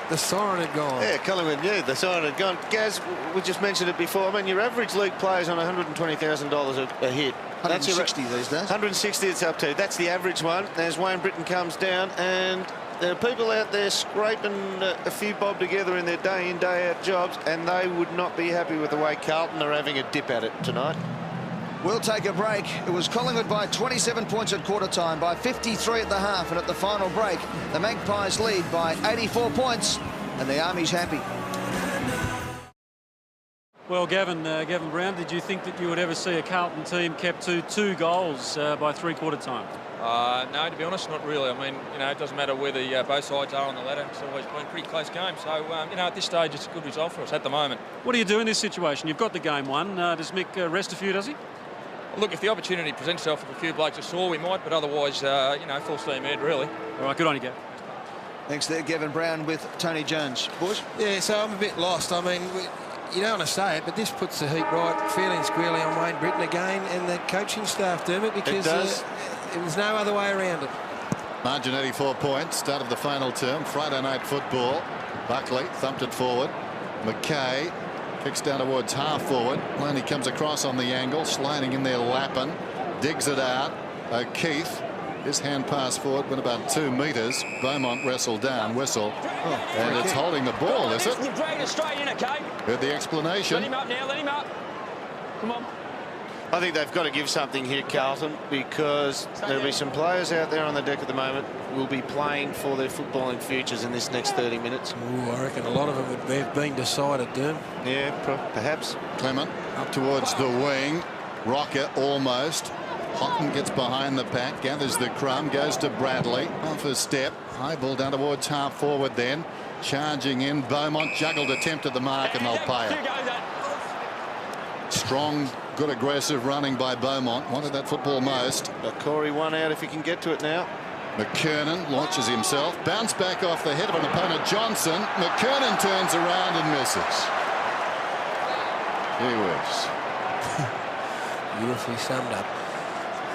S7: The siren had gone.
S6: Yeah, Collingwood, the siren had gone. Gaz, we just mentioned it before. I mean, your average league player's on $120,000 a hit.
S2: 160 these days.
S6: 160 it's up to. That's the average one. As Wayne Britton comes down, and there are people out there scraping a few bob together in their day in, day out jobs, and they would not be happy with the way Carlton are having a dip at it tonight.
S2: We'll take a break. It was Collingwood by 27 points at quarter time, by 53 at the half, and at the final break, the Magpies lead by 84 points, and the Army's happy.
S3: Well, Gavin Brown, did you think that you would ever see a Carlton team kept to 2 goals by three-quarter time?
S9: No, to be honest, not really. I mean, it doesn't matter where both sides are on the ladder. It's always been a pretty close game. So, at this stage, it's a good result for us at the moment.
S3: What do you do in this situation? You've got the game won. Does Mick rest a few, does he?
S9: Look, if the opportunity presents itself with a few blokes are sore, we might, but otherwise, full steam ahead, really.
S3: All right, good on you, Gav.
S2: Thanks there, Gavin Brown with Tony Jones. Boys?
S7: Yeah, so I'm a bit lost. I mean, you don't want to say it, but this puts the heat right fairly and squarely on Wayne Britton again and the coaching staff, Dermot, because there's no other way around it.
S5: Margin 84 points, start of the final term. Friday night football. Buckley thumped it forward. McKay kicks down towards half forward. Loney comes across on the angle, sliding in there, Lappin digs it out. O'Keefe, his hand pass forward went about 2 metres. Beaumont wrestled down, whistle, and it's holding the ball, is it?
S10: You're dragging it straight in, okay?
S5: Heard the explanation.
S10: Let him up now, let him up. Come on.
S6: I think they've got to give something here, Carlton, because there'll be some players out there on the deck at the moment who will be playing for their footballing futures in this next 30 minutes.
S7: Ooh, I reckon a lot of them have been decided, Derm.
S6: Yeah, perhaps.
S5: Clement up towards the wing. Rocker almost. Houghton gets behind the pack, gathers the crumb, goes to Bradley. Off a step. High ball down towards half forward then. Charging in. Beaumont juggled attempt at the mark and they'll pay it. Strong, good aggressive running by Beaumont. Wanted that football most.
S6: But Corey one out if he can get to it now.
S5: McKernan launches himself. Bounce back off the head of an opponent, Johnson. McKernan turns around and misses. He whiffs.
S7: Beautifully summed up.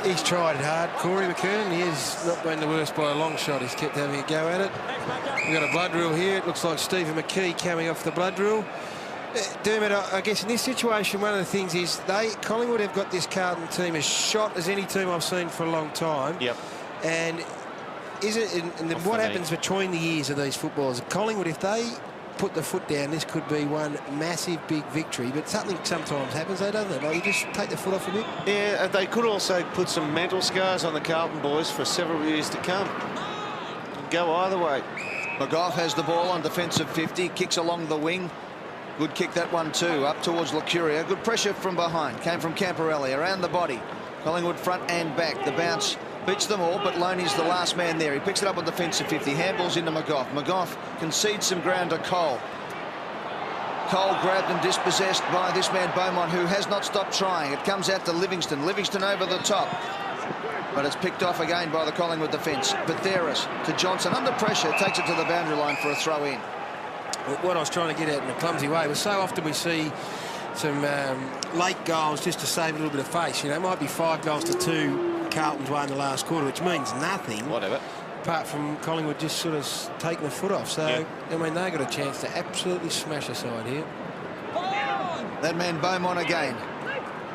S7: He's tried it hard, Corey McKernan. He has not been the worst by a long shot. He's kept having a go at it. We've got a blood rule here. It looks like Stephen McKee coming off the blood rule. Dermot, I guess in this situation, one of the things is Collingwood have got this Carlton team as shot as any team I've seen for a long time.
S6: Yep.
S7: And what happens between the ears of these footballers? Collingwood, if they put the foot down, this could be one massive big victory, but something sometimes happens, though, doesn't it? Like you just take the foot off a bit.
S6: Yeah, they could also put some mental scars on the Carlton boys for several years to come. Go either way.
S2: McGough has the ball on defensive 50, kicks along the wing. Good kick that one too, up towards Lucuria. Good pressure from behind, came from Camporelli, around the body. Collingwood front and back. The bounce beats them all, but Loney's the last man there. He picks it up on defensive 50, handballs into McGough. McGough concedes some ground to Cole. Cole grabbed and dispossessed by this man Beaumont, who has not stopped trying. It comes out to Livingston. Livingston over the top. But it's picked off again by the Collingwood defence. Batheris to Johnson under pressure, takes it to the boundary line for a throw in.
S7: What I was trying to get at in a clumsy way was so often we see some late goals just to save a little bit of face. It might be 5 goals to 2 Carlton's won in the last quarter, which means nothing.
S6: Whatever.
S7: Apart from Collingwood just sort of taking the foot off. So, yeah. I mean, they got a chance to absolutely smash a side here.
S2: That man Beaumont again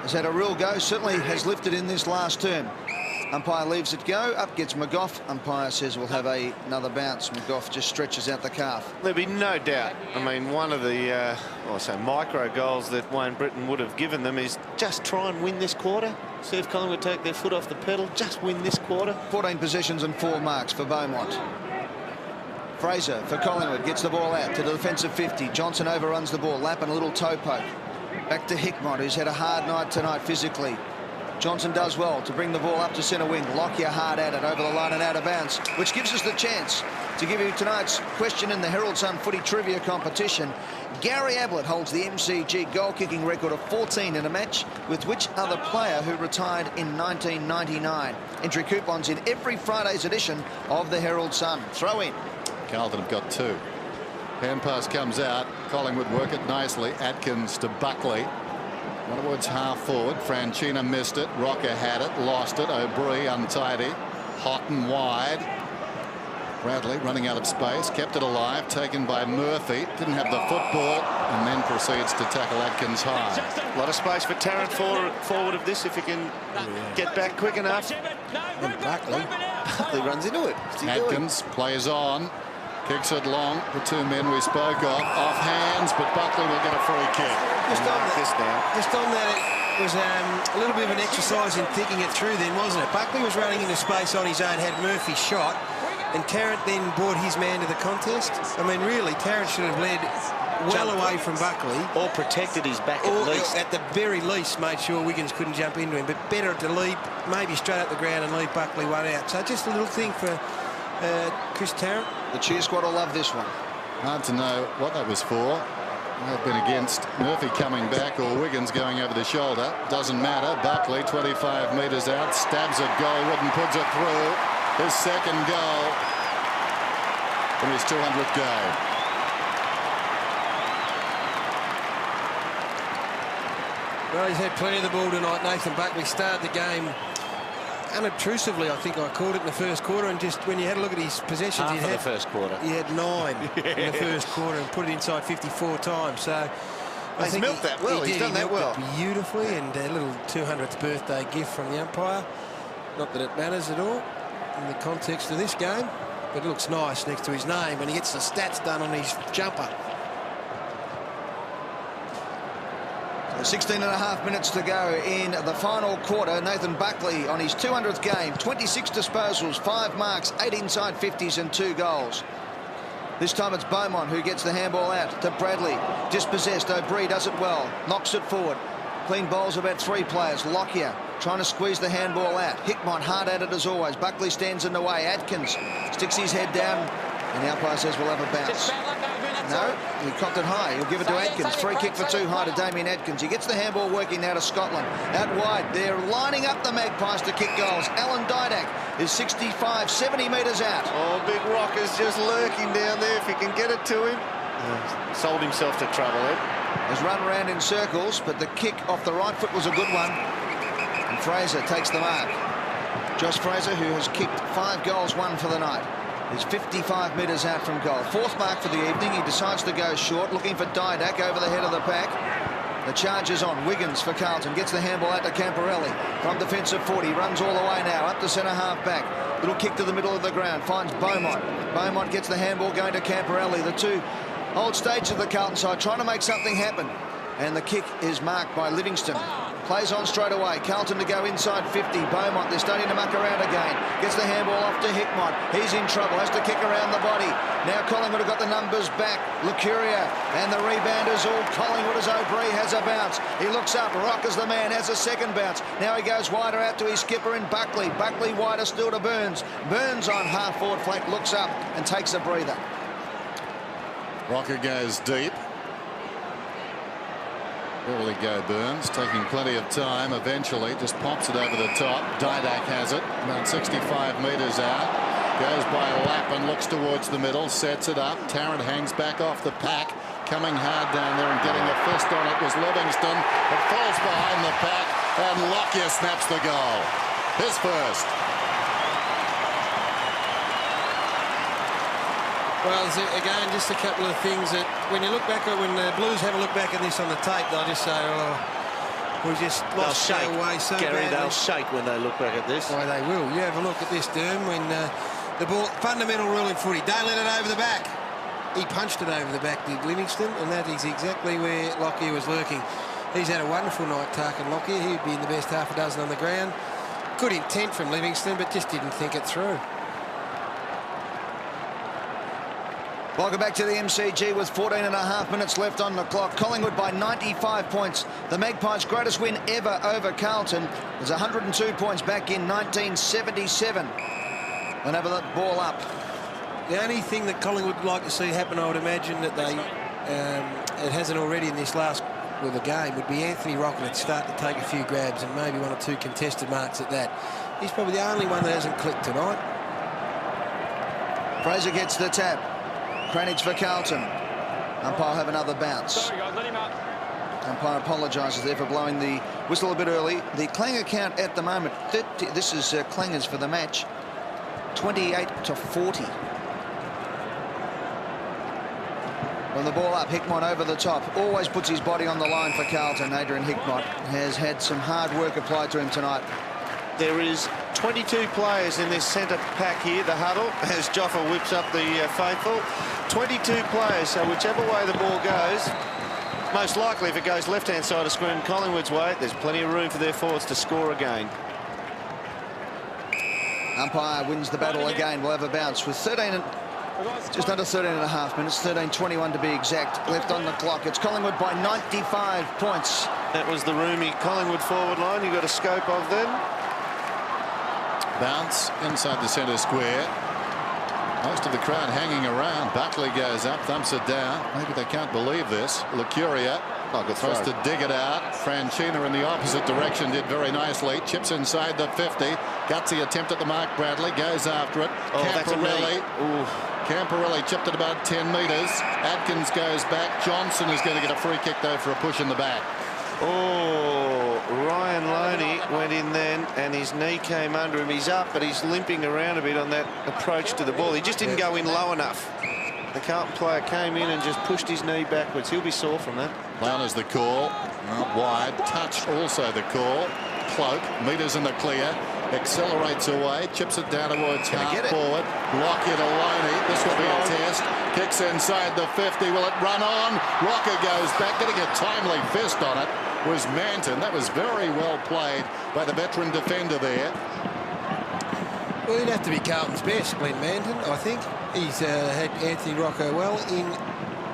S2: has had a real go, certainly has lifted in this last term. Umpire leaves it go, up gets McGough. Umpire says we'll have another bounce. McGough just stretches out the calf.
S6: There'll be no doubt. I mean, one of the micro goals that Wayne Britton would have given them is just try and win this quarter. See if Collingwood take their foot off the pedal. Just win this quarter. 14
S2: possessions and 4 marks for Beaumont. Fraser for Collingwood gets the ball out to the defensive 50. Johnson overruns the ball. Lappin a little toe poke. Back to Hickmott, who's had a hard night tonight physically. Johnson does well to bring the ball up to centre wing. Lockyer hard at it over the line and out of bounds, which gives us the chance to give you tonight's question in the Herald Sun footy trivia competition. Gary Ablett holds the MCG goal-kicking record of 14 in a match with which other player who retired in 1999. Entry coupons in every Friday's edition of the Herald Sun. Throw in.
S5: Carlton have got 2. Hand pass comes out. Collingwood work it nicely. Atkins to Buckley. One towards half forward. Franchina missed it. Rocker had it, lost it. O'Brien untidy. Houghton wide. Bradley running out of space, kept it alive, taken by Murphy. Didn't have the football and then proceeds to tackle Atkins high.
S6: A lot of space for Tarrant forward of this if he can get back quick enough.
S7: And Buckley
S6: runs into it.
S5: Atkins plays on. Kicks it long. The 2 men we spoke of. Off hands, but Buckley will get a free kick.
S7: Just on that, it was a little bit of an exercise in thinking it through then, wasn't it? Buckley was running into space on his own, had Murphy shot, and Tarrant then brought his man to the contest. I mean, really, Tarrant should have led well away from Buckley.
S6: Or protected his back
S7: Or
S6: at least.
S7: at the very least made sure Wiggins couldn't jump into him, but better to leave, maybe straight up the ground and leave Buckley one out. So just a little thing for Chris Tarrant.
S2: The cheer squad will love this one.
S5: Hard to know what that was for. They've been against Murphy coming back or Wiggins going over the shoulder. Doesn't matter. Buckley 25 metres out, stabs at goal, Wooden puts it through. His second goal in his 200th game.
S7: Well, he's had plenty of the ball tonight. Nathan Buckley started the game unobtrusively, I think I called it, in the first quarter, and just when you had a look at his possessions,
S6: Half of the first quarter.
S7: He had 9 in the first quarter and put it inside 54 times. So
S6: He's milked that well. He's done that well.
S7: Beautifully, and a little 200th birthday gift from the umpire. Not that it matters at all in the context of this game, but it looks nice next to his name, and he gets the stats done on his jumper.
S2: 16 and a half minutes to go in the final quarter. Nathan Buckley on his 200th game, 26 disposals, 5 marks, 8 inside 50s and 2 goals. This time it's Beaumont who gets the handball out to Bradley. Dispossessed, O'Brien does it well, knocks it forward. Clean bowls about 3 players. Lockyer trying to squeeze the handball out. Hickmott hard at it as always. Buckley stands in the way. Atkins sticks his head down, and the umpire says we'll have a bounce. No, he cocked it high. He'll give it to Atkins. Free kick for 2 high to Damien Atkins. He gets the handball working now to Scotland. Out wide, they're lining up the Magpies to kick goals. Alan Didak is 65, 70 metres out.
S6: Oh, Big Rock is just lurking down there. If he can get it to him. Sold himself to trouble, Ed.
S2: Has run around in circles, but the kick off the right foot was a good one. And Fraser takes the mark. Josh Fraser, who has kicked 5 goals, 1 for the night, is 55 metres out from goal. 4th mark for the evening. He decides to go short, looking for Didak over the head of the pack. The charge is on. Wiggins for Carlton gets the handball out to Camporelli from defensive 40. Runs all the way now up to centre half back. Little kick to the middle of the ground. Finds Beaumont. Beaumont gets the handball going to Camporelli. The 2 old stages of the Carlton side trying to make something happen. And the kick is marked by Livingston. Plays on straight away. Carlton to go inside 50. Beaumont, they're starting to muck around again. Gets the handball off to Hickmott. He's in trouble. Has to kick around the body. Now Collingwood have got the numbers back. Lucuria and the rebound is all Collingwood as O'Brien has a bounce. He looks up. Rock is the man. Has a second bounce. Now he goes wider out to his skipper in Buckley. Buckley wider still to Burns. Burns on half forward flank. Looks up and takes a breather.
S5: Rocker goes deep. Will he go, Burns? Taking plenty of time. Eventually just pops it over the top. Didak has it about 65 metres out. Goes by Lappin, looks towards the middle, sets it up. Tarrant hangs back off the pack. Coming hard down there and getting a fist on it was Livingston. It falls behind the pack and Lockyer snaps the goal. His first.
S7: Well, again, just a couple of things that when you look back at, when the Blues have a look back at this on the tape, they'll just say, oh, we just lost our way so
S6: Gary,
S7: badly.
S6: they'll shake when they look back at this.
S7: Why, they will. You have a look at this, Derm, when the ball, fundamental rule in footy, don't let it over the back. He punched it over the back, did Livingston, and that is exactly where Lockyer was lurking. He's had a wonderful night, Tarkin Lockyer. He'd be in the best half a dozen on the ground. Good intent from Livingston, but just didn't think it through.
S2: Welcome back to the MCG with 14 and a half minutes left on the clock. Collingwood by 95 points. The Magpies' greatest win ever over Carlton was 102 points back in 1977. And have that ball up.
S7: The only thing that Collingwood would like to see happen, I would imagine, that they it hasn't already in this last the game, would be Anthony Rocket start to take a few grabs and maybe 1 or 2 contested marks at that. He's probably the only one that hasn't clicked tonight.
S2: Fraser gets the tap. Cranage for Carlton. Umpire have another bounce.
S10: Sorry, guys, let him up.
S2: Umpire apologises there for blowing the whistle a bit early. The Clanger count at the moment, 30, this is Clangers for the match, 28-40. From the ball up, Hickmott over the top. Always puts his body on the line for Carlton. Adrian Hickmott has had some hard work applied to him tonight.
S6: There is 22 players in this centre pack here, the huddle, as Joffa whips up the faithful. 22 players, so whichever way the ball goes, most likely if it goes left-hand side of screen Collingwood's way, there's plenty of room for their forwards to score again.
S2: Umpire wins the battle again. We'll have a bounce with 13 Just under 13 and a half minutes, 13:21 to be exact, left on the clock. It's Collingwood by 95 points.
S6: That was the roomy Collingwood forward line you got a scope of then.
S5: Bounce inside the centre square. Most of the crowd hanging around. Buckley goes up, thumps it down. Maybe they can't believe this. Lucuria tries to dig it out. Franchina in the opposite direction did very nicely. Chips inside the 50. Gutsy attempt at the mark. Bradley goes after it. Camporelli chipped it about 10 metres. Adkins goes back. Johnson is going to get a free kick though for a push in the back.
S6: Oh, Ryan Loney went in then and his knee came under him. He's up, but he's limping around a bit on that approach to the ball. He just didn't go in low enough. The Carlton player came in and just pushed his knee backwards. He'll be sore from that.
S5: Down is the call. Out wide. Touch also the call. Cloak. Metres in the clear. Accelerates away. Chips it down towards half forward. Lockyer to Loney. This will be a test. Kicks inside the 50. Will it run on? Lockyer goes back. Getting a timely fist on it was Manton. That was very well played by the veteran defender there.
S7: Well, he'd have to be Carlton's best, Glenn Manton, I think. He's had Anthony Rocco well in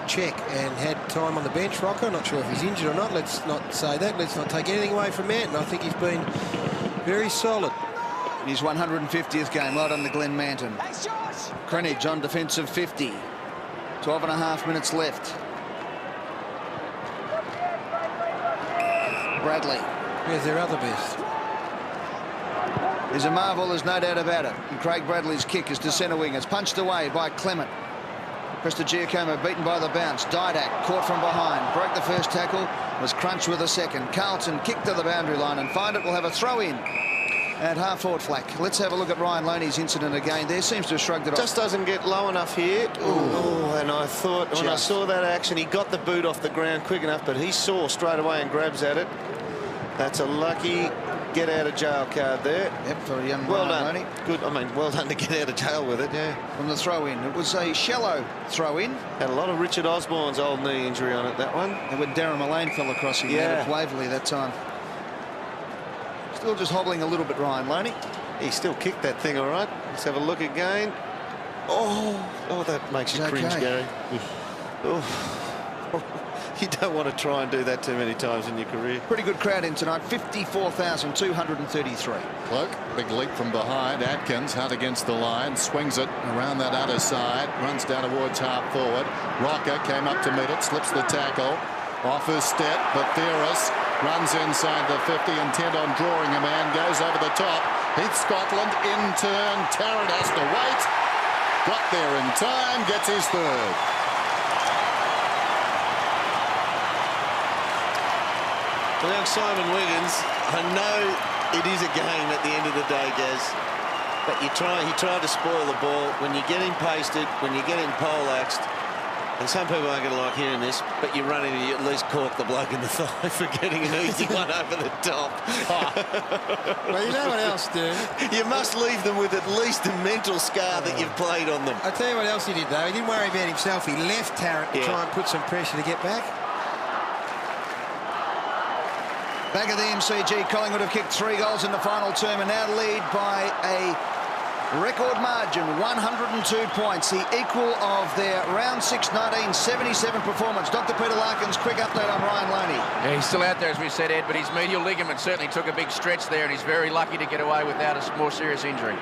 S7: check and had time on the bench. Rocco, not sure if he's injured or not. Let's not say that. Let's not take anything away from Manton. I think he's been very solid.
S2: His 150th game, right on the Glenn Manton. Greenwich on defensive 50. 12 and a half minutes left. Bradley.
S7: Where's their other best?
S2: Is a marvel, there's no doubt about it. And Craig Bradley's kick is to centre wing. It's punched away by Clement. Prestigiacomo beaten by the bounce. Didak caught from behind. Broke the first tackle. Was crunched with a second. Carlton kicked to the boundary line and find it will have a throw in at half-forward flank. Let's have a look at Ryan Loney's incident again. There seems to have shrugged it off.
S6: Just doesn't get low enough here. Ooh, and I thought when I saw that action, he got the boot off the ground quick enough, but he saw straight away and grabs at it. That's a lucky get out of jail card there.
S2: Yep, for a young
S6: well
S2: Ryan
S6: done.
S2: Loney.
S6: Good. I mean, well done to get out of jail with it. Yeah.
S2: From the throw-in. It was a shallow throw-in.
S6: Had a lot of Richard Osborne's old knee injury on it, that one.
S2: And when Darren Mullane fell across him at Waverley that time. Still just hobbling a little bit, Ryan Loney.
S6: He still kicked that thing all right. Let's have a look again. Oh, that makes you cringe, Gary. Oh. You don't want to try and do that too many times in your career.
S2: Pretty good crowd in tonight, 54,233.
S5: Cloak, big leap from behind. Atkins, hard against the line, swings it around that other side, runs down towards half forward. Rocker came up to meet it, slips the tackle. Off his step, Batheris runs inside the 50, intent on drawing a man, goes over the top. Heath Scotland in turn. Tarrant has to wait. Got there in time, gets his third.
S6: Well, young Simon Wiggins, I know it is a game at the end of the day, Gaz, but he tried to spoil the ball. When you get him pasted, when you get him poleaxed, and some people aren't going to like hearing this, but you run in and you at least cork the bloke in the thigh for getting an easy one over the top.
S7: Well, you know what else, dude?
S6: You must leave them with at least a mental scar that you've played on them.
S7: I'll tell you what else he did, though. He didn't worry about himself. He left Tarrant to try and put some pressure to get back.
S2: Back at the MCG, Collingwood have kicked 3 goals in the final term and now lead by a record margin, 102 points, the equal of their round 6 1977 performance. Dr. Peter Larkins, quick update on Ryan Loney.
S4: Yeah, he's still out there, as we said, Ed, but his medial ligament certainly took a big stretch there, and he's very lucky to get away without a more serious injury.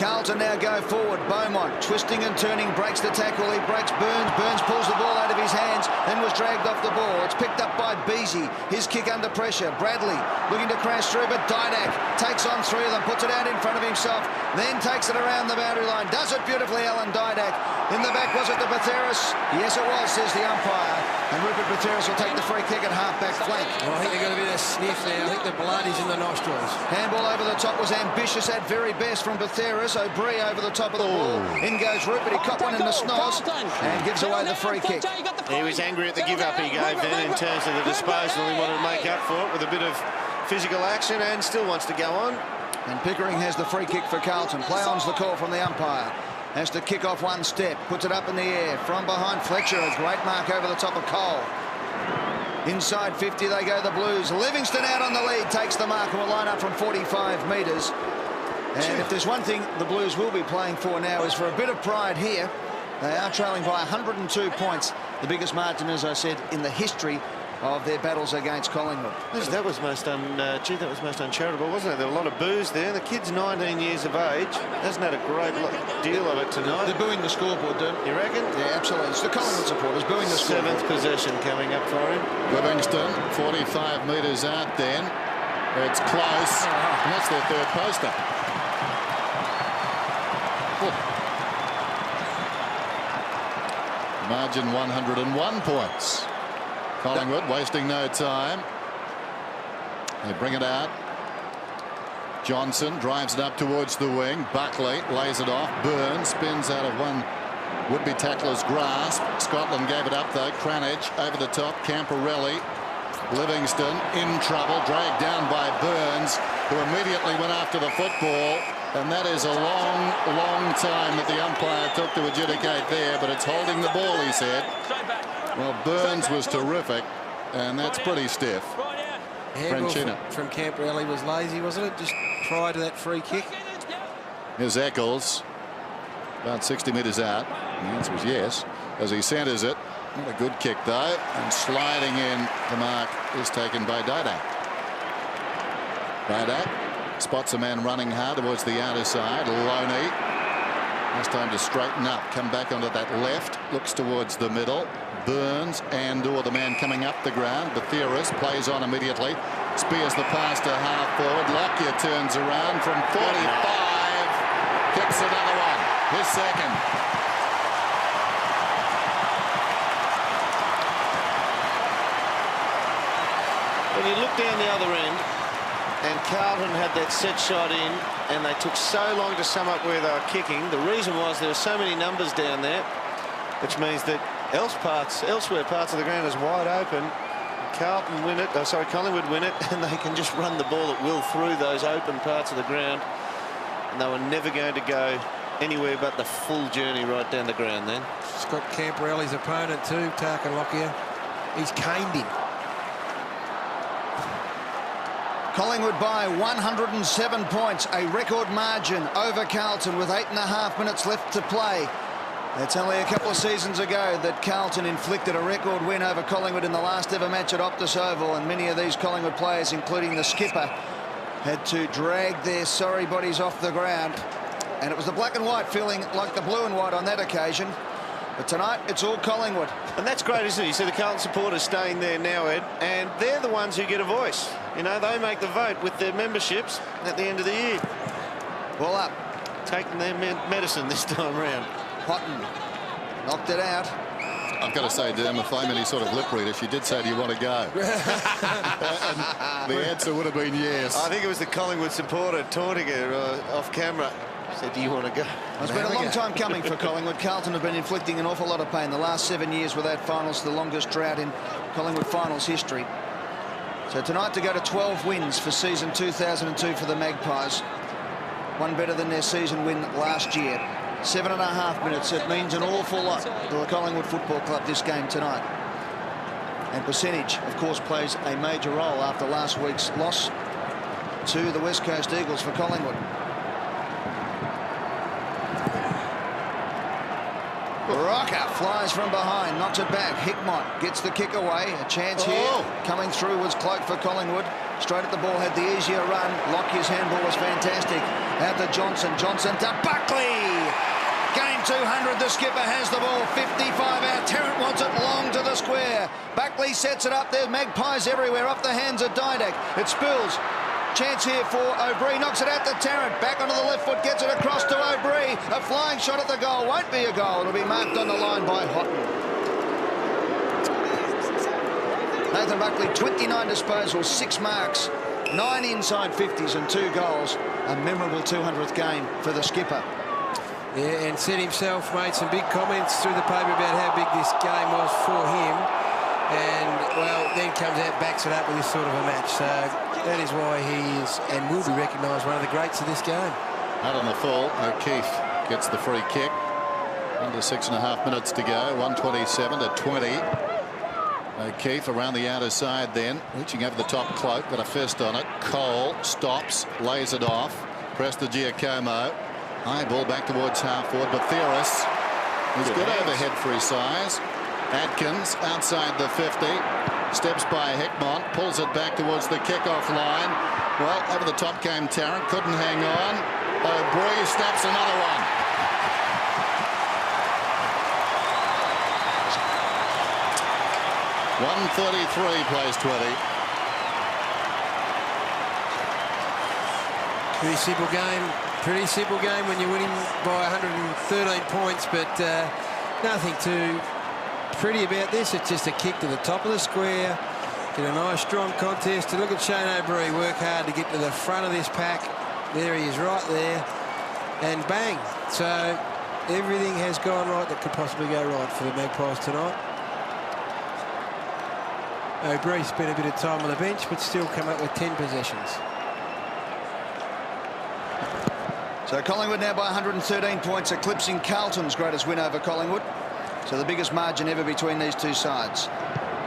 S2: Carlton now go forward. Beaumont twisting and turning, breaks the tackle. He breaks Burns. Burns pulls the ball out of his hands, then was dragged off the ball. It's picked up by Beasy. His kick under pressure. Bradley looking to crash through, but Didak takes on 3 of them, puts it out in front of himself, then takes it around the boundary line. Does it beautifully, Alan Didak. In the back, was it the Batheris? Yes, it was, says the umpire. And Rupert Batheris will take the free kick at half-back flank.
S7: Well, I think they've got a bit of sniff now. I think the blood is in the nostrils.
S2: Handball over the top was ambitious at very best from Batheris. O'Brien over the top of the ball. In goes Rupert. He caught one in the snoz and gives away the free kick.
S6: He was angry at the give-up he gave then in terms of the disposal. He wanted to make up for it with a bit of physical action and still wants to go on.
S2: And Pickering has the free kick for Carlton. Play on's the call from the umpire. Has to kick off one step, puts it up in the air. From behind Fletcher, a great mark over the top of Cole. Inside 50 they go, the Blues. Livingston out on the lead, takes the mark and will line up from 45 metres. And if there's one thing the Blues will be playing for now is for a bit of pride here They are trailing by 102 points, the biggest margin, as I said, in the history of their battles against Collingwood.
S6: That was most uncharitable, wasn't it? There were a lot of boos there. The kid's 19 years of age. Hasn't had a great deal of it tonight.
S2: They're booing the scoreboard, dude.
S6: You reckon?
S2: Yeah, absolutely. It's the Collingwood supporters booing the scoreboard.
S6: 7th possession coming up for him.
S5: Livingston, 45 metres out then. It's close. And that's their third poster. Margin 101 points. Collingwood wasting no time. They bring it out. Johnson drives it up towards the wing. Buckley lays it off. Burns spins out of one would-be tackler's grasp. Scotland gave it up though. Cranage over the top. Camporelli. Livingston in trouble, dragged down by Burns, who immediately went after the football. And that is a long time that the umpire took to adjudicate there, but it's holding the ball, he said. Well, Burns was terrific, and that's pretty stiff.
S7: Handball from Camporelli was lazy, wasn't it? Just prior to that free kick.
S5: Here's Eccles, about 60 metres out. The answer is yes, as he centres it. Not a good kick, though, and sliding in the mark is taken by Didak. Didak spots a man running hard towards the outer side. Loney has time to straighten up, come back onto that left, looks towards the middle. Burns and/or the man coming up the ground. Batheris plays on immediately, spears the pass to half forward. Lockyer turns around from 45, kicks another one, his second.
S6: When you look down the other end, and Carlton had that set shot in, and they took so long to sum up where they were kicking. The reason was there were so many numbers down there, which means that elsewhere parts of the ground is wide open. Carlton win it, Collingwood win it, and they can just run the ball at will through those open parts of the ground. And they were never going to go anywhere but the full journey right down the ground then.
S7: Scott Camporelli's opponent too, Tarkin Lockyer. He's caned him.
S2: Collingwood by 107 points, a record margin over Carlton with 8.5 minutes left to play. It's only a couple of seasons ago that Carlton inflicted a record win over Collingwood in the last ever match at Optus Oval, and many of these Collingwood players, including the skipper, had to drag their sorry bodies off the ground. And it was the black and white feeling like the blue and white on that occasion. But tonight, it's all Collingwood.
S6: And that's great, isn't it? You see the Carlton supporters staying there now, Ed, and they're the ones who get a voice. You know, they make the vote with their memberships at the end of the year.
S2: Ball up.
S6: Taking their medicine this time round.
S2: Houghton knocked it out.
S5: I've got to say, Dan, if I'm any sort of lip reader, she did say, do you want to go? And the answer would have been yes.
S6: I think it was the Collingwood supporter taunting her off camera. Said, do you want to go?
S2: It's been a long time coming for Collingwood. Carlton have been inflicting an awful lot of pain. The last 7 years without finals, the longest drought in Collingwood finals history. So tonight to go to 12 wins for season 2002 for the Magpies. One better than their season win last year. 7.5 minutes. It means an awful lot to the Collingwood Football Club this game tonight. And percentage, of course, plays a major role after last week's loss to the West Coast Eagles for Collingwood. Rocker flies from behind, knocks it back. Hickmott gets the kick away. A chance here. Coming through was Cloak for Collingwood. Straight at the ball, had the easier run. Lockyer's handball was fantastic. Out to Johnson. Johnson to Buckley. Game 200. The skipper has the ball. 55 out. Tarrant wants it long to the square. Buckley sets it up there. Magpies everywhere. Off the hands of Didak. It spills. Chance here for O'Brien, knocks it out to Tarrant, back onto the left foot, gets it across to O'Brien. A flying shot at the goal, won't be a goal, it'll be marked on the line by Houghton. Nathan Buckley, 29 disposals, 6 marks, 9 inside 50s and 2 goals. A memorable 200th game for the skipper.
S7: Yeah, and said himself, made some big comments through the paper about how big this game was for him. And, well, then comes out, backs it up with this sort of a match. So that is why he is and will be recognised one of the greats of this game.
S5: Out on the full, O'Keefe gets the free kick. Under 6.5 minutes to go, 127 to 20. O'Keefe around the outer side then, reaching over the top. Cloak, got a fist on it. Cole stops, lays it off. Presta Giacomo. High ball back towards half forward. Batheris He's good overhead for his size. Atkins outside the 50. Steps by Hickmott. Pulls it back towards the kickoff line. Well, over the top came Tarrant. Couldn't hang on. O'Brien snaps another one. .133 plays 20.
S7: Pretty simple game. Pretty simple game when you're winning by 113 points, but nothing too pretty about this. It's just a kick to the top of the square. Get a nice strong contest. To look at Shane O'Brien work hard to get to the front of this pack. There he is right there. And bang. So everything has gone right that could possibly go right for the Magpies tonight. O'Brien spent a bit of time on the bench, but still come up with 10 possessions.
S2: So Collingwood now by 113 points, eclipsing Carlton's greatest win over Collingwood. So the biggest margin ever between these two sides.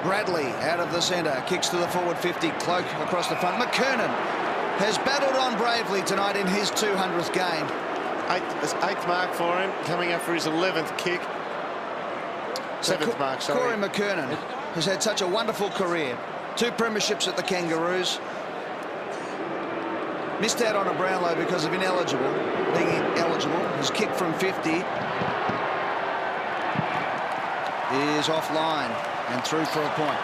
S2: Bradley out of the centre, kicks to the forward 50, Cloak across the front. McKernan has battled on bravely tonight in his 200th game.
S6: Eighth mark for him, coming up for his 11th kick. Seventh mark, sorry.
S2: Corey McKernan has had such a wonderful career. 2 premierships at the Kangaroos. Missed out on a Brownlow because of being ineligible. His kick from 50 is offline and through for a point.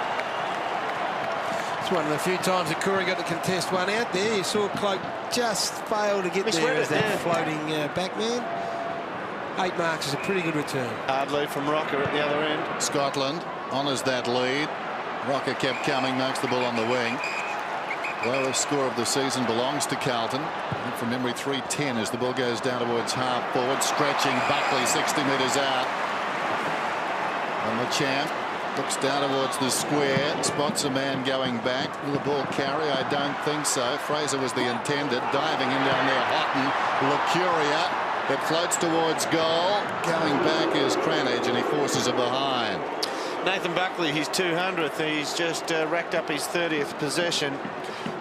S7: It's one of the few times that Corey got to contest one out there. You saw Cloak just fail to get there as that floating backman. 8 marks is a pretty good return.
S6: Hard lead from Rocker at the other end.
S5: Scotland honours that lead. Rocker kept coming, marks the ball on the wing. Lowest score of the season belongs to Carlton. And from memory, 310 as the ball goes down towards half forward, stretching Buckley 60 metres out. And the champ looks down towards the square, spots a man going back. Will the ball carry? I don't think so. Fraser was the intended, diving in down there. Houghton, Lucuria. It floats towards goal. Going back is Cranage, and he forces it behind.
S6: Nathan Buckley, his 200th. He's just racked up his 30th possession.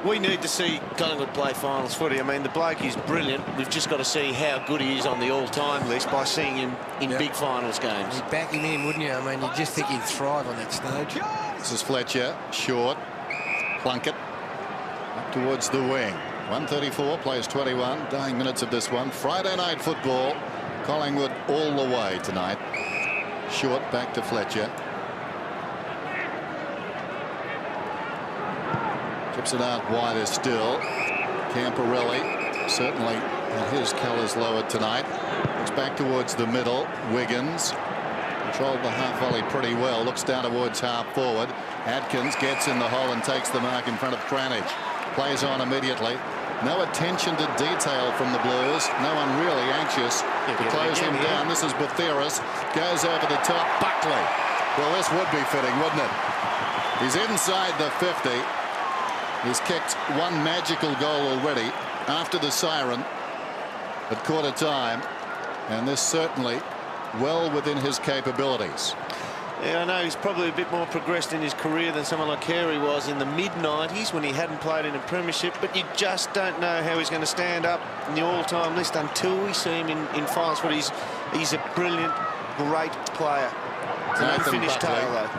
S6: We need to see Collingwood play finals footy. I mean, the bloke is brilliant. We've just got to see how good he is on the all-time list by seeing him in big finals games.
S7: You'd back him in, wouldn't you? I mean, you just think he'd thrive on that stage.
S5: This is Fletcher, short. Plunkett up towards the wing. 134 plays 21. Dying minutes of this one. Friday night football. Collingwood all the way tonight. Short back to Fletcher. Chips it out wider still. Camporelli certainly had his colours lowered tonight. Looks back towards the middle. Wiggins controlled the half volley pretty well. Looks down towards half forward. Atkins gets in the hole and takes the mark in front of Cranage. Plays on immediately. No attention to detail from the Blues. No one really anxious to close him down. This is Batheris. Goes over the top. Buckley. Well, this would be fitting, wouldn't it? He's inside the 50. He's kicked one magical goal already after the siren at quarter time, and this certainly well within his capabilities.
S6: Yeah, I know he's probably a bit more progressed in his career than someone like Carey was in the mid-90s when he hadn't played in a premiership, but you just don't know how he's going to stand up in the all-time list until we see him in finals. But he's a brilliant, great player. It's an unfinished tale, though.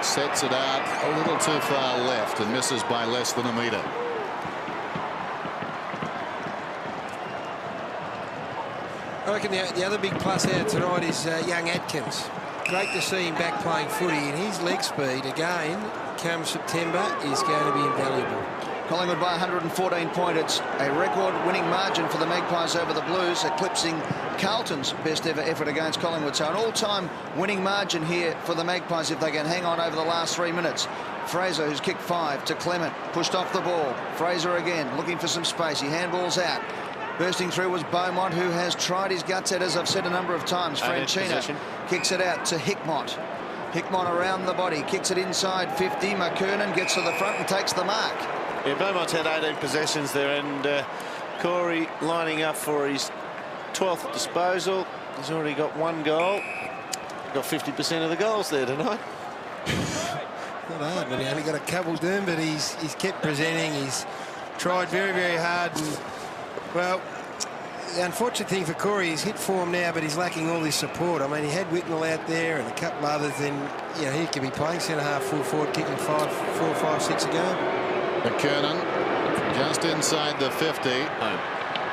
S5: Sets it out a little too far left and misses by less than a metre.
S7: I reckon the other big plus out tonight is young Atkins. Great to see him back playing footy, and his leg speed again come September is going to be invaluable.
S2: Collingwood by 114 points. It's a record-winning margin for the Magpies over the Blues, eclipsing Carlton's best ever effort against Collingwood. So an all-time winning margin here for the Magpies if they can hang on over the last 3 minutes. Fraser, who's kicked 5 to Clement, pushed off the ball. Fraser again looking for some space. He handballs out. Bursting through was Beaumont, who has tried his guts out, as I've said a number of times. Franchina kicks it out to Hickmott. Hickmott around the body, kicks it inside 50. McKernan gets to the front and takes the mark.
S6: Yeah, Beaumont's had 18 possessions there, and Corey lining up for his 12th disposal. He's already got 1 goal. Got 50% of the goals there tonight.
S7: Not hard, but he only got a couple down, but he's kept presenting. He's tried very, very hard. And, well, the unfortunate thing for Corey is hit form now, but he's lacking all this support. I mean, he had Whitnell out there and a couple others, then, you know, he could be playing centre-half, full forward, kicking 4, 5, 6 a game.
S5: McKernan just inside the 50.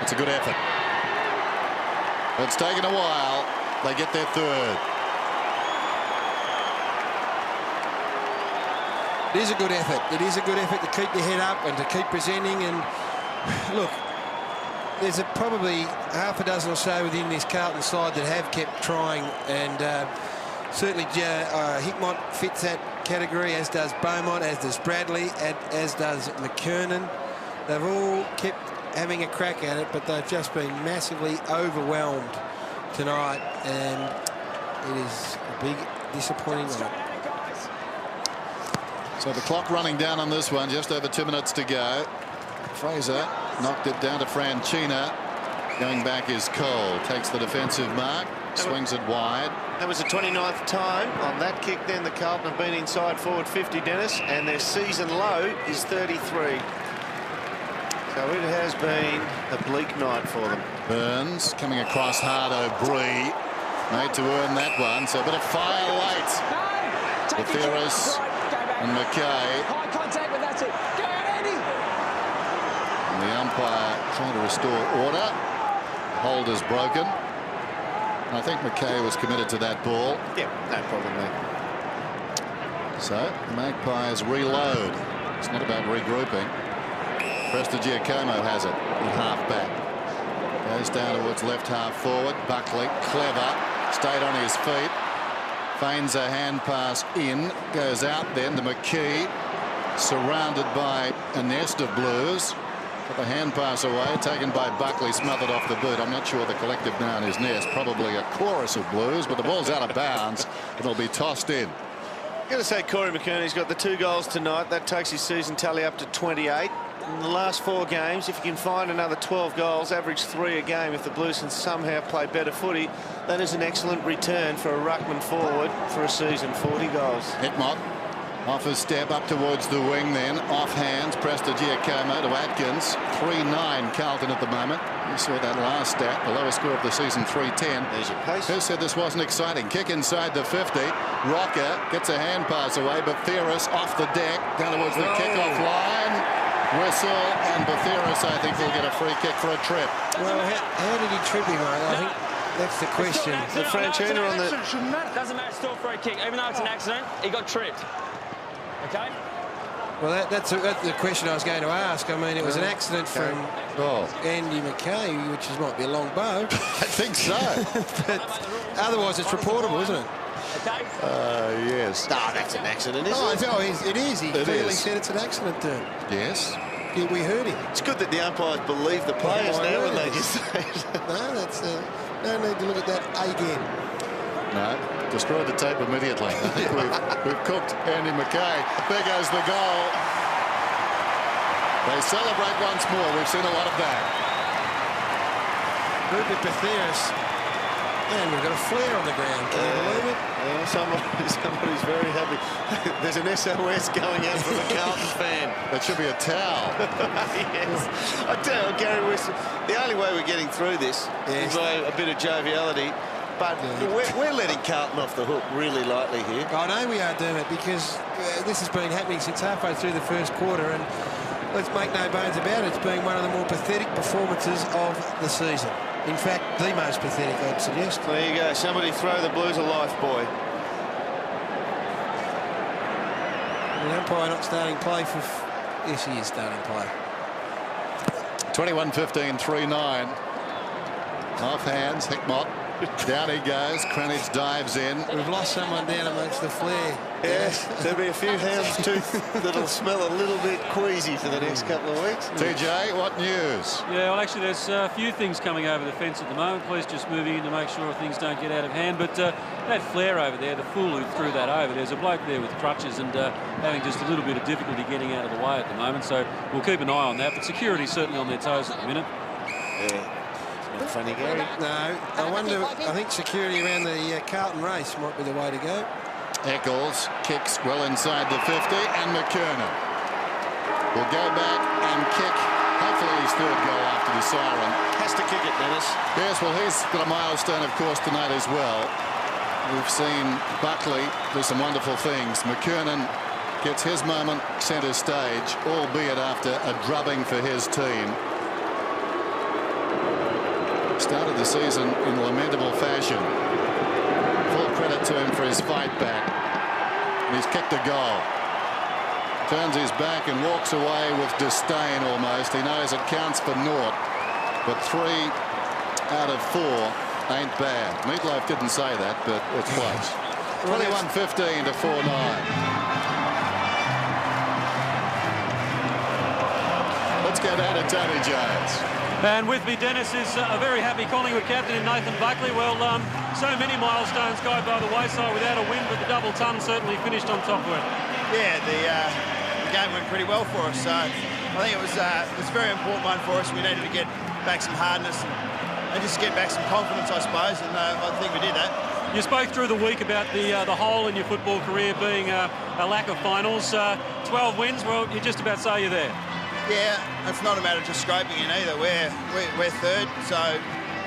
S5: It's a good effort. It's taken a while. They get their third.
S7: It is a good effort. It is a good effort to keep your head up and to keep presenting. And look, there's probably half a dozen or so within this Carlton side that have kept trying, and certainly Hickmott fits that category, as does Beaumont, as does Bradley, as does McKernan. They've all kept having a crack at it, but they've just been massively overwhelmed tonight, and it is a big disappointing night.
S5: So the clock running down on this one, just over 2 minutes to go. Fraser knocked it down to Franchina. Going back is Cole. Takes the defensive mark, swings it wide.
S6: That was the 29th time on that kick. Then the Carlton have been inside forward 50, Dennis, and their season low is 33. So it has been a bleak night for them.
S5: Burns coming across hard. O'Brien made to earn that one. So a bit of fire late. Gutierrez and McKay.
S10: High contact, but that's it. Go out, Andy.
S5: And the umpire trying to restore order. Hold is broken. I think McKay was committed to that ball.
S6: Yeah, no problem there.
S5: So the Magpies reload. It's not about regrouping. Prestigiacomo has it in half back. Goes down towards left half forward. Buckley, clever, stayed on his feet. Feigns a hand pass in, goes out then to McKee, surrounded by a nest of Blues. Put the hand pass away, taken by Buckley, smothered off the boot. I'm not sure the collective now in his nest, probably a chorus of Blues, but the ball's out of bounds. It'll be tossed in.
S6: I've got to say, Corey McKernan's got the 2 goals tonight. That takes his season tally up to 28. In the last 4 games, if you can find another 12 goals, average 3 a game, if the Blues can somehow play better footy, that is an excellent return for a ruckman forward for a season. 40 goals.
S5: Hickmott off his step up towards the wing, then off hands. Prestigiacomo to Atkins. 3-9 Carlton at the moment. You saw that last stat, the lowest score of the season, 3-10.
S6: There's your pace.
S5: Who said this wasn't exciting? Kick inside the 50. Rocker gets a hand pass away, but Theris off the deck down towards the kickoff line. Whistle, and Batheris, I think, will get a free kick for a trip.
S7: Well, how did he trip him? I think that's the question.
S6: The Franchina on the...
S10: Doesn't matter, still a free kick. Even though it's an accident, he got tripped. Okay?
S7: Well, that's the question I was going to ask. I mean, it was an accident from Andy McKay, which might be a long bow.
S5: I think so.
S7: But otherwise, it's reportable, isn't it?
S10: Okay?
S5: Yes.
S6: No, that's an accident, isn't it?
S7: It is. He clearly said it's an accident.
S5: Yes.
S7: Yeah, we heard him.
S6: It's good that the umpires believe the players now when they just say it.
S7: No, that's no need to look at that again.
S5: No, destroyed the tape immediately. I think we've cooked Andy McKay. There goes the goal. They celebrate once more. We've seen a lot of that.
S7: Rupert Batheris. And we've got a flare on the ground. Can you believe it?
S6: Yeah, somebody's very happy. There's an SOS going out from a Carlton fan.
S5: That should be a towel.
S6: Yes. I tell you, Gary West, the only way we're getting through this is by a bit of joviality. But we're letting Carlton off the hook really lightly here.
S7: I know we are, Dermot, because this has been happening since halfway through the first quarter, and let's make no bones about it, it's been one of the more pathetic performances of the season. In fact, the most pathetic, I'd suggest.
S6: There you go. Somebody throw the Blues a life buoy.
S7: The umpire not starting play for... Yes, he is starting play.
S5: 21-15, 3-9. Off hands, Hickmott. Down he goes. Cranage dives in.
S7: We've lost someone down amongst the flare.
S6: Yes, there'll be a few houndstooth that'll smell a little bit queasy for the next couple of weeks.
S5: TJ, what news?
S3: Yeah, well, actually, there's a few things coming over the fence at the moment. Police just moving in to make sure things don't get out of hand. But that flare over there, the fool who threw that over, there's a bloke there with crutches and having just a little bit of difficulty getting out of the way at the moment. So we'll keep an eye on that. But security's certainly on their toes at the minute.
S6: Yeah. Funny, Gary.
S7: No, I wonder. I think security around the Carlton race might be the way to go.
S5: Eccles kicks well inside the 50, and McKernan will go back and kick, hopefully his third goal after the siren.
S6: has to kick it, Dennis.
S5: Yes, well, he's got a milestone, of course, tonight as well. We've seen Buckley do some wonderful things. McKernan gets his moment centre stage, albeit after a drubbing for his team. Started the season in lamentable fashion. Full credit to him for his fight back. And he's kicked a goal. Turns his back and walks away with disdain almost. He knows it counts for naught. But 3 out of 4 ain't bad. Meatloaf didn't say that, but it's close. 21-15 to 4-9. Let's go down to Tony Jones.
S3: And with me, Dennis, is a very happy Collingwood captain in Nathan Buckley. Well, so many milestones go by the wayside without a win, but the double ton certainly finished on top of it.
S11: Yeah, the game went pretty well for us. So I think it was a very important one for us. We needed to get back some hardness and just get back some confidence, I suppose, and I think we did that.
S3: You spoke through the week about the hole in your football career being a lack of finals. 12 wins, well, you just about say you're there.
S11: Yeah, it's not a matter of just scraping in either. We're third, so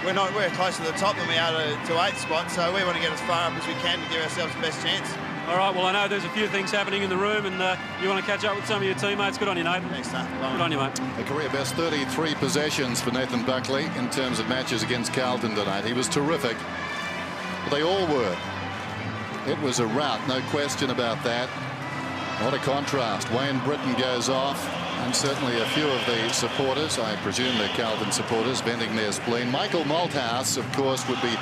S11: we're closer to the top than we are to 8th spot. So we want to get as far up as we can to give ourselves the best chance.
S3: All right, well, I know there's a few things happening in the room, and you want to catch up with some of your teammates. Good on you, Nathan.
S11: Thanks, Nathan.
S3: Good on you, mate.
S5: A career best 33 possessions for Nathan Buckley in terms of matches against Carlton tonight. He was terrific. But they all were. It was a rout, no question about that. What a contrast. Wayne Britton goes off, and certainly a few of the supporters, I presume they're Carlton supporters, venting their spleen. Michael Malthouse, of course, would be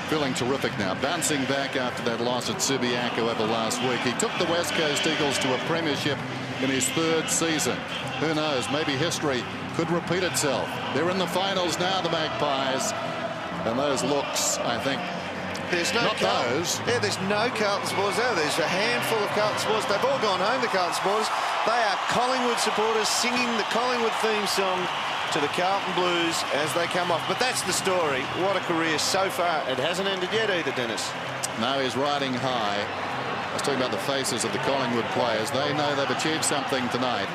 S5: feeling terrific now, bouncing back after that loss at Subiaco over last week. He took the West Coast Eagles to a premiership in his 3rd season. Who knows, maybe history could repeat itself. They're in the finals now, the Magpies, and those looks, I think,
S6: there's no
S5: those.
S6: Yeah, there's no Carlton supporters there. There's a handful of Carlton supporters. They've all gone home, the Carlton supporters. They are Collingwood supporters singing the Collingwood theme song to the Carlton Blues as they come off. But that's the story. What a career so far. It hasn't ended yet either, Dennis.
S5: No, he's riding high. I was talking about the faces of the Collingwood players. They know they've achieved something tonight.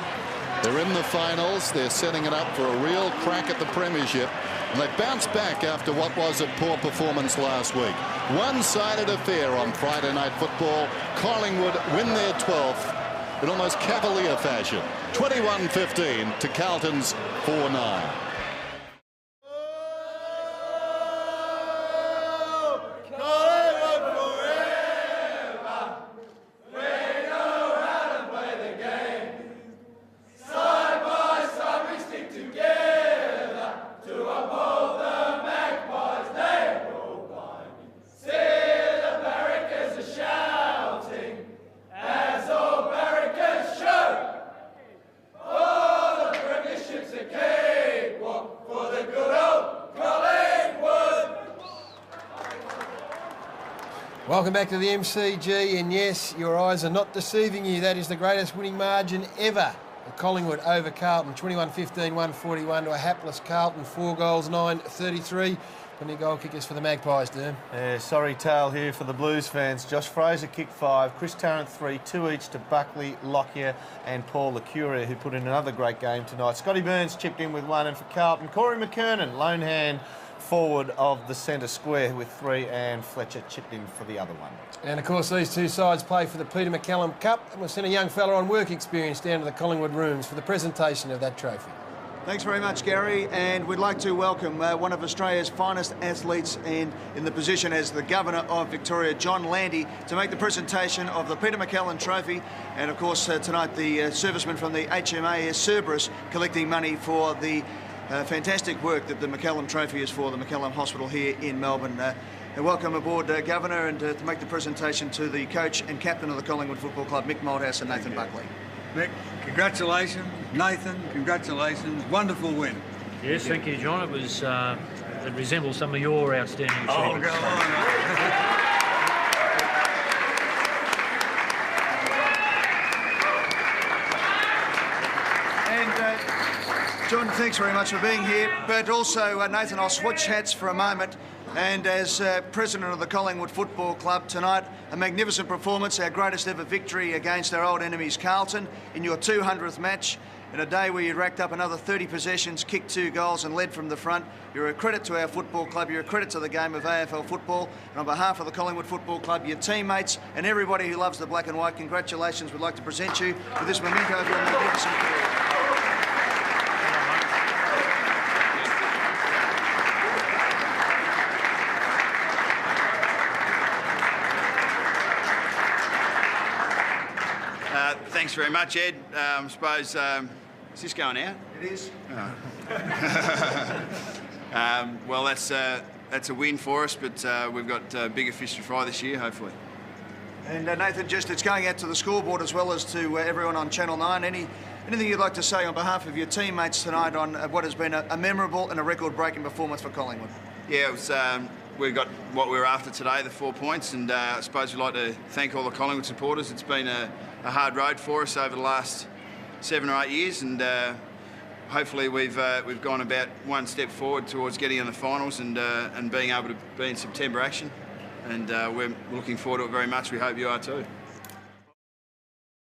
S5: They're in the finals. They're setting it up for a real crack at the premiership. And they bounced back after what was a poor performance last week. One-sided affair on Friday Night Football. Collingwood win their 12th in almost cavalier fashion. 21-15 to Carlton's 4-9.
S7: Welcome back to the MCG, and yes, your eyes are not deceiving you. That is the greatest winning margin ever. Collingwood over Carlton, 21-15, 141 to a hapless Carlton, 4 goals, 9-33. Plenty goal kickers for the Magpies, Derm.
S6: Sorry tale here for the Blues fans. Josh Fraser kicked 5, Chris Tarrant 3, 2 each to Buckley, Lockyer and Paul Licuria, who put in another great game tonight. Scotty Burns chipped in with 1, and for Carlton, Corey McKernan, lone hand forward of the centre square with 3, and Fletcher chipped in for the other 1.
S7: And of course these two sides play for the Peter McCallum Cup, and we've sent a young fella on work experience down to the Collingwood rooms for the presentation of that trophy.
S2: Thanks very much, Gary, and we'd like to welcome one of Australia's finest athletes and in the position as the Governor of Victoria, John Landy, to make the presentation of the Peter McCallum Trophy, and of course tonight the servicemen from the HMAS Cerberus collecting money for the fantastic work that the McCallum Trophy is for the McCallum Hospital here in Melbourne. And welcome aboard, Governor, and to make the presentation to the coach and captain of the Collingwood Football Club, Mick Malthouse and Nathan Buckley.
S12: Mick, congratulations. Nathan, congratulations. Wonderful win.
S13: Yes, thank you, John. It was it resembles some of your outstanding achievements.
S12: Oh, go on.
S2: John, thanks very much for being here. But also, Nathan, I'll switch hats for a moment. And as president of the Collingwood Football Club tonight, a magnificent performance, our greatest ever victory against our old enemies Carlton in your 200th match. in a day where you racked up another 30 possessions, kicked 2 goals and led from the front. You're a credit to our football club. You're a credit to the game of AFL football. And on behalf of the Collingwood Football Club, your teammates and everybody who loves the black and white, congratulations. We'd like to present you with this memento of your magnificent career.
S11: Thanks very much, Ed. I suppose, is this going out?
S2: It is.
S11: Oh. Well, that's a win for us, but we've got bigger fish to fry this year, hopefully.
S2: And Nathan, just it's going out to the scoreboard as well as to everyone on Channel 9. Anything you'd like to say on behalf of your teammates tonight on what has been a memorable and a record-breaking performance for Collingwood?
S11: Yeah, it was, we got what we were after today, the 4 points, and I suppose we'd like to thank all the Collingwood supporters. It's been a hard road for us over the last 7 or 8 years, and hopefully we've gone about one step forward towards getting in the finals and being able to be in September action. And we're looking forward to it very much. We hope you are too.